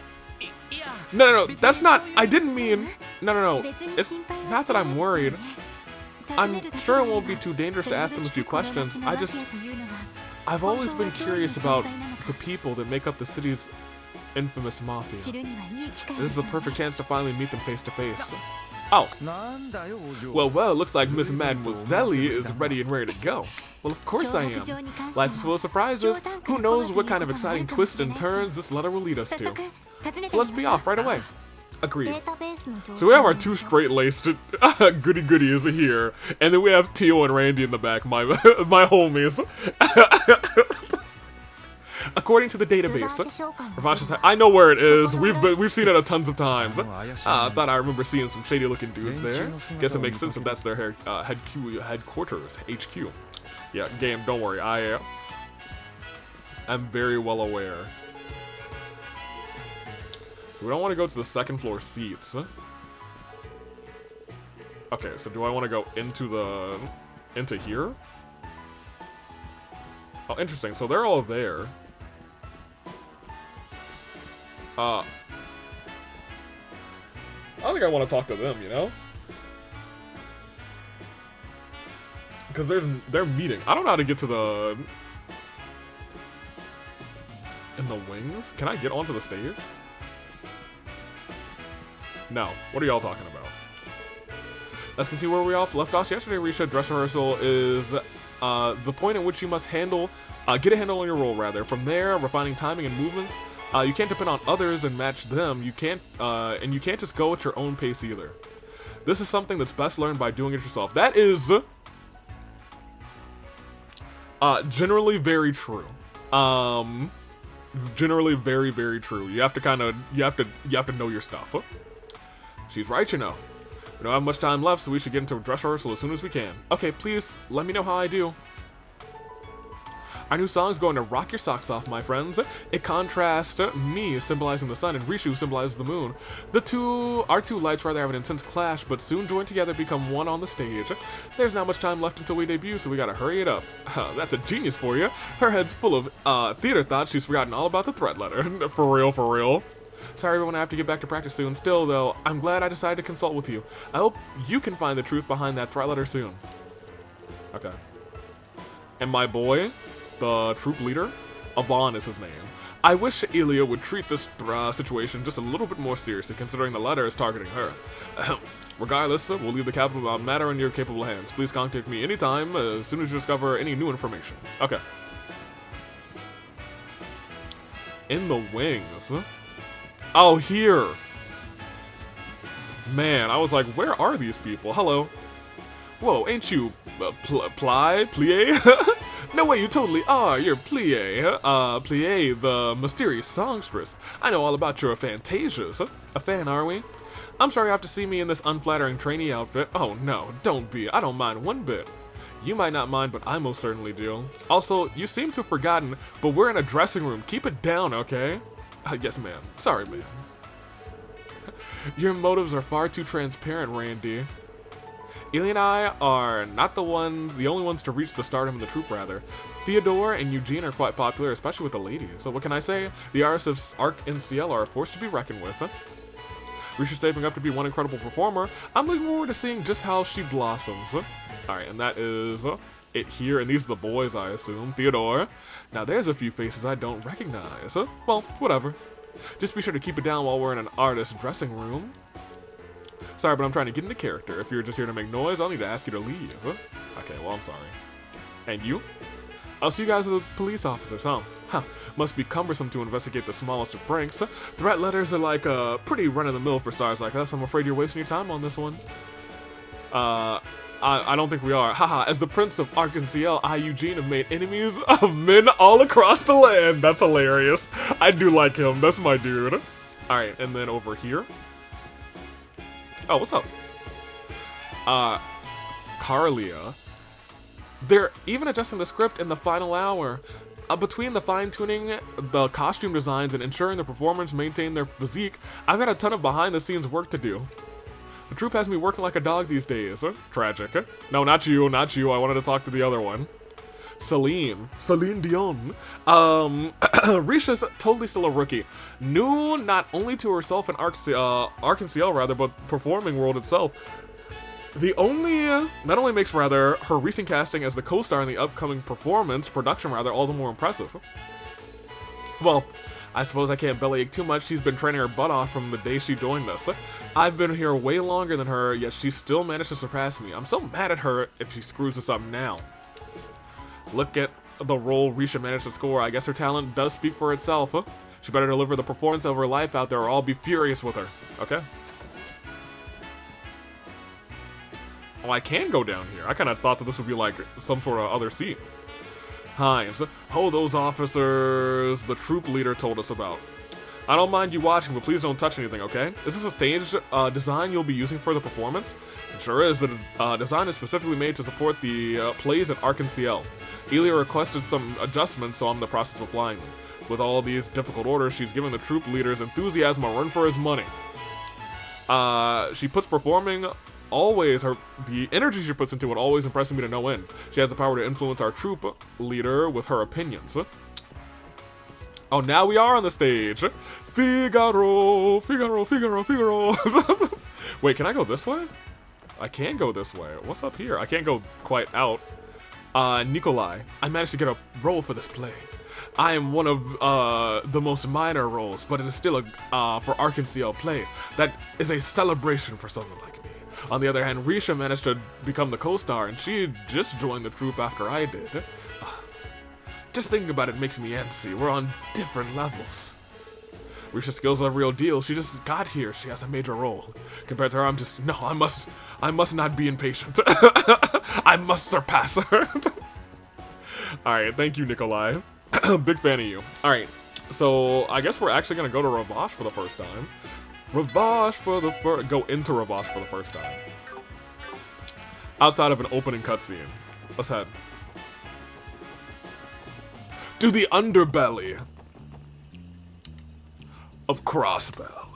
No, that's not, I didn't mean, no. It's not that I'm worried. I'm sure it won't be too dangerous to ask them a few questions. I've always been curious about the people that make up the city's infamous mafia. This is the perfect chance to finally meet them face to face. Oh. Well, looks like Miss Mademoiselle is ready and ready to go. Well, of course I am. Life is full of surprises. Who knows what kind of exciting twists and turns this letter will lead us to. So let's be off right away. Agreed. So we have our two straight-laced goody-goodies here, and then we have Tio and Randy in the back, my homies. According to the database, I know where it is. We've seen it a tons of times. I thought I remember seeing some shady looking dudes there. Guess it makes sense if that's their headquarters, HQ. Yeah, game, don't worry. I am very well aware. So we don't want to go to the second floor seats. Okay, so do I want to go into here? Oh, interesting. So they're all there. I don't think I want to talk to them, you know? Because they're meeting. I don't know how to get to the... in the wings? Can I get onto the stage? No. What are y'all talking about? Let's continue where we left off yesterday. Risha, dress rehearsal is the point at which you must get a handle on your role, rather. From there, refining timing and movements. You can't depend on others and match them. You can't just go at your own pace either. This is something that's best learned by doing it yourself. That is generally very true. Generally very, very true. You have to know your stuff. She's right, you know. We don't have much time left, so we should get into dress rehearsal as soon as we can. Okay, please, let me know how I do. Our new song is going to rock your socks off, my friends. It contrasts me, symbolizing the sun, and Rishu symbolizes the moon. Our two lights rather have an intense clash, but soon join together become one on the stage. There's not much time left until we debut, so we gotta hurry it up. That's a genius for you. Her head's full of theater thoughts. She's forgotten all about the threat letter. For real, for real. Sorry everyone, I have to get back to practice soon. Still, though, I'm glad I decided to consult with you. I hope you can find the truth behind that threat letter soon. Okay. And my boy, the troop leader, Avon is his name. I wish Ilya would treat this situation just a little bit more seriously, considering the letter is targeting her. Regardless, we'll leave the capital matter in your capable hands. Please contact me anytime, as soon as you discover any new information. Okay. In the wings. Oh, here. Man, I was like, where are these people? Hello. Whoa, ain't you Plie? No way, you totally are. You're Plie. Plie, the mysterious songstress. I know all about your fantasias. A fan, are we? I'm sorry you have to see me in this unflattering trainee outfit. Oh no, don't be. I don't mind one bit. You might not mind, but I most certainly do. Also, you seem to have forgotten, but we're in a dressing room. Keep it down, okay? Yes, ma'am. Sorry, ma'am. Your motives are far too transparent, Randy. Ilya and I are not the only ones to reach the stardom of the troupe, rather. Theodore and Eugene are quite popular, especially with the ladies. So what can I say? The artists of Arc and Ciel are a force to be reckoned with. Risha's shaping up to be one incredible performer. I'm looking forward to seeing just how she blossoms. Alright, and that is it here, and these are the boys, I assume. Theodore. Now there's a few faces I don't recognize. Well, whatever. Just be sure to keep it down while we're in an artist's dressing room. Sorry, but I'm trying to get into character. If you're just here to make noise, I'll need to ask you to leave. Okay, well, I'm sorry. And you? Oh, so you guys are the police officers, huh? Huh, must be cumbersome to investigate the smallest of pranks. Threat letters are like pretty run-of-the-mill for stars like us. I'm afraid you're wasting your time on this one. I don't think we are. Haha, as the Prince of Arc and Ciel, I, Eugene, have made enemies of men all across the land. That's hilarious. I do like him. That's my dude. Alright, and then over here. Oh, what's up? Carlia. They're even adjusting the script in the final hour. Between the fine-tuning, the costume designs, and ensuring the performers maintain their physique, I've got a ton of behind-the-scenes work to do. The troupe has me working like a dog these days. Tragic. No, not you, not you. I wanted to talk to the other one. Celine Dion. Risha's totally still a rookie. New not only to herself and Arc and Ciel, rather, but performing world itself. That only makes, rather, her recent casting as the co-star in the upcoming production, rather, all the more impressive. Well, I suppose I can't bellyache too much. She's been training her butt off from the day she joined us. I've been here way longer than her, yet she still managed to surpass me. I'm so mad at her if she screws this up now. Look at the role Risha managed to score. I guess her talent does speak for itself. She better deliver the performance of her life out there or I'll be furious with her. Okay. Oh, I can go down here. I kind of thought that this would be like some sort of other seat. Hines. Oh, those officers the troop leader told us about. I don't mind you watching, but please don't touch anything, okay? Is this a stage design you'll be using for the performance? It sure is. The design is specifically made to support the plays at RCL. Elia requested some adjustments, so I'm in the process of applying them. With all these difficult orders, she's giving the troop leader's enthusiasm a run for his money. She puts performing always, the energy she puts into it always impresses me to no end. She has the power to influence our troop leader with her opinions. Oh, now we are on the stage. Figaro, Figaro, Figaro, Figaro. Wait, can I go this way? I can go this way. What's up here? I can't go quite out. Nikolai, I managed to get a role for this play. I am one of the most minor roles, but it is still a for RCL play. That is a celebration for someone like me. On the other hand, Risha managed to become the co-star, and she just joined the troupe after I did. Just thinking about it makes me antsy. We're on different levels. Risha's skills are the real deal. She just got here. She has a major role. Compared to her, I'm just, no, I must not be impatient. I must surpass her. Alright, thank you, Nikolai. Big fan of you. Alright, so I guess we're actually gonna go to Ravash for the first time. Go into Ravash for the first time. Outside of an opening cutscene. Let's head. To the underbelly of Crossbell.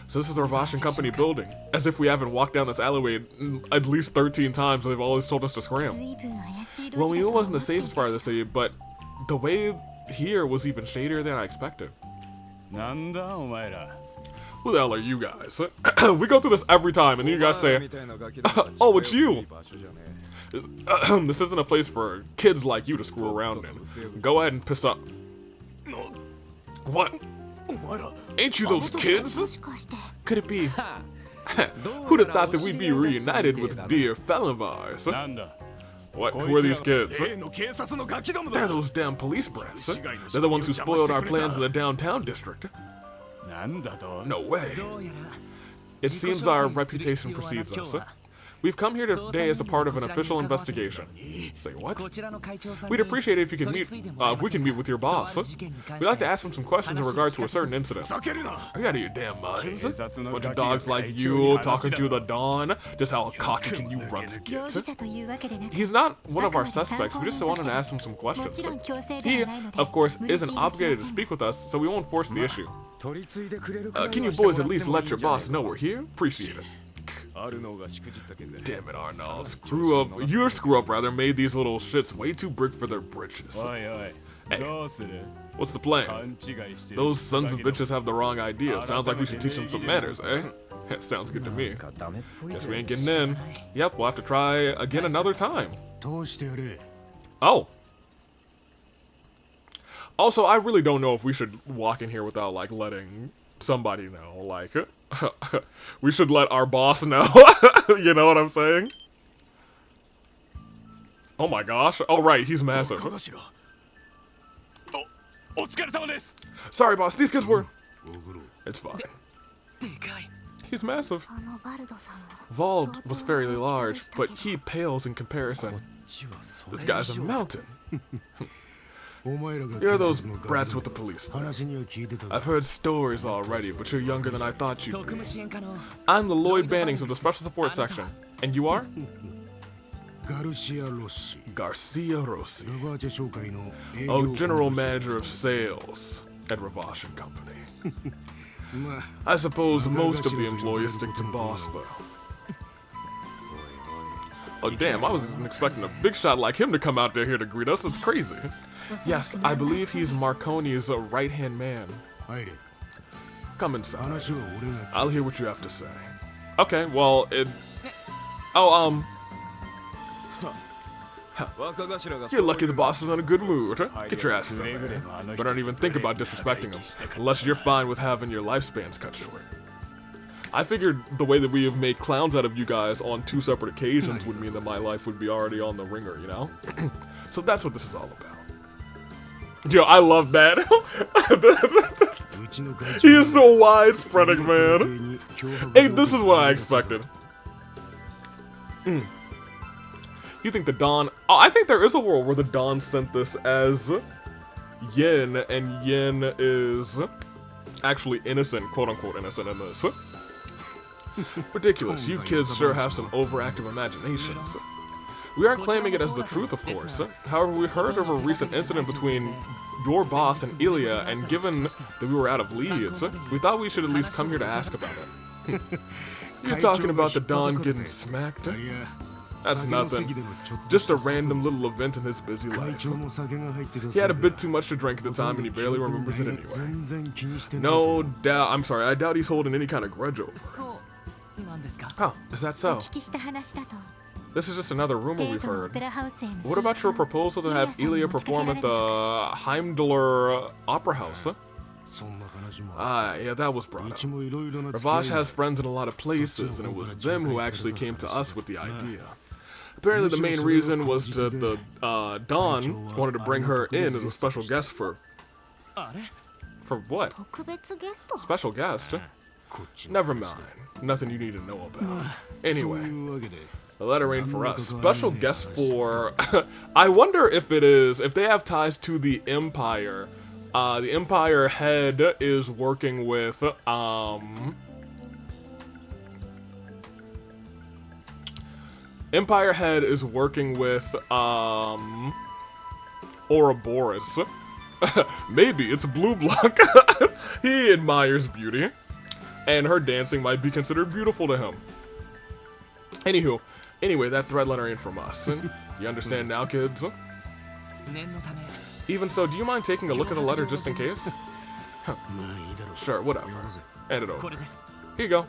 So this is the Ravash & Company building. As if we haven't walked down this alleyway at least 13 times, they've always told us to scram. Well, we knew it wasn't the safest part of the city, but the way here was even shadier than I expected. Who the hell are you guys? We go through this every time, and then you guys say, oh, it's you! This isn't a place for kids like you to screw around in. Go ahead and piss up. What? Ain't you those kids? Could it be? Who'd have thought that we'd be reunited with dear fellow of ours? What? Who are these kids? They're those damn police brats. They're the ones who spoiled our plans in the downtown district. No way. It seems our reputation precedes us. We've come here today as a part of an official investigation. Say what? We'd appreciate it if you could meet, if we can meet with your boss. We'd like to ask him some questions in regard to a certain incident. Are you out of your damn minds? Bunch of dogs like you talking to the dawn. Just how cocky can you runs get? He's not one of our suspects. We just wanted to ask him some questions. He, of course, isn't obligated to speak with us, so we won't force the issue. Can you boys at least let your boss know we're here? Appreciate it. Damn it, Arnold. Your screw up rather made these little shits way too big for their britches. Hey, what's the plan? Those sons of bitches have the wrong idea. Sounds like we should teach them some manners, eh? Sounds good to me. Guess we ain't getting in. Yep, we'll have to try again another time. Oh. Also, I really don't know if we should walk in here without, like, letting somebody know. Like, we should let our boss know. You know what I'm saying? Oh my gosh. Oh, right, he's massive. Sorry, boss, these kids were... It's fine. He's massive. Vald was fairly large, but he pales in comparison. This guy's a mountain. You're those brats with the police. I've heard stories already, but you're younger than I thought you'd be. I'm the Lloyd Bannings of the Special Support Section. And you are? Garcia Rossi. Oh, General Manager of Sales at Ravash & Company. I suppose most of the employees stick to boss, though. Oh, damn, I wasn't expecting a big shot like him to come out there here to greet us. That's crazy. Yes, I believe he's Marconi's right-hand man. Come inside. I'll hear what you have to say. Okay, well, Oh, you're lucky the boss is in a good mood. Get your asses in there. But don't even think about disrespecting him, unless you're fine with having your lifespans cut short. I figured the way that we have made clowns out of you guys on 2 separate occasions would mean that my life would be already on the ringer, you know? So that's what this is all about. Yo, I love that. He is so widespreading, man. Hey, this is what I expected. You think the Dawn... Oh, I think there is a world where the Dawn sent this as Yin, and Yin is actually innocent, quote-unquote innocent in this. Ridiculous. You kids sure have some overactive imaginations. We aren't claiming it as the truth, of course. However, we heard of a recent incident between your boss and Ilya, and given that we were out of leads, we thought we should at least come here to ask about it. You're talking about the Dawn getting smacked? That's nothing. Just a random little event in his busy life. He had a bit too much to drink at the time, and he barely remembers it anyway. No doubt. I'm sorry, I doubt he's holding any kind of grudge over it. Oh, is that so? This is just another rumor we've heard. What about your proposal to have Ilya perform at the Heimdallr Opera House? Yeah, that was brought up. Ravash has friends in a lot of places, and it was them who actually came to us with the idea. Apparently the main reason was that the Dawn wanted to bring her in as a special guest for... For what? Special guest? Never mind. Nothing you need to know about. Anyway, the letter ain't for us. Special guest for... I wonder if it is... If they have ties to the Empire. The Empire head is working with... Empire head is working with... Ouroboros. Maybe it's Blue Block. He admires beauty. And her dancing might be considered beautiful to him. Anyway, that thread letter ain't from us. You understand now, kids? Even so, do you mind taking a look at the letter just in case? Sure, whatever. Hand it over. Here you go.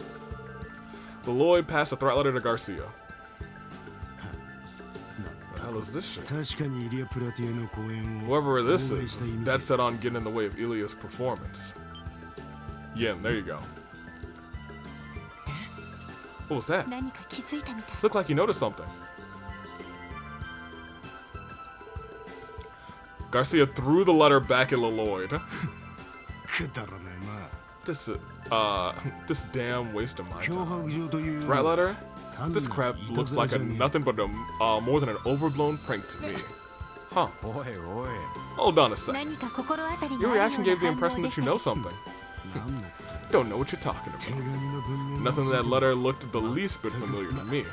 The Lloyd passed a threat letter to Garcia. What the hell is this shit? Whoever this is dead set on getting in the way of Ilya's performance. Yeah, there you go. What was that? Looked like you noticed something. Garcia threw the letter back at Lloyd. This damn waste of my time. Right letter? This crap looks like nothing but more than an overblown prank to me. Huh. Hold on a second. Your reaction gave the impression that you know something. Don't know what you're talking about. Nothing in that letter looked the least bit familiar to me.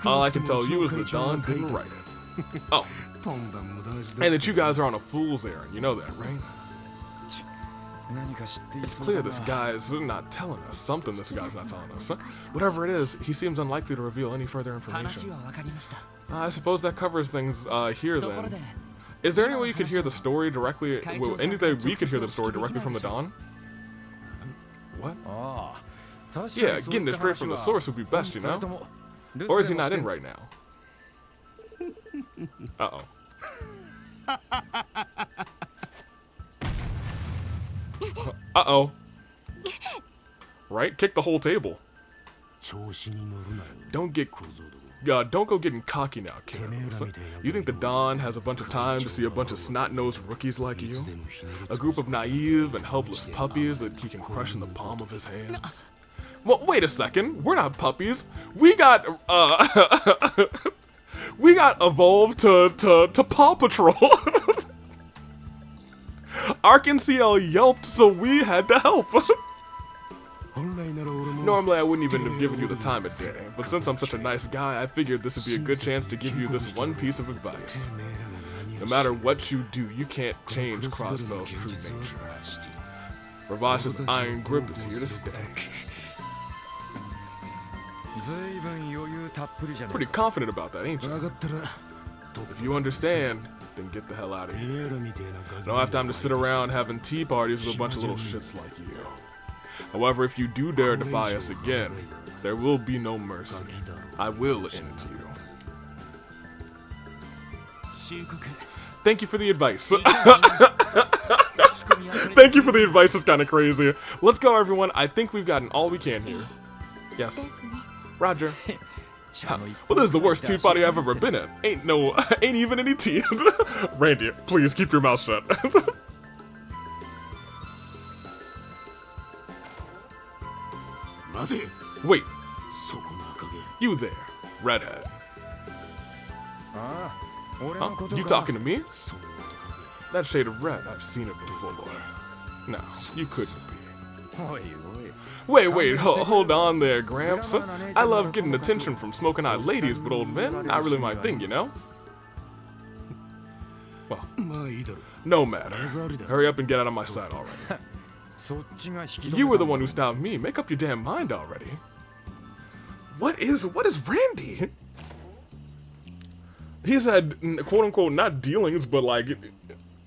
All I can tell you is that Dawn didn't write it. Oh. And that you guys are on a fool's errand. You know that, right? It's clear this guy is not telling us. Something this guy's not telling us. Whatever it is, he seems unlikely to reveal any further information. I suppose that covers things here then. Is there any way you could hear the story directly? Well, anything we could hear the story directly from the Dawn? What? Yeah, getting it straight from the source would be best, you know? Or is he not in right now? Uh-oh. Uh-oh. Right? Kick the whole table. Don't go getting cocky now, kiddos. You think the Dawn has a bunch of time to see a bunch of snot-nosed rookies like you? A group of naive and helpless puppies that he can crush in the palm of his hands? Well, wait a second. We're not puppies. We got, we got evolved to Paw Patrol. Ark-NCL yelped, so we had to help. Normally, I wouldn't even have given you the time of day, but since I'm such a nice guy, I figured this would be a good chance to give you this one piece of advice. No matter what you do, you can't change Crossbell's true nature. Ravash's iron grip is here to stay. Pretty confident about that, ain't you? If you understand, then get the hell out of here. I don't have time to sit around having tea parties with a bunch of little shits like you. However, if you do dare defy us again, there will be no mercy. I will end you. Thank you for the advice. Thank you for the advice, it's kind of crazy. Let's go, everyone. I think we've gotten all we can here. Yes. Roger. Huh. Well, this is the worst tea party I've ever been at. Ain't even any tea. Randy, please keep your mouth shut. Wait. You there, redhead. Huh? You talking to me? That shade of red, I've seen it before. No, you couldn't be. Wait, hold on there, Gramps. I love getting attention from smoking-eyed ladies, but old men, not really my thing, you know? Well, no matter. Hurry up and get out of my sight already. You were the one who stopped me. Make up your damn mind already. What is Randy? He's had, quote-unquote, not dealings, but, like,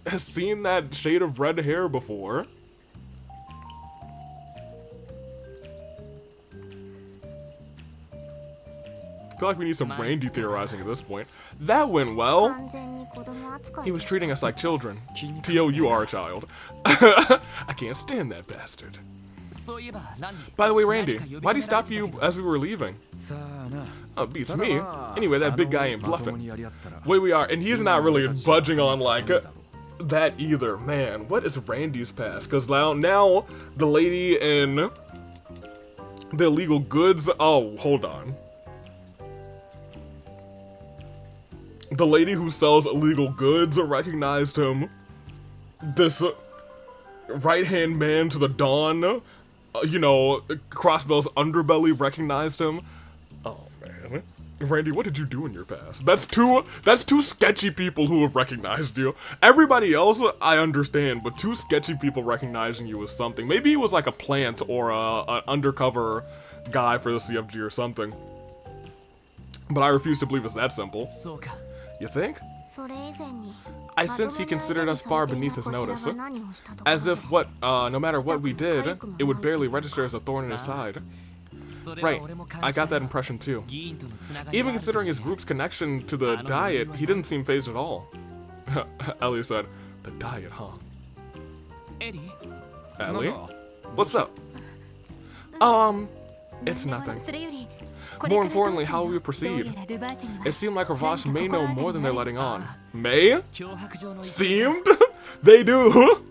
has seen that shade of red hair before. I feel like we need some Randy theorizing at this point. That went well. He was treating us like children. T.O., you are a child. I can't stand that bastard. By the way, Randy, why'd he stop you as we were leaving? Oh, beats me. Anyway, that big guy ain't bluffing. Way we are, and he's not really budging on, like, that either. Man, what is Randy's past? Because now the lady in the illegal goods... Oh, hold on. The lady who sells illegal goods recognized him. This right-hand man to the Dawn, you know, Crossbell's underbelly recognized him. Oh, man. Randy, what did you do in your past? That's two sketchy people who have recognized you. Everybody else, I understand, but two sketchy people recognizing you as something. Maybe he was like a plant or a undercover guy for the CFG or something. But I refuse to believe it's that simple. You think? I sense he considered us far beneath his notice. As if no matter what we did, it would barely register as a thorn in his side. Right, I got that impression too. Even considering his group's connection to the diet, he didn't seem fazed at all. Ellie said, the diet, huh? Ellie? What's up? It's nothing. More importantly, how we proceed. It seemed like Ravash may know more than they're letting on. May? Seemed? They do.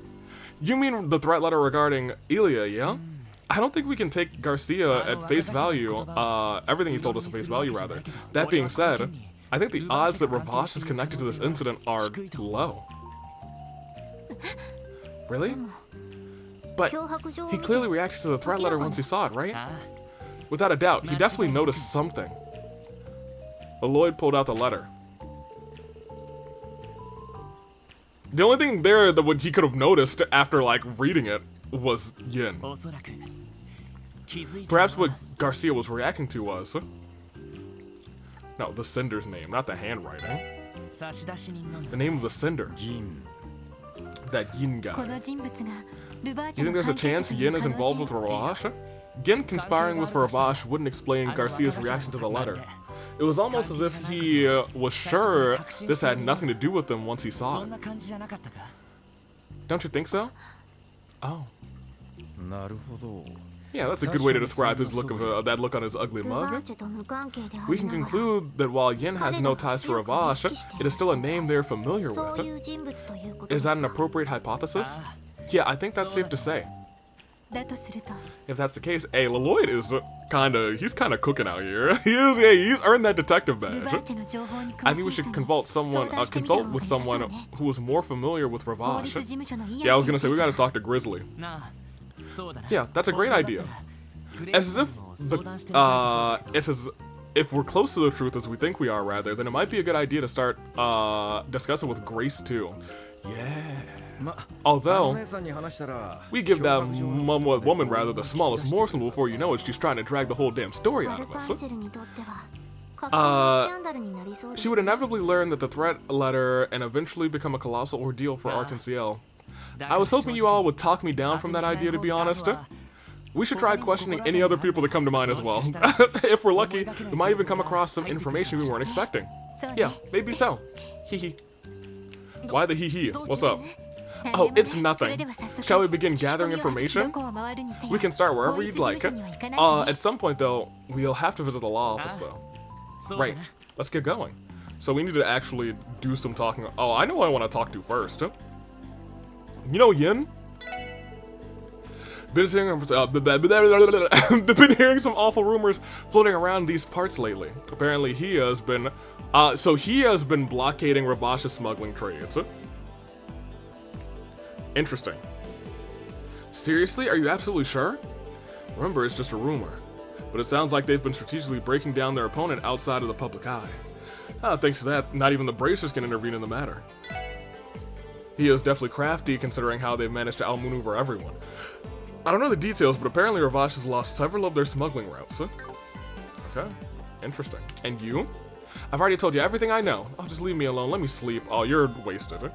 You mean the threat letter regarding Ilya, yeah? I don't think we can take Garcia at face value, everything he told us at face value, rather. That being said, I think the odds that Ravash is connected to this incident are low. Really? But he clearly reacted to the threat letter once he saw it, right? Without a doubt, he definitely noticed something. Lloyd pulled out the letter. The only thing there that what he could have noticed after, like, reading it was Yin. Perhaps what Garcia was reacting to was... No, the sender's name, not the handwriting. The name of the sender. That Yin guy. You think there's a chance Yin is involved with Ravash? Yin conspiring with Ravash wouldn't explain Garcia's reaction to the letter. It was almost as if he was sure this had nothing to do with them once he saw it. Don't you think so? Oh. Yeah, that's a good way to describe his look of that look on his ugly mug. We can conclude that while Yin has no ties to Ravash, it is still a name they're familiar with. Is that an appropriate hypothesis? Yeah, I think that's safe to say. If that's the case, hey, Lloyd is he's kinda cooking out here. He's earned that detective badge. I think we should consult with someone who is more familiar with Ravash. Yeah, I was gonna say, we gotta talk to Grizzly. Yeah, that's a great idea. It's as if we're close to the truth as we think we are, rather, then it might be a good idea to start discussing with Grace too. Yeah. Although, we give that woman rather the smallest morsel before you know it, she's trying to drag the whole damn story out of us. She would inevitably learn that the threat letter and eventually become a colossal ordeal for Arkansas. I was hoping you all would talk me down from that idea, to be honest. We should try questioning any other people that come to mind as well. If we're lucky, we might even come across some information we weren't expecting. Yeah, maybe so. Hee hee. Why the hee hee? What's up? Oh, it's nothing. Shall we begin gathering information? We can start wherever you'd like. At some point, though, we'll have to visit the law office, though. Right, let's get going. So we need to actually do some talking. Oh, I know who I want to talk to first. You know Yin? Been been hearing some awful rumors floating around these parts lately. Apparently he has been blockading Ravash's smuggling trades. Interesting. Seriously? Are you absolutely sure? Remember, it's just a rumor. But it sounds like they've been strategically breaking down their opponent outside of the public eye. Thanks to that, not even the bracers can intervene in the matter. He is definitely crafty considering how they've managed to outmaneuver everyone. I don't know the details, but apparently Ravash has lost several of their smuggling routes. Okay, interesting. And you? I've already told you everything I know. Oh, just leave me alone. Let me sleep. Oh, you're wasted.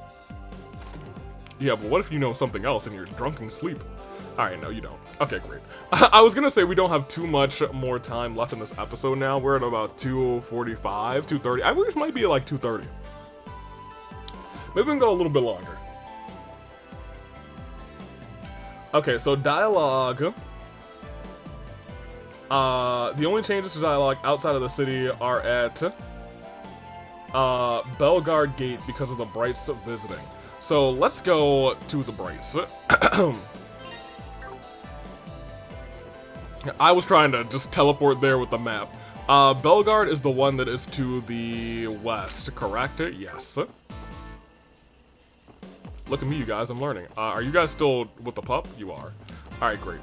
Yeah, but what if you know something else and you're drunk in sleep? Alright, no, you don't. Okay, great. I was gonna say we don't have too much more time left in this episode now. We're at about 2:45, 2:30. I wish it might be like 2:30. Maybe we can go a little bit longer. Okay, so dialogue. The only changes to dialogue outside of the city are at Belgard Gate because of the Brights visiting. So let's go to the Brights. I was trying to just teleport there with the map. Belgard is the one that is to the west, correct? Yes. Look at me, you guys, I'm learning. Are you guys still with the pup? You are. Alright, great.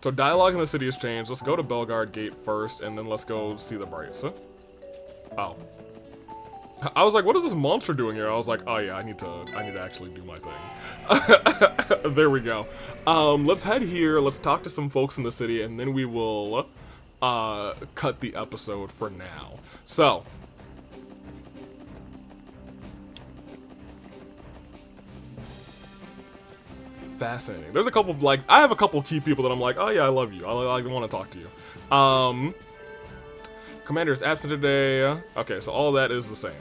So dialogue in the city has changed. Let's go to Belgard Gate first, and then let's go see the Brights. Oh. I was like, what is this monster doing here? I was like, oh yeah, I need to actually do my thing. There we go. Let's head here, let's talk to some folks in the city, and then we will cut the episode for now. So, fascinating. There's a couple, like, I have a couple key people that I'm like, oh yeah, I love you. I want to talk to you. Commander is absent today. Okay, so all that is the same.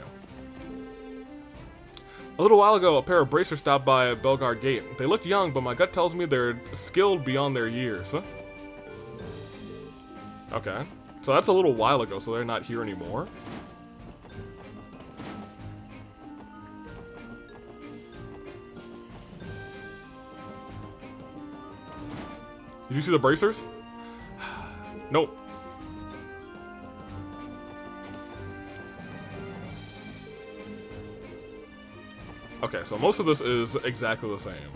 A little while ago, a pair of bracers stopped by at Belgard Gate. They look young, but my gut tells me they're skilled beyond their years. Okay, so that's a little while ago, so they're not here anymore. Did you see the bracers? Nope. Okay, so most of this is exactly the same.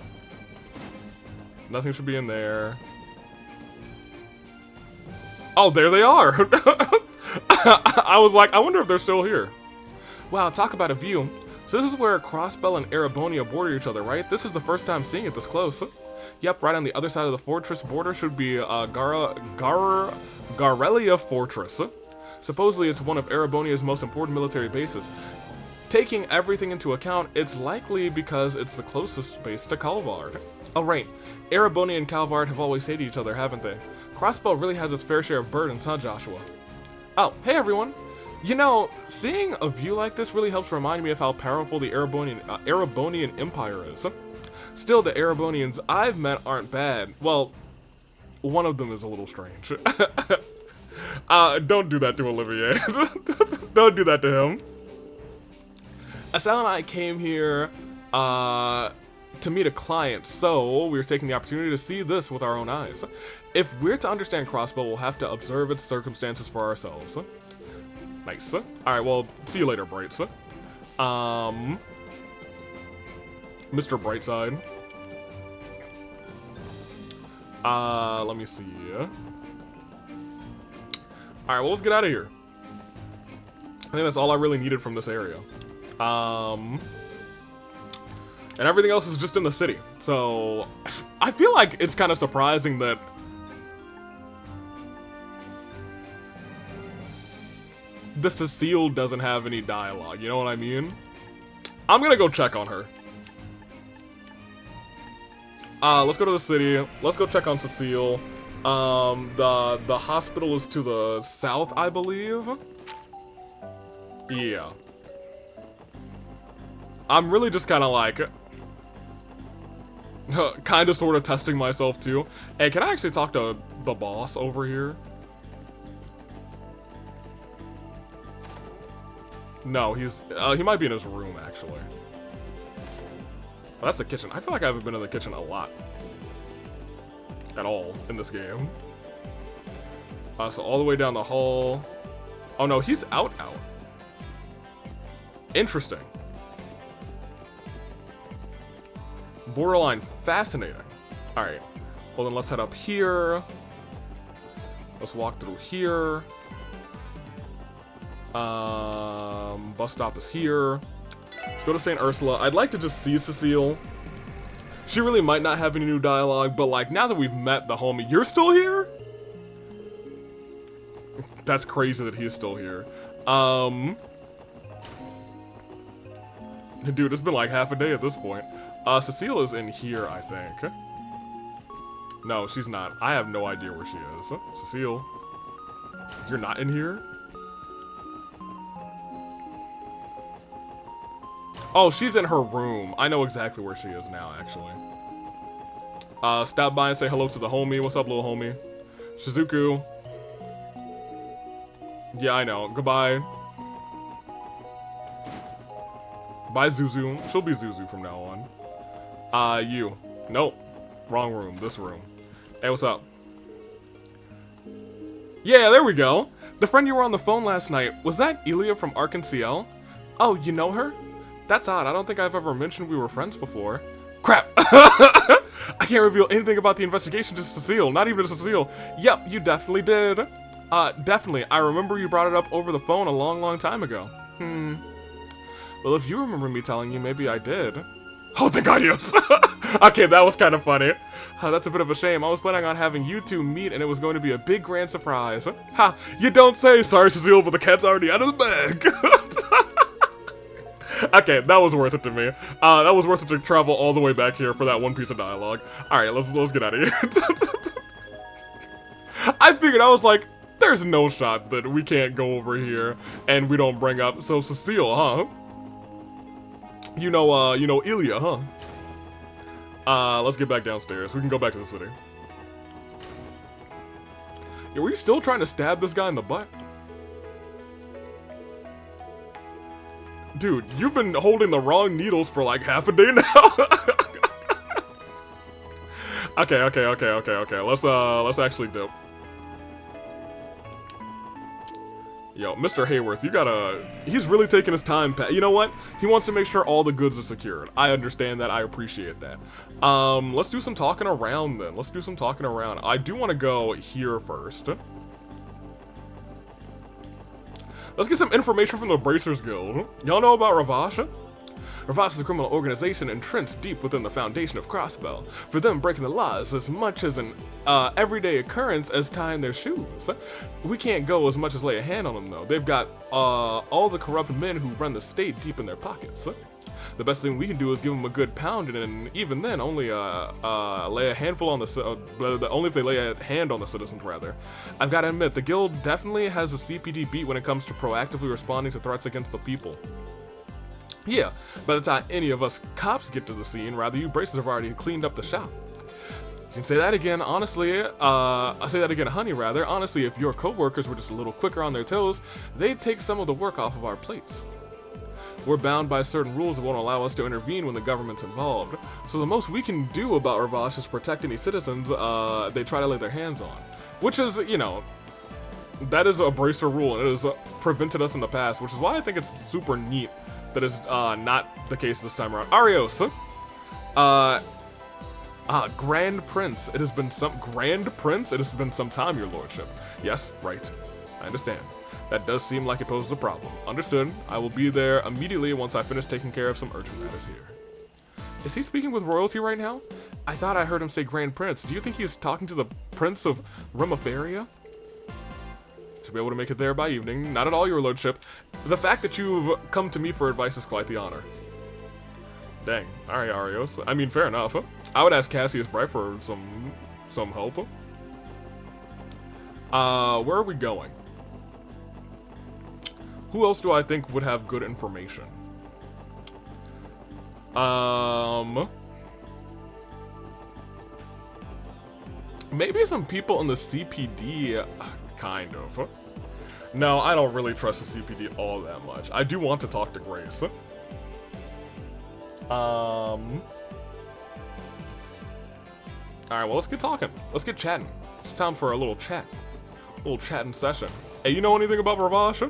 Nothing should be in there. Oh, there they are! I was like, I wonder if they're still here. Wow, talk about a view. So this is where Crossbell and Erebonia border each other, right? This is the first time seeing it this close. Yep, right on the other side of the fortress border should be Garelia Fortress. Supposedly it's one of Erebonia's most important military bases. Taking everything into account, it's likely because it's the closest base to Calvard. Oh right, Erebonia and Calvard have always hated each other, haven't they? Crossbell really has its fair share of burdens, huh, Joshua? Oh, hey everyone! You know, seeing a view like this really helps remind me of how powerful the Erebonian Empire is. Still, the Erebonians I've met aren't bad. Well, one of them is a little strange. Don't do that to Olivier. Don't do that to him. Asal and I came here to meet a client, so we're taking the opportunity to see this with our own eyes. If we're to understand Crossbow, we'll have to observe its circumstances for ourselves. Nice. Alright, well, see you later, Brights. Mr. Brightside. Let me see. Alright, well, let's get out of here. I think that's all I really needed from this area. And everything else is just in the city. So, I feel like it's kind of surprising that the Cecile doesn't have any dialogue, you know what I mean? I'm gonna go check on her. Let's go to the city. Let's go check on Cecile. The hospital is to the south, I believe. Yeah. I'm really just kind of like, kind of sort of testing myself too. Hey, can I actually talk to the boss over here? No, he might be in his room actually. Oh, that's the kitchen. I feel like I haven't been in the kitchen a lot. At all in this game. So all the way down the hall. Oh no, he's out. Interesting. Borderline fascinating. Alright. Well then let's head up here. Let's walk through here. Bus stop is here. Let's go to St. Ursula. I'd like to just see Cecile. She really might not have any new dialogue, but like now that we've met the homie, you're still here? That's crazy that he's still here. Dude, it's been like half a day at this point. Cecile is in here, I think. No, she's not. I have no idea where she is. Cecile, you're not in here? Oh, she's in her room. I know exactly where she is now, actually. Stop by and say hello to the homie. What's up, little homie? Shizuku. Yeah, I know. Goodbye. Bye, Zuzu. She'll be Zuzu from now on. You. Nope. Wrong room. This room. Hey, what's up? Yeah, there we go. The friend you were on the phone last night, was that Elia from Arkansas? Oh, you know her? That's odd. I don't think I've ever mentioned we were friends before. Crap! I can't reveal anything about the investigation to Cecile. Not even to Cecile. Yep, you definitely did. Definitely. I remember you brought it up over the phone a long time ago. Well, if you remember me telling you, maybe I did. Oh, thank God, yes. Okay, that was kind of funny. That's a bit of a shame. I was planning on having you two meet, and it was going to be a big grand surprise. Ha! You don't say. Sorry, Cecile, but the cat's already out of the bag. Okay, that was worth it to me. That was worth it to travel all the way back here for that one piece of dialogue. All right, let's get out of here. I figured, I was like, there's no shot that we can't go over here and we don't bring up. So Cecile, huh? You know Ilya, huh? Let's get back downstairs. We can go back to the city. Yeah, were you still trying to stab this guy in the butt? Dude, you've been holding the wrong needles for like half a day now. Okay. Let's actually dip. Yo, Mr. Hayworth, you gotta... He's really taking his time. You know what? He wants to make sure all the goods are secured. I understand that. I appreciate that. Let's do some talking around then. Let's do some talking around. I do want to go here first. Let's get some information from the Bracers Guild. Y'all know about Ravash? Ravash is a criminal organization entrenched deep within the foundation of Crossbell. For them, breaking the law is as much as an everyday occurrence as tying their shoes. We can't go as much as lay a hand on them, though. They've got all the corrupt men who run the state deep in their pockets. The best thing we can do is give them a good pounding, and even then, only lay a handful on only if they lay a hand on the citizens, rather. I've got to admit, the guild definitely has a CPD beat when it comes to proactively responding to threats against the people. Yeah, by the time any of us cops get to the scene, rather, you Bracers have already cleaned up the shop. You can say that again, honestly. I say that again, honey, rather. Honestly, if your co-workers were just a little quicker on their toes, they'd take some of the work off of our plates. We're bound by certain rules that won't allow us to intervene when the government's involved. So the most we can do about Ravash is protect any citizens they try to lay their hands on. Which is, you know, that is a Bracer rule, and it has prevented us in the past, which is why I think it's super neat that is not the case this time around. Arios, Grand Prince. It has been some Grand Prince. It has been some time, your lordship. Yes, right. I understand. That does seem like it poses a problem. Understood. I will be there immediately once I finish taking care of some urgent matters here. Is he speaking with royalty right now? I thought I heard him say Grand Prince. Do you think he's talking to the Prince of Remiferia? Should be able to make it there by evening. Not at all, your lordship. The fact that you've come to me for advice is quite the honor. Dang. Alright, Arios. I mean, fair enough. I would ask Cassius Bright for some help. Where are we going? Who else do I think would have good information? Maybe some people in the CPD, kind of. No, I don't really trust the CPD all that much. I do want to talk to Grace. Alright, well, let's get talking. Let's get chatting. It's time for a little chat. A little chatting session. Hey, you know anything about Ravage?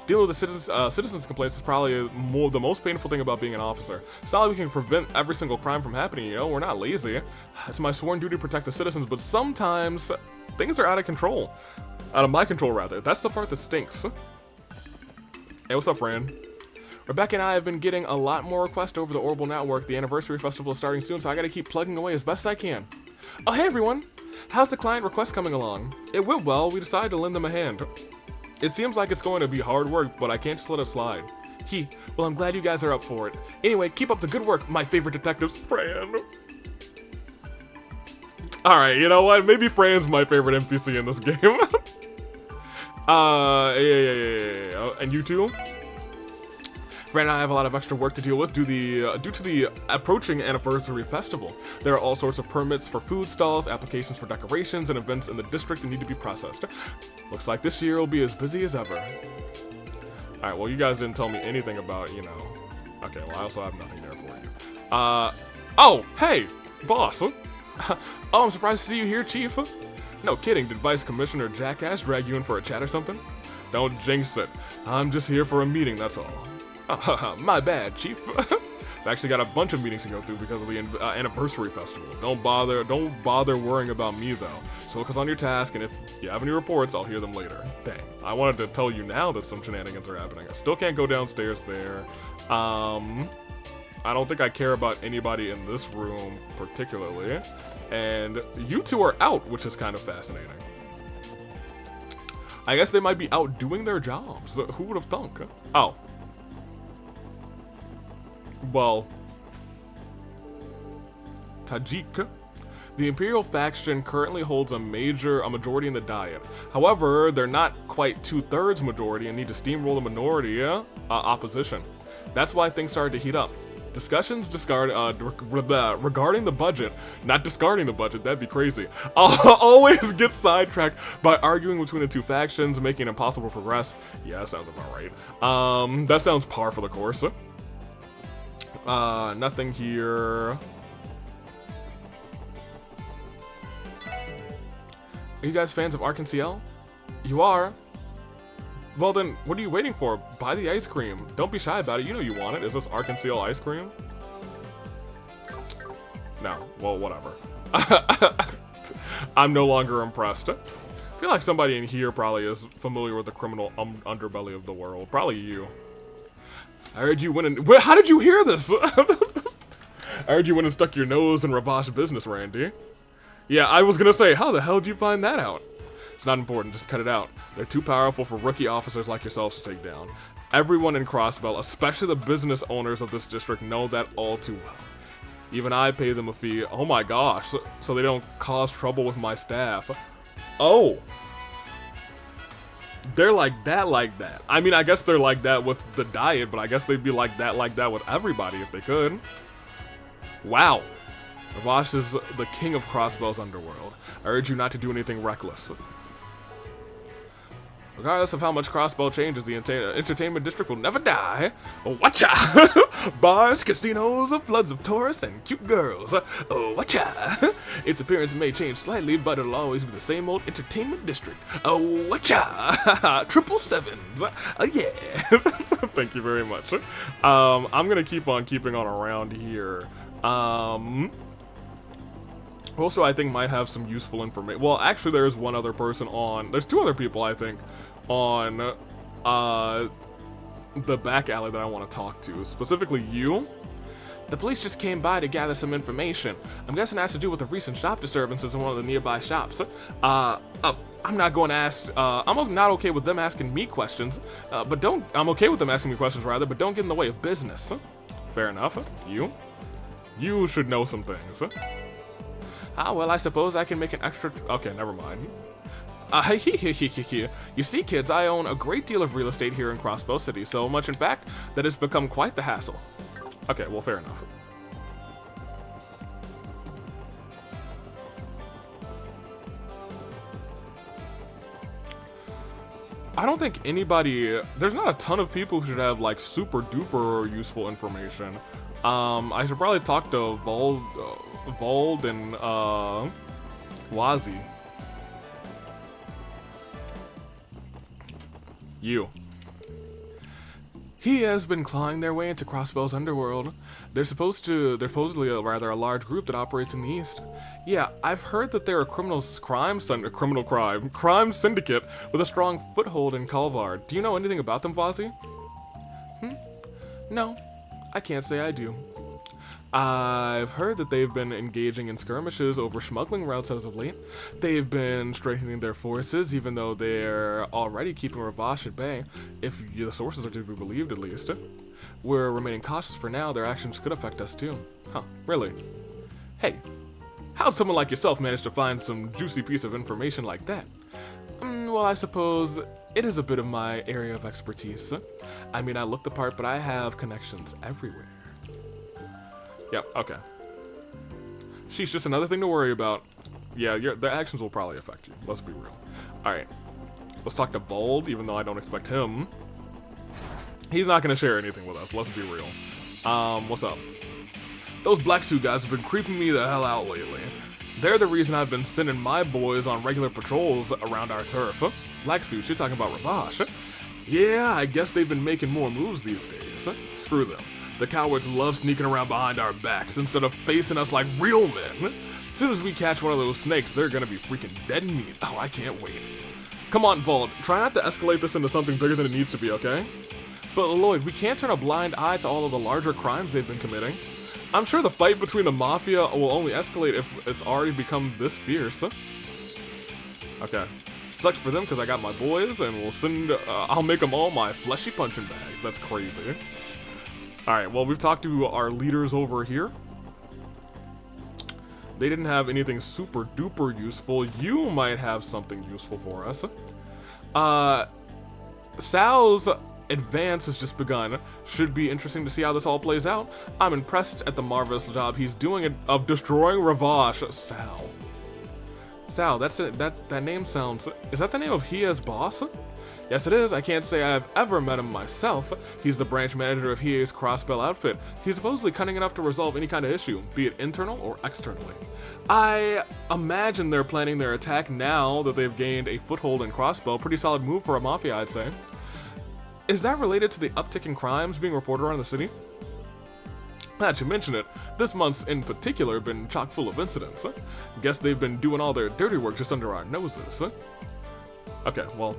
Dealing with the citizens' complaints is probably the most painful thing about being an officer. It's not like we can prevent every single crime from happening, you know? We're not lazy. It's my sworn duty to protect the citizens, but sometimes things are out of control. Out of my control, rather. That's the part that stinks. Hey, what's up, friend? Rebecca and I have been getting a lot more requests over the Orbital Network. The anniversary festival is starting soon, so I gotta keep plugging away as best I can. Oh, hey, everyone! How's the client request coming along? It went well. We decided to lend them a hand. It seems like it's going to be hard work, but I can't just let it slide. Well, I'm glad you guys are up for it. Anyway, keep up the good work, my favorite detectives, Fran. Alright, you know what? Maybe Fran's my favorite NPC in this game. Yeah. And you too? Fran and I have a lot of extra work to deal with due to the approaching anniversary festival. There are all sorts of permits for food stalls, applications for decorations, and events in the district that need to be processed. Looks like this year will be as busy as ever. Alright, well, you guys didn't tell me anything about, you know... Okay, well, I also have nothing there for you. Oh, hey, boss. Oh, I'm surprised to see you here, Chief. No kidding, did Vice Commissioner Jackass drag you in for a chat or something? Don't jinx it. I'm just here for a meeting, that's all. My bad, Chief. I've actually got a bunch of meetings to go through because of the anniversary festival. Don't bother worrying about me though. So focus on your task, and if you have any reports, I'll hear them later. Dang, I wanted to tell you now that some shenanigans are happening. I still can't go downstairs there. I don't think I care about anybody in this room particularly. And you two are out, which is kind of fascinating. I guess they might be out doing their jobs. Who would have thunk? Oh. Well, Tajik. The Imperial faction currently holds a majority in the Diet. However, they're not quite 2/3 majority and need to steamroll the minority opposition. That's why things started to heat up. Discussions regarding the budget, not discarding the budget, that'd be crazy, always get sidetracked by arguing between the two factions, making it impossible to progress. Yeah, that sounds about right. That sounds par for the course. Nothing here. Are you guys fans of Arkansas? You are? Well then, what are you waiting for? Buy the ice cream. Don't be shy about it. You know you want it. Is this Arkansas ice cream? No. Well, whatever. I'm no longer impressed. I feel like somebody in here probably is familiar with the criminal underbelly of the world. Probably you. I heard you went and... How did you hear this? I heard you went and stuck your nose in Ravage business, Randy. Yeah, I was gonna say, how the hell did you find that out? It's not important, just cut it out. They're too powerful for rookie officers like yourselves to take down. Everyone in Crossbell, especially the business owners of this district, know that all too well. Even I pay them a fee, oh my gosh, so they don't cause trouble with my staff. Oh. They're like that. I mean, I guess they're like that with the Diet, but I guess they'd be like that with everybody if they could. Wow. Ravage is the king of Crossbell's underworld. I urge you not to do anything reckless. Regardless of how much Crossbell changes, the entertainment district will never die. Watcha! Bars, casinos, floods of tourists, and cute girls. Watcha! Its appearance may change slightly, but it'll always be the same old entertainment district. Watcha! Triple sevens. Yeah. Thank you very much. I'm gonna keep on keeping on around here. Also, I think might have some useful information. Well, actually, there's one other person on. There's two other people, I think, on the back alley that I want to talk to. Specifically, you. The police just came by to gather some information. I'm guessing it has to do with the recent shop disturbances in one of the nearby shops. I'm not going to ask. I'm not okay with them asking me questions. I'm okay with them asking me questions rather, but don't get in the way of business. Fair enough. You should know some things. Well, I suppose I can make an extra... Okay, never mind. You see, kids, I own a great deal of real estate here in Crossbow City, so much, in fact, that it's become quite the hassle. Okay, well, fair enough. I don't think anybody... There's not a ton of people who should have, like, super duper useful information. I should probably talk to Vold and Wazi. You. He has been clawing their way into Crossbell's underworld. They're supposedly a large group that operates in the east. Yeah, I've heard that they're a crime syndicate with a strong foothold in Kalvar. Do you know anything about them, Vazi? No, I can't say I do. I've heard that they've been engaging in skirmishes over smuggling routes as of late. They've been strengthening their forces, even though they're already keeping Ravash at bay, if the sources are to be believed at least. We're remaining cautious for now. Their actions could affect us too. Huh, really? Hey, how'd someone like yourself manage to find some juicy piece of information like that? Well, I suppose it is a bit of my area of expertise. I mean, I look the part, but I have connections everywhere. Yep, okay. She's just another thing to worry about. Yeah, their actions will probably affect you. Let's be real. Alright. Let's talk to Vold, even though I don't expect him. He's not going to share anything with us. Let's be real. What's up? Those Black Suit guys have been creeping me the hell out lately. They're the reason I've been sending my boys on regular patrols around our turf. Black Suits, you're talking about Ravash. Yeah, I guess they've been making more moves these days. Screw them. The cowards love sneaking around behind our backs instead of facing us like real men. As soon as we catch one of those snakes, they're gonna be freaking dead meat. Oh, I can't wait. Come on, Vold. Try not to escalate this into something bigger than it needs to be, okay? But Lloyd, we can't turn a blind eye to all of the larger crimes they've been committing. I'm sure the fight between the Mafia will only escalate if it's already become this fierce. Okay. Sucks for them because I got my boys, and we'll send, I'll make them all my fleshy punching bags. That's crazy. Alright, well, we've talked to our leaders over here. They didn't have anything super duper useful. You might have something useful for us. Sal's advance has just begun. Should be interesting to see how this all plays out. I'm impressed at the marvelous job he's doing of destroying Ravash. Sal, that's it. That name sounds... Is that the name of Hia's boss? Yes, it is. I can't say I've ever met him myself. He's the branch manager of Hia's Crossbell outfit. He's supposedly cunning enough to resolve any kind of issue, be it internal or externally. I imagine they're planning their attack now that they've gained a foothold in Crossbell. Pretty solid move for a Mafia, I'd say. Is that related to the uptick in crimes being reported around the city? Now that you mention it, this month's in particular been chock full of incidents. Guess they've been doing all their dirty work just under our noses. Okay, well,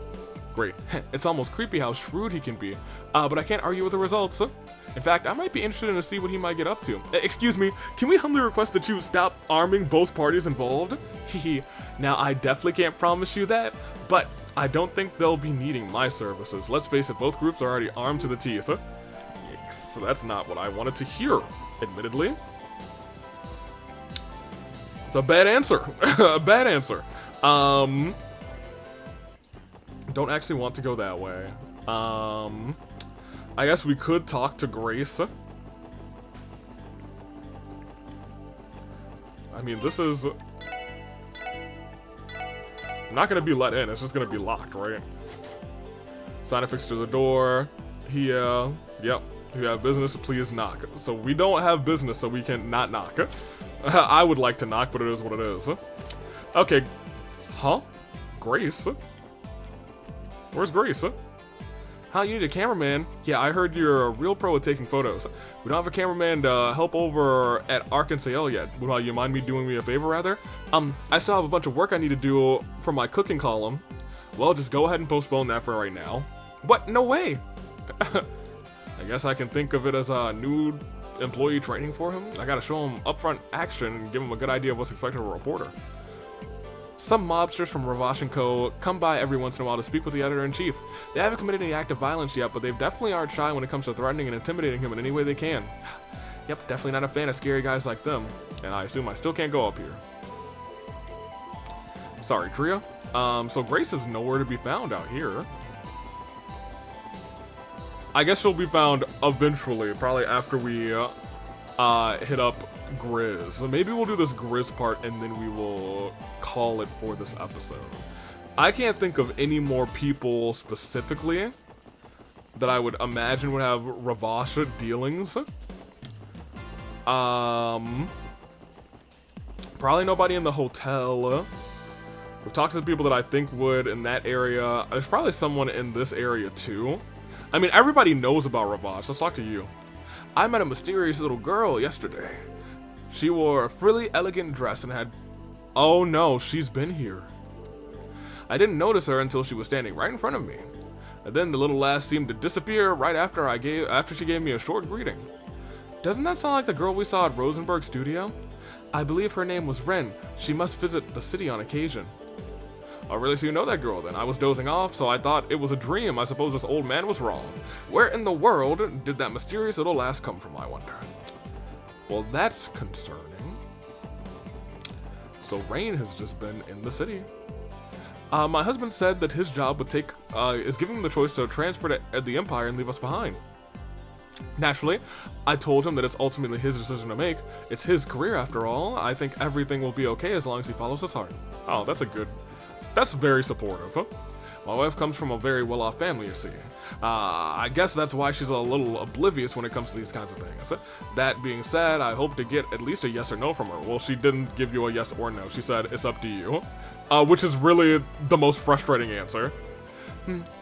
great. It's almost creepy how shrewd he can be, but I can't argue with the results. In fact, I might be interested in to see what he might get up to. Excuse me, can we humbly request that you stop arming both parties involved? Hehe. Now, I definitely can't promise you that, but I don't think they'll be needing my services. Let's face it, both groups are already armed to the teeth. Yikes, that's not what I wanted to hear, admittedly. It's a bad answer. A bad answer. Don't actually want to go that way. I guess we could talk to Grace. I mean, this is... I'm not gonna be let in, it's just gonna be locked, right? Sign affixed to the door. Here. Yep. If you have business, please knock. So we don't have business, so we can not knock. I would like to knock, but it is what it is. Okay. Huh? Grace? Where's Grace? Huh, you need a cameraman? Yeah, I heard you're a real pro at taking photos. We don't have a cameraman to help over at Arkansas yet. Would you mind doing me a favor, rather? I still have a bunch of work I need to do for my cooking column. Well, just go ahead and postpone that for right now. What? No way! I guess I can think of it as a new employee training for him. I gotta show him upfront action and give him a good idea of what's expected of a reporter. Some mobsters from Ravash & Co. come by every once in a while to speak with the editor-in-chief. They haven't committed any act of violence yet, but they definitely aren't shy when it comes to threatening and intimidating him in any way they can. Yep, definitely not a fan of scary guys like them. And I assume I still can't go up here. Sorry, Tria. So Grace is nowhere to be found out here. I guess she'll be found eventually, probably after we hit up Grizz. So maybe we'll do this Grizz part and then we will call it for this episode. I can't think of any more people specifically that I would imagine would have Ravash dealings. Probably nobody in the hotel. We've talked to the people that I think would in that area. There's probably someone in this area too. I mean, everybody knows about Ravash. Let's talk to you. I met a mysterious little girl yesterday. She wore a frilly, elegant dress and had... Oh no, she's been here. I didn't notice her until she was standing right in front of me. And then the little lass seemed to disappear right after she gave me a short greeting. Doesn't that sound like the girl we saw at Rosenberg's studio? I believe her name was Ren. She must visit the city on occasion. Oh, really? So you know that girl then? I was dozing off, so I thought it was a dream. I suppose this old man was wrong. Where in the world did that mysterious little lass come from, I wonder? Well, that's concerning. So Rain has just been in the city. My husband said that his job would is giving him the choice to transfer to the Empire and leave us behind. Naturally, I told him that it's ultimately his decision to make. It's his career after all. I think everything will be okay as long as he follows his heart. Oh, that's very supportive. My wife comes from a very well-off family, you see. I guess that's why she's a little oblivious when it comes to these kinds of things. That being said, I hope to get at least a yes or no from her. Well, she didn't give you a yes or no. She said, it's up to you. Which is really the most frustrating answer.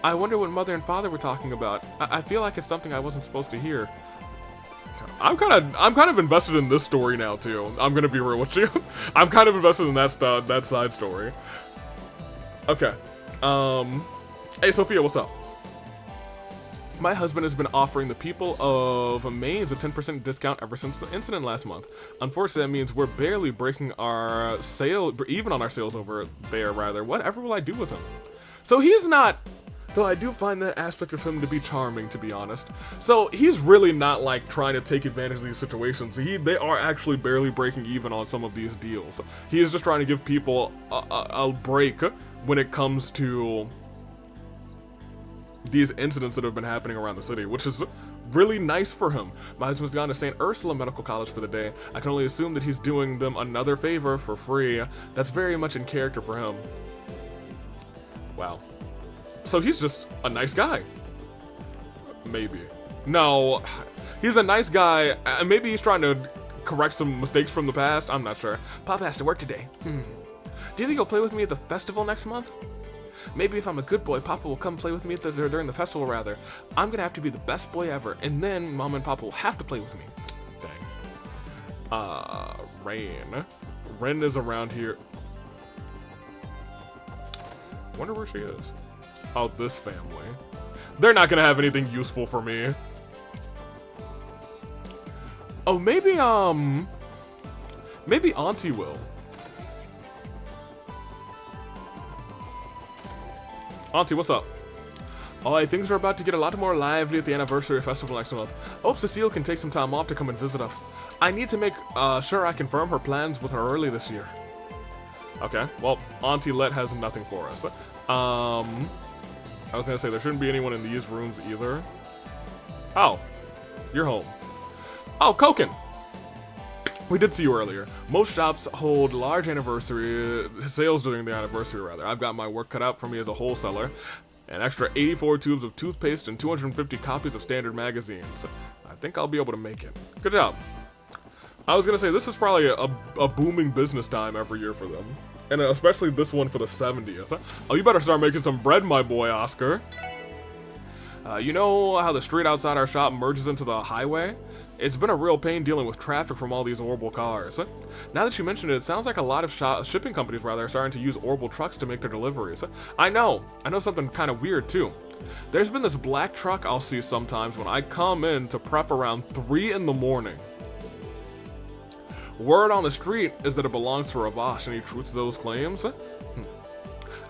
I wonder what mother and father were talking about. I feel like it's something I wasn't supposed to hear. I'm kind of invested in this story now too. I'm gonna be real with you. I'm kind of invested in that side story. Okay. Hey Sophia, what's up? My husband has been offering the people of Mainz a 10% discount ever since the incident last month. Unfortunately, that means we're barely breaking our sale, even on our sales over there, rather. Whatever will I do with him? So he's not, though I do find that aspect of him to be charming, to be honest. So he's really not like trying to take advantage of these situations. They are actually barely breaking even on some of these deals. He is just trying to give people a break when it comes to these incidents that have been happening around the city, which is really nice for him. My husband's gone to St. Ursula Medical College for the day. I can only assume that he's doing them another favor for free. That's very much in character for him. Wow. So he's just a nice guy. Maybe. No, he's a nice guy. Maybe he's trying to correct some mistakes from the past. I'm not sure. Papa has to work today. Do you think he'll play with me at the festival next month? Maybe if I'm a good boy, Papa will come play with me during the festival, rather. I'm gonna have to be the best boy ever, and then Mom and Papa will have to play with me. Dang. Rain. Ren is around here. Wonder where she is. Oh, this family. They're not gonna have anything useful for me. Oh, maybe Auntie will. Auntie, what's up? Oh, things are about to get a lot more lively at the anniversary festival next month. Hope Cecile can take some time off to come and visit us. I need to make sure I confirm her plans with her early this year. Okay, well, Auntie Let has nothing for us. I was gonna say there shouldn't be anyone in these rooms either. Oh, you're home. Oh, Koken! We did see you earlier. Most shops hold large anniversary sales during the anniversary, rather. I've got my work cut out for me as a wholesaler. An extra 84 tubes of toothpaste and 250 copies of standard magazines. I think I'll be able to make it. Good job. I was gonna say, this is probably a booming business time every year for them. And especially this one for the 70th. Oh, you better start making some bread, my boy, Oscar. You know how the street outside our shop merges into the highway? It's been a real pain dealing with traffic from all these Orbital cars. Now that you mention it, it sounds like a lot of shipping companies rather are starting to use Orbital trucks to make their deliveries. I know something kind of weird too. There's been this black truck I'll see sometimes when I come in to prep around 3 in the morning. Word on the street is that it belongs to Ravash. Any truth to those claims?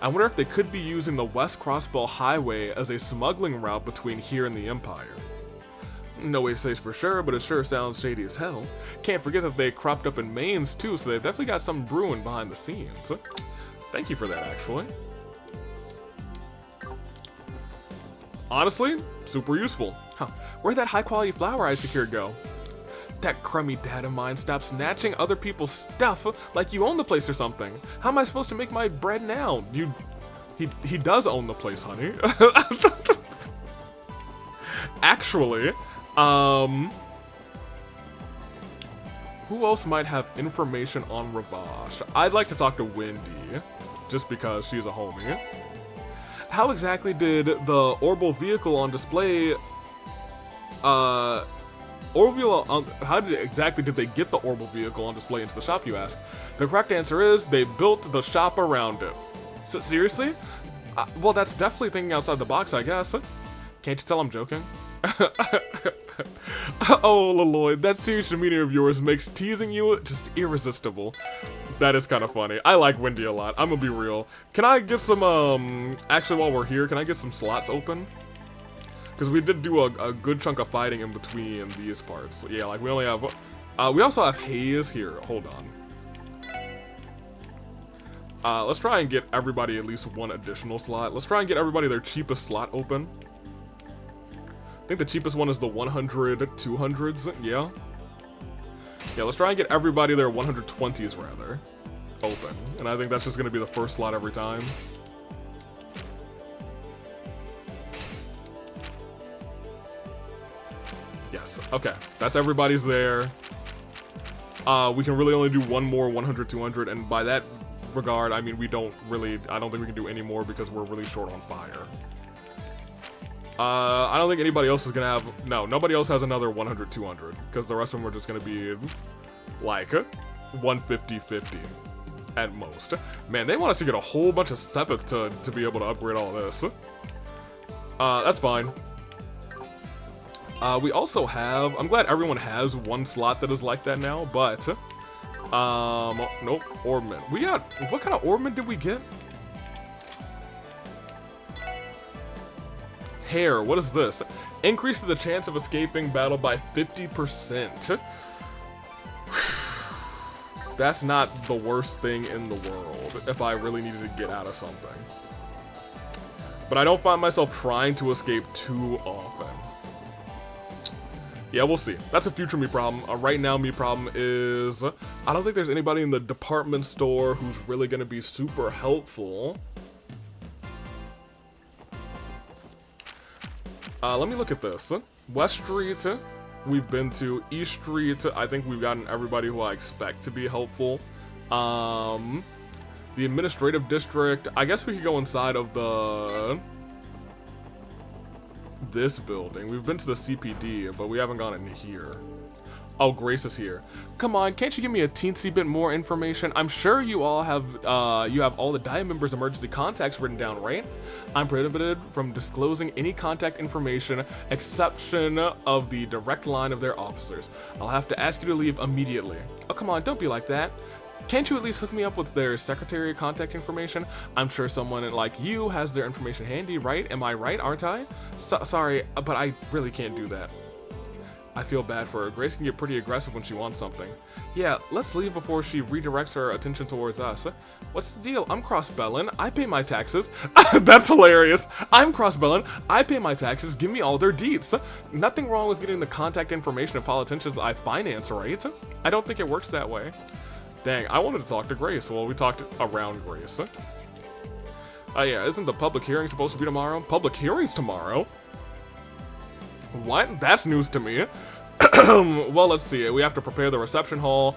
I wonder if they could be using the West Crossbow Highway as a smuggling route between here and the Empire. No way to say for sure, but it sure sounds shady as hell. Can't forget that they cropped up in Mainz too, so they've definitely got something brewing behind the scenes. Thank you for that, actually. Honestly, super useful. Huh, where'd that high quality flour I secured go? That crummy dad of mine stopped snatching other people's stuff like you own the place or something. How am I supposed to make my bread now? He does own the place, honey. Actually, Who else might have information on Ravash? I'd like to talk to Wendy, just because she's a homie. How exactly did the orbital vehicle on display, how exactly did they get the orbital vehicle on display into the shop, you ask? The correct answer is, they built the shop around it. Seriously? Well, that's definitely thinking outside the box, I guess. Can't you tell I'm joking? Oh, Lloyd, that serious demeanor of yours makes teasing you just irresistible. That is kind of funny. I like Wendy a lot. I'm gonna be real. Can I get some, actually, while we're here, can I get some slots open? Because we did do a good chunk of fighting in between these parts. Yeah, like we only have, we also have Haze here. Hold on. Let's try and get everybody at least one additional slot. Let's try and get everybody their cheapest slot open. I think the cheapest one is the 100 200s, yeah? Yeah, let's try and get everybody their 120s, rather, open. And I think that's just gonna be the first slot every time. Yes, okay. That's everybody's there. We can really only do one more 100 200, and by that regard, I mean, I don't think we can do any more because we're really short on fire. I don't think anybody else is gonna have, no, nobody else has another 100 200, because the rest of them are just gonna be, like, 150-50 at most. Man, they want us to get a whole bunch of Sepith to be able to upgrade all this. That's fine. We also have, I'm glad everyone has one slot that is like that now, but, nope, Orbman. We got, what kind of Orbman did we get? Hair, what is this? Increases the chance of escaping battle by 50%. That's not the worst thing in the world if I really needed to get out of something. But I don't find myself trying to escape too often. Yeah, we'll see. That's a future me problem. Right now, me problem is, I don't think there's anybody in the department store who's really gonna be super helpful. Let me look at this. West Street, we've been to. East Street, I think we've gotten everybody who I expect to be helpful. The administrative district, I guess we could go inside of this building. We've been to the CPD, but we haven't gone in here. Oh, Grace is here. Come on, can't you give me a teensy bit more information? I'm sure you all have, you have all the Diet members' emergency contacts written down, right? I'm prohibited from disclosing any contact information, exception of the direct line of their officers. I'll have to ask you to leave immediately. Oh, come on, don't be like that. Can't you at least hook me up with their secretary contact information? I'm sure someone like you has their information handy, right? Am I right, aren't I? Sorry, but I really can't do that. I feel bad for her. Grace can get pretty aggressive when she wants something. Yeah, let's leave before she redirects her attention towards us. What's the deal? I'm Crossbellin. I pay my taxes. That's hilarious. I'm Crossbellin. I pay my taxes. Give me all their deets. Nothing wrong with getting the contact information of politicians I finance, right? I don't think it works that way. Dang, I wanted to talk to Grace. Well, we talked around Grace. Yeah, isn't the public hearing supposed to be tomorrow? Public hearing's tomorrow? What? That's news to me. Well, let's see. We have to prepare the reception hall,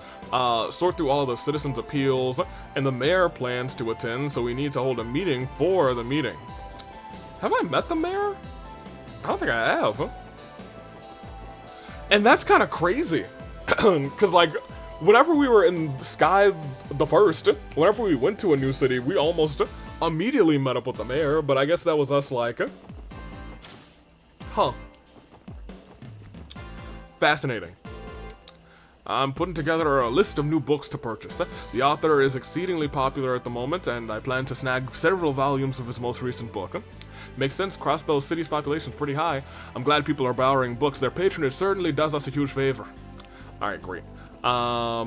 sort through all of the citizens' appeals, and the mayor plans to attend, so we need to hold a meeting for the meeting. Have I met the mayor? I don't think I have. And that's kind of crazy. Because, like, whenever we were in Sky the First, whenever we went to a new city, we almost immediately met up with the mayor, but I guess that was us like, huh. Fascinating. I'm putting together a list of new books to purchase. The author is exceedingly popular at the moment, and I plan to snag several volumes of his most recent book. Makes sense, Crossbell City's population is pretty high. I'm glad people are borrowing books. Their patronage certainly does us a huge favor. Alright, great. Yeah,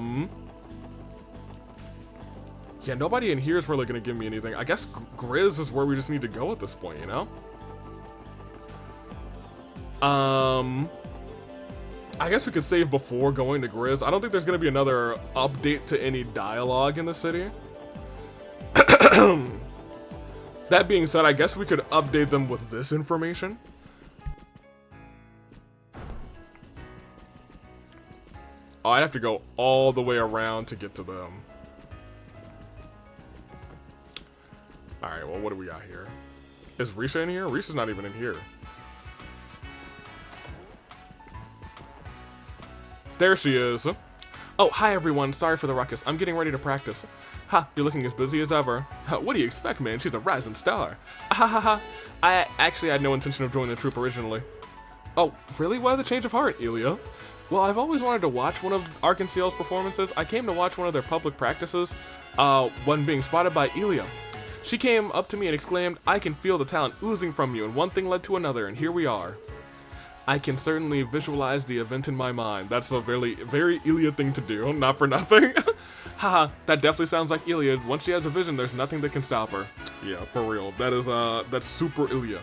nobody in here is really gonna give me anything. I guess Grizz is where we just need to go at this point, you know? I guess we could save before going to Grizz. I don't think there's gonna be another update to any dialogue in the city. That being said, I guess we could update them with this information. Oh, I'd have to go all the way around to get to them. Alright, well, what do we got here? Is Risha in here? Risha's not even in here. There she is. Oh, hi everyone. Sorry for the ruckus. I'm getting ready to practice. Ha, you're looking as busy as ever. What do you expect, man? She's a rising star. Ha ha ha. I actually had no intention of joining the troupe originally. Oh, really? Why the change of heart, Ilya? Well, I've always wanted to watch one of Arkansas's performances. I came to watch one of their public practices, when being spotted by Ilya. She came up to me and exclaimed, "I can feel the talent oozing from you," and one thing led to another, and here we are. I can certainly visualize the event in my mind. That's a very, very Ilya thing to do, not for nothing. Haha, that definitely sounds like Ilya. Once she has a vision, there's nothing that can stop her. Yeah, for real. That is, that's super Ilya.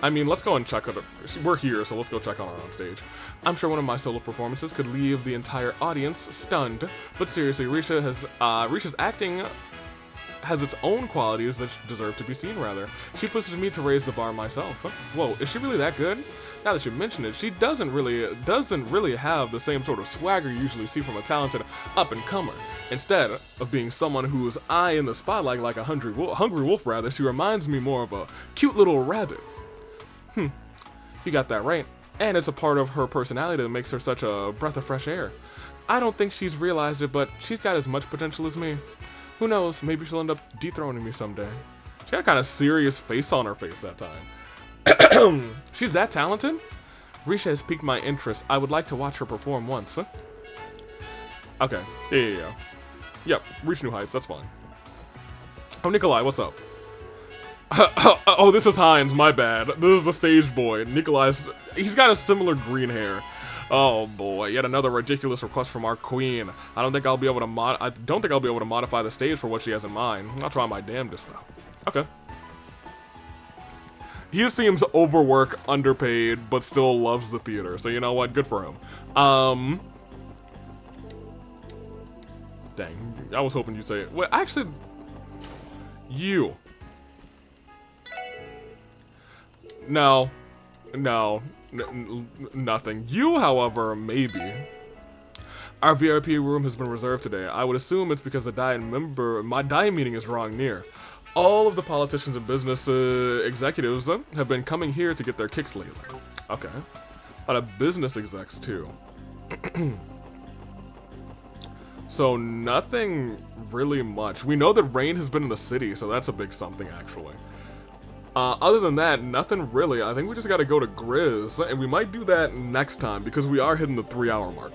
I mean, let's go and check on it. We're here, so let's go check on her on stage. I'm sure one of my solo performances could leave the entire audience stunned. But seriously, Risha's acting has its own qualities that deserve to be seen, rather. She pushes me to raise the bar myself. Whoa, is she really that good? Now that you mention it, she doesn't really have the same sort of swagger you usually see from a talented up-and-comer. Instead of being someone whose eye in the spotlight like a hungry wolf, rather, she reminds me more of a cute little rabbit. You got that right. And it's a part of her personality that makes her such a breath of fresh air. I don't think she's realized it, but she's got as much potential as me. Who knows, maybe she'll end up dethroning me someday. She had a kind of serious face on her face that time. She's that talented? Risha has piqued my interest. I would like to watch her perform once. Okay, yeah. Yep, reach new heights, that's fine. Oh, Nikolai, what's up? Oh, this is Heinz, my bad. This is the stage boy. Nikolai's, he's got a similar green hair. Oh boy, yet another ridiculous request from our queen. I don't think I'll be able to modify the stage for what she has in mind. I'll try my damnedest though. Okay. He seems overworked, underpaid, but still loves the theater. So you know what? Good for him. Dang, I was hoping you'd say it. Well, actually, you. No. Nothing. You, however, maybe. Our VIP room has been reserved today. I would assume it's because my dying meeting is drawing near. All of the politicians and business executives have been coming here to get their kicks lately. Okay. A lot of business execs, too. So, nothing really much. We know that Rain has been in the city, so that's a big something, actually. Other than that, nothing really. I think we just gotta go to Grizz, and we might do that next time, because we are hitting the 3-hour mark.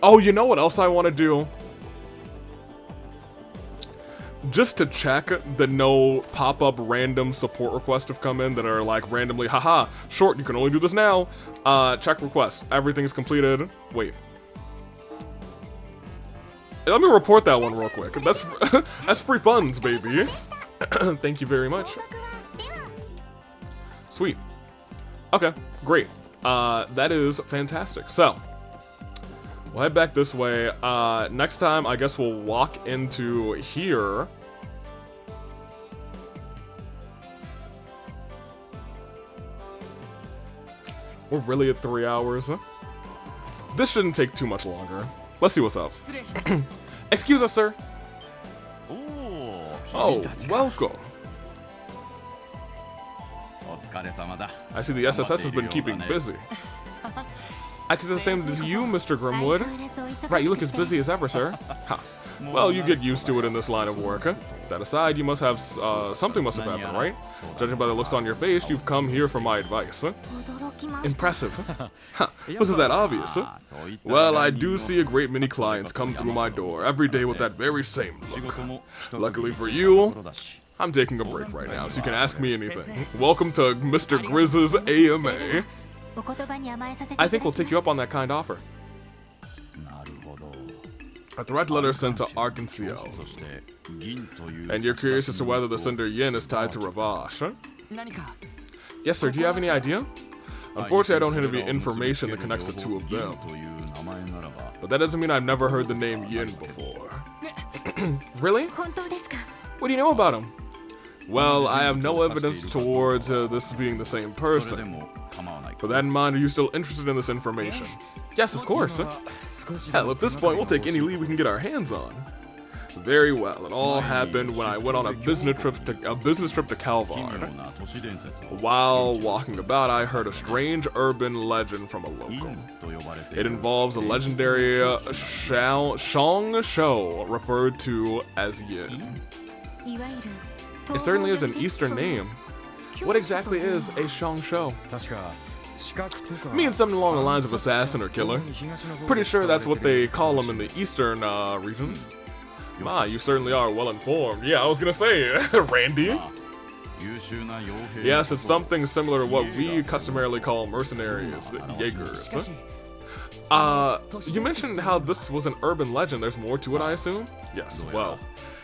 Oh, you know what else I want to do? Just to check that no pop-up random support requests have come in that are like randomly, haha, short, you can only do this now. Check request. Everything's completed. Wait. Let me report that one real quick. That's free funds, baby. Thank you very much. Sweet. Okay, great. That is fantastic. So, we'll head back this way. Next time, I guess we'll walk into here. We're really at 3 hours. This shouldn't take too much longer. Let's see what's up. Excuse us, sir. Oh, welcome. I see the SSS has been keeping busy. I can say the same as you, Mr. Grimwood. Right, you look as busy as ever, sir. Ha. Well, you get used to it in this line of work. That aside, you must have, something must have happened, right? Judging by the looks on your face, you've come here for my advice. Impressive. Huh. Wasn't that obvious? Well, I do see a great many clients come through my door every day with that very same look. Luckily for you, I'm taking a break right now, so you can ask me anything. Welcome to Mr. Grizz's AMA. I think we'll take you up on that kind offer. A threat letter sent to Arkansas. And you're curious as to whether the sender Yin is tied to Ravash, huh? Yes, sir. Do you have any idea? Unfortunately, I don't have any information that connects the two of them. But that doesn't mean I've never heard the name Yin before. Really? What do you know about him? Well, I have no evidence towards this being the same person. With that in mind, are you still interested in this information? Yes, of course. Hell, at this point, we'll take any lead we can get our hands on. Very well. It all happened when I went on a business trip to Calvar. While walking about, I heard a strange urban legend from a local. It involves a legendary Shang show referred to as Yin. It certainly is an Eastern name. What exactly is a Shang show? Means something along the lines of assassin or killer. Pretty sure that's what they call them in the Eastern regions. Ma, you certainly are well informed. Yeah, I was gonna say, Randy. Yes, it's something similar to what we customarily call mercenaries, Jaegers. You mentioned how this was an urban legend. There's more to it, I assume? Yes, well,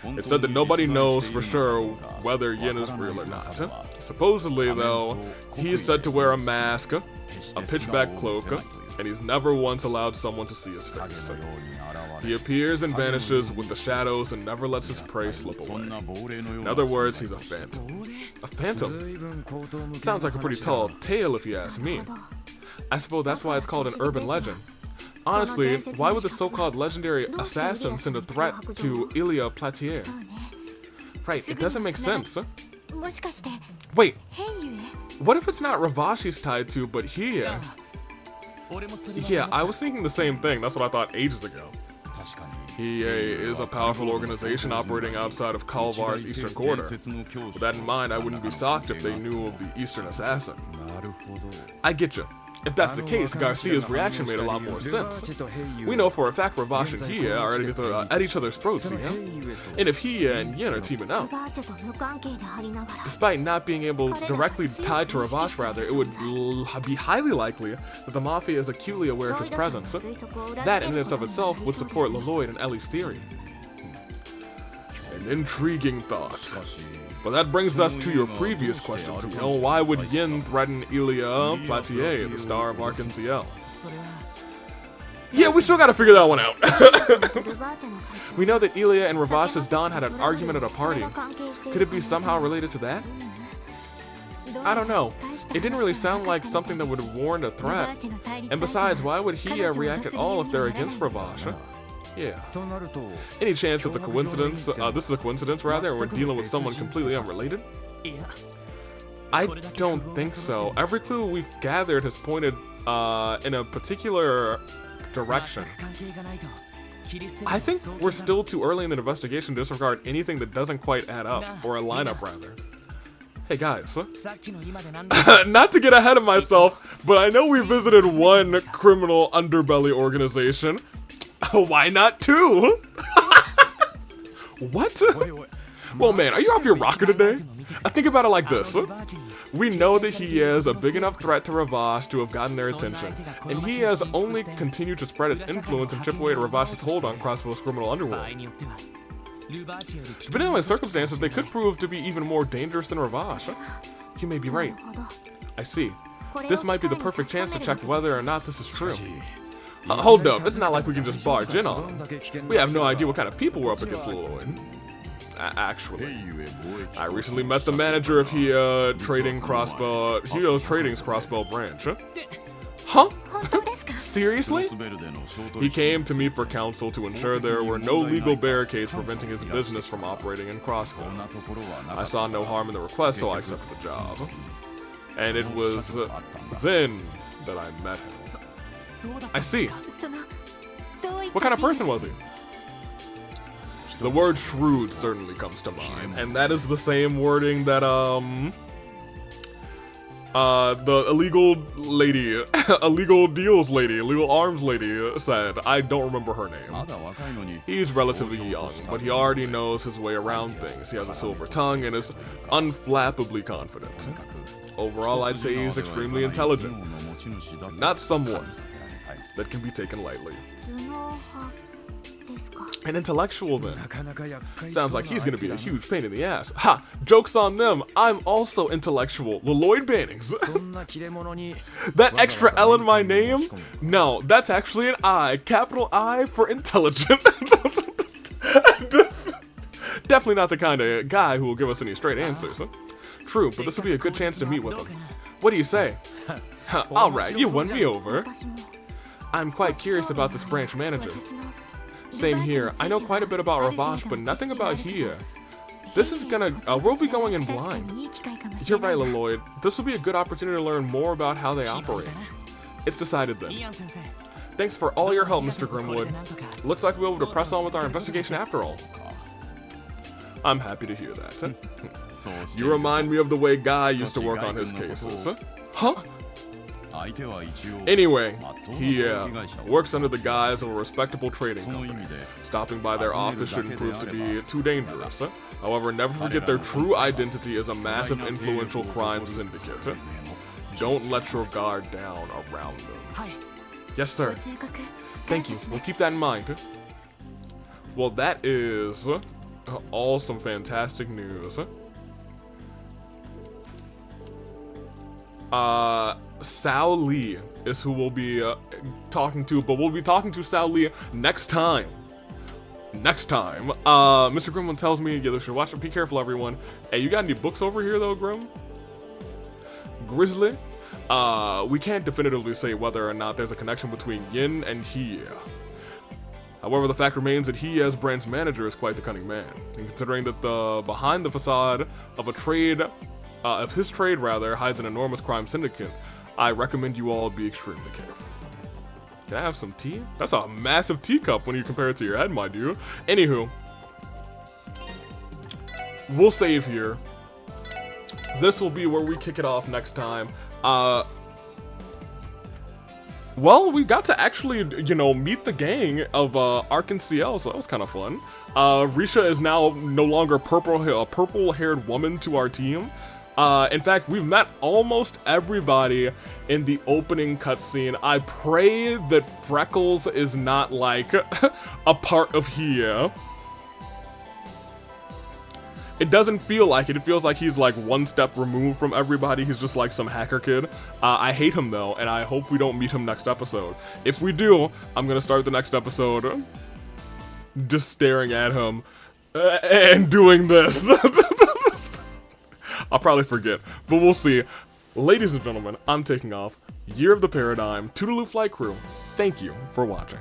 it said that nobody knows for sure whether Yin is real or not. Supposedly, though, he is said to wear a mask, a pitchback cloak, and he's never once allowed someone to see his face. He appears and vanishes with the shadows and never lets his prey slip away. In other words, he's a phantom. A phantom? Sounds like a pretty tall tale if you ask me. I suppose that's why it's called an urban legend. Honestly, why would the so-called legendary assassin send a threat to Ilya Platier? Right, it doesn't make sense. Wait, what if it's not Ravash he's tied to, but Hiei? Yeah, I was thinking the same thing. That's what I thought ages ago. Hiei is a powerful organization operating outside of Calvar's eastern quarter. With that in mind, I wouldn't be shocked if they knew of the Eastern Assassin. I get you. If that's the case, Garcia's reaction made a lot more sense. We know for a fact Ravash and Hiei are at each other's throats, yeah? And if Hiei and Yin are teaming up, despite not being directly tied to Ravash, it would be highly likely that the Mafia is acutely aware of his presence. That in and of itself would support Lloyd and Ellie's theory. An intriguing thought. But that brings us to your previous question, why would Yin threaten Ilya Platier, the star of Arc NCL? Yeah, we still gotta figure that one out. We know that Ilya and Ravash's Don had an argument at a party. Could it be somehow related to that? I don't know. It didn't really sound like something that would warrant a threat. And besides, why would he react at all if they're against Ravash? Yeah. Any chance that this is a coincidence rather, and we're dealing with someone completely unrelated? I don't think so. Every clue we've gathered has pointed in a particular direction. I think we're still too early in the investigation to disregard anything that doesn't quite add up, or line up rather. Hey guys, not to get ahead of myself, but I know we visited one criminal underbelly organization. Why not two? What? Well, man, are you off your rocker today? I think about it like this. We know that he is a big enough threat to Ravash to have gotten their attention, and he has only continued to spread its influence and chip away at Ravash's hold on Crossbow's criminal underworld. Depending on the circumstances, they could prove to be even more dangerous than Ravash. You may be right. I see. This might be the perfect chance to check whether or not this is true. Hold up, it's not like we can just barge in on him. We have no idea what kind of people we're up against, Lloyd. Actually, I recently met the manager of Hio's Trading's Crossbow branch. Huh? Seriously? He came to me for counsel to ensure there were no legal barricades preventing his business from operating in Crossbow. I saw no harm in the request, so I accepted the job. And it was then that I met him. I see. What kind of person was he? The word shrewd certainly comes to mind, and that is the same wording that the illegal arms lady said. I don't remember her name. He's relatively young, but he already knows his way around things. He has a silver tongue and is unflappably confident. Overall, I'd say he's extremely intelligent, not someone that can be taken lightly. An intellectual, then. Sounds like he's gonna be a huge pain in the ass. Ha! Joke's on them, I'm also intellectual. The Lloyd Bannings. That extra L in my name? No, that's actually an I. Capital I for intelligent. Definitely not the kind of guy who will give us any straight answers. True, but this will be a good chance to meet with him. What do you say? Alright, you won me over. I'm quite curious about this branch manager. Same here. I know quite a bit about Ravash, but nothing about here. This is we'll be going in blind. You're right, Lloyd. This will be a good opportunity to learn more about how they operate. It's decided then. Thanks for all your help, Mr. Grimwood. Looks like we'll be able to press on with our investigation after all. I'm happy to hear that. You remind me of the way Guy used to work on his cases. Huh? Anyway, he works under the guise of a respectable trading company. Stopping by their office shouldn't prove to be too dangerous. However, never forget their true identity is a massive influential crime syndicate. Don't let your guard down around them. Yes, sir. Thank you. We'll keep that in mind. Well, that is all some fantastic news. Sao Lee is who we'll be talking to, but we'll be talking to Sao Lee next time. Mr. Grimwood tells me you should watch it. Be careful, everyone. Hey, you got any books over here, though, Grizzly? We can't definitively say whether or not there's a connection between Yin and He. However, the fact remains that he, as branch manager, is quite the cunning man. And considering that behind the facade of his trade hides an enormous crime syndicate, I recommend you all be extremely careful. Can I have some tea? That's a massive teacup when you compare it to your head, my dude. Anywho, we'll save here. This will be where we kick it off next time. Well, we got to actually, meet the gang of Ark and CL, so that was kind of fun. Risha is now no longer a purple-haired woman to our team. In fact, we've met almost everybody in the opening cutscene. I pray that Freckles is not, like, a part of here. It doesn't feel like it. It feels like he's, like, one step removed from everybody. He's just, like, some hacker kid. I hate him, though, and I hope we don't meet him next episode. If we do, I'm gonna start the next episode just staring at him and doing this. I'll probably forget, but we'll see. Ladies and gentlemen, I'm taking off. Year of the Paradigm, Toodaloo Flight Crew, thank you for watching.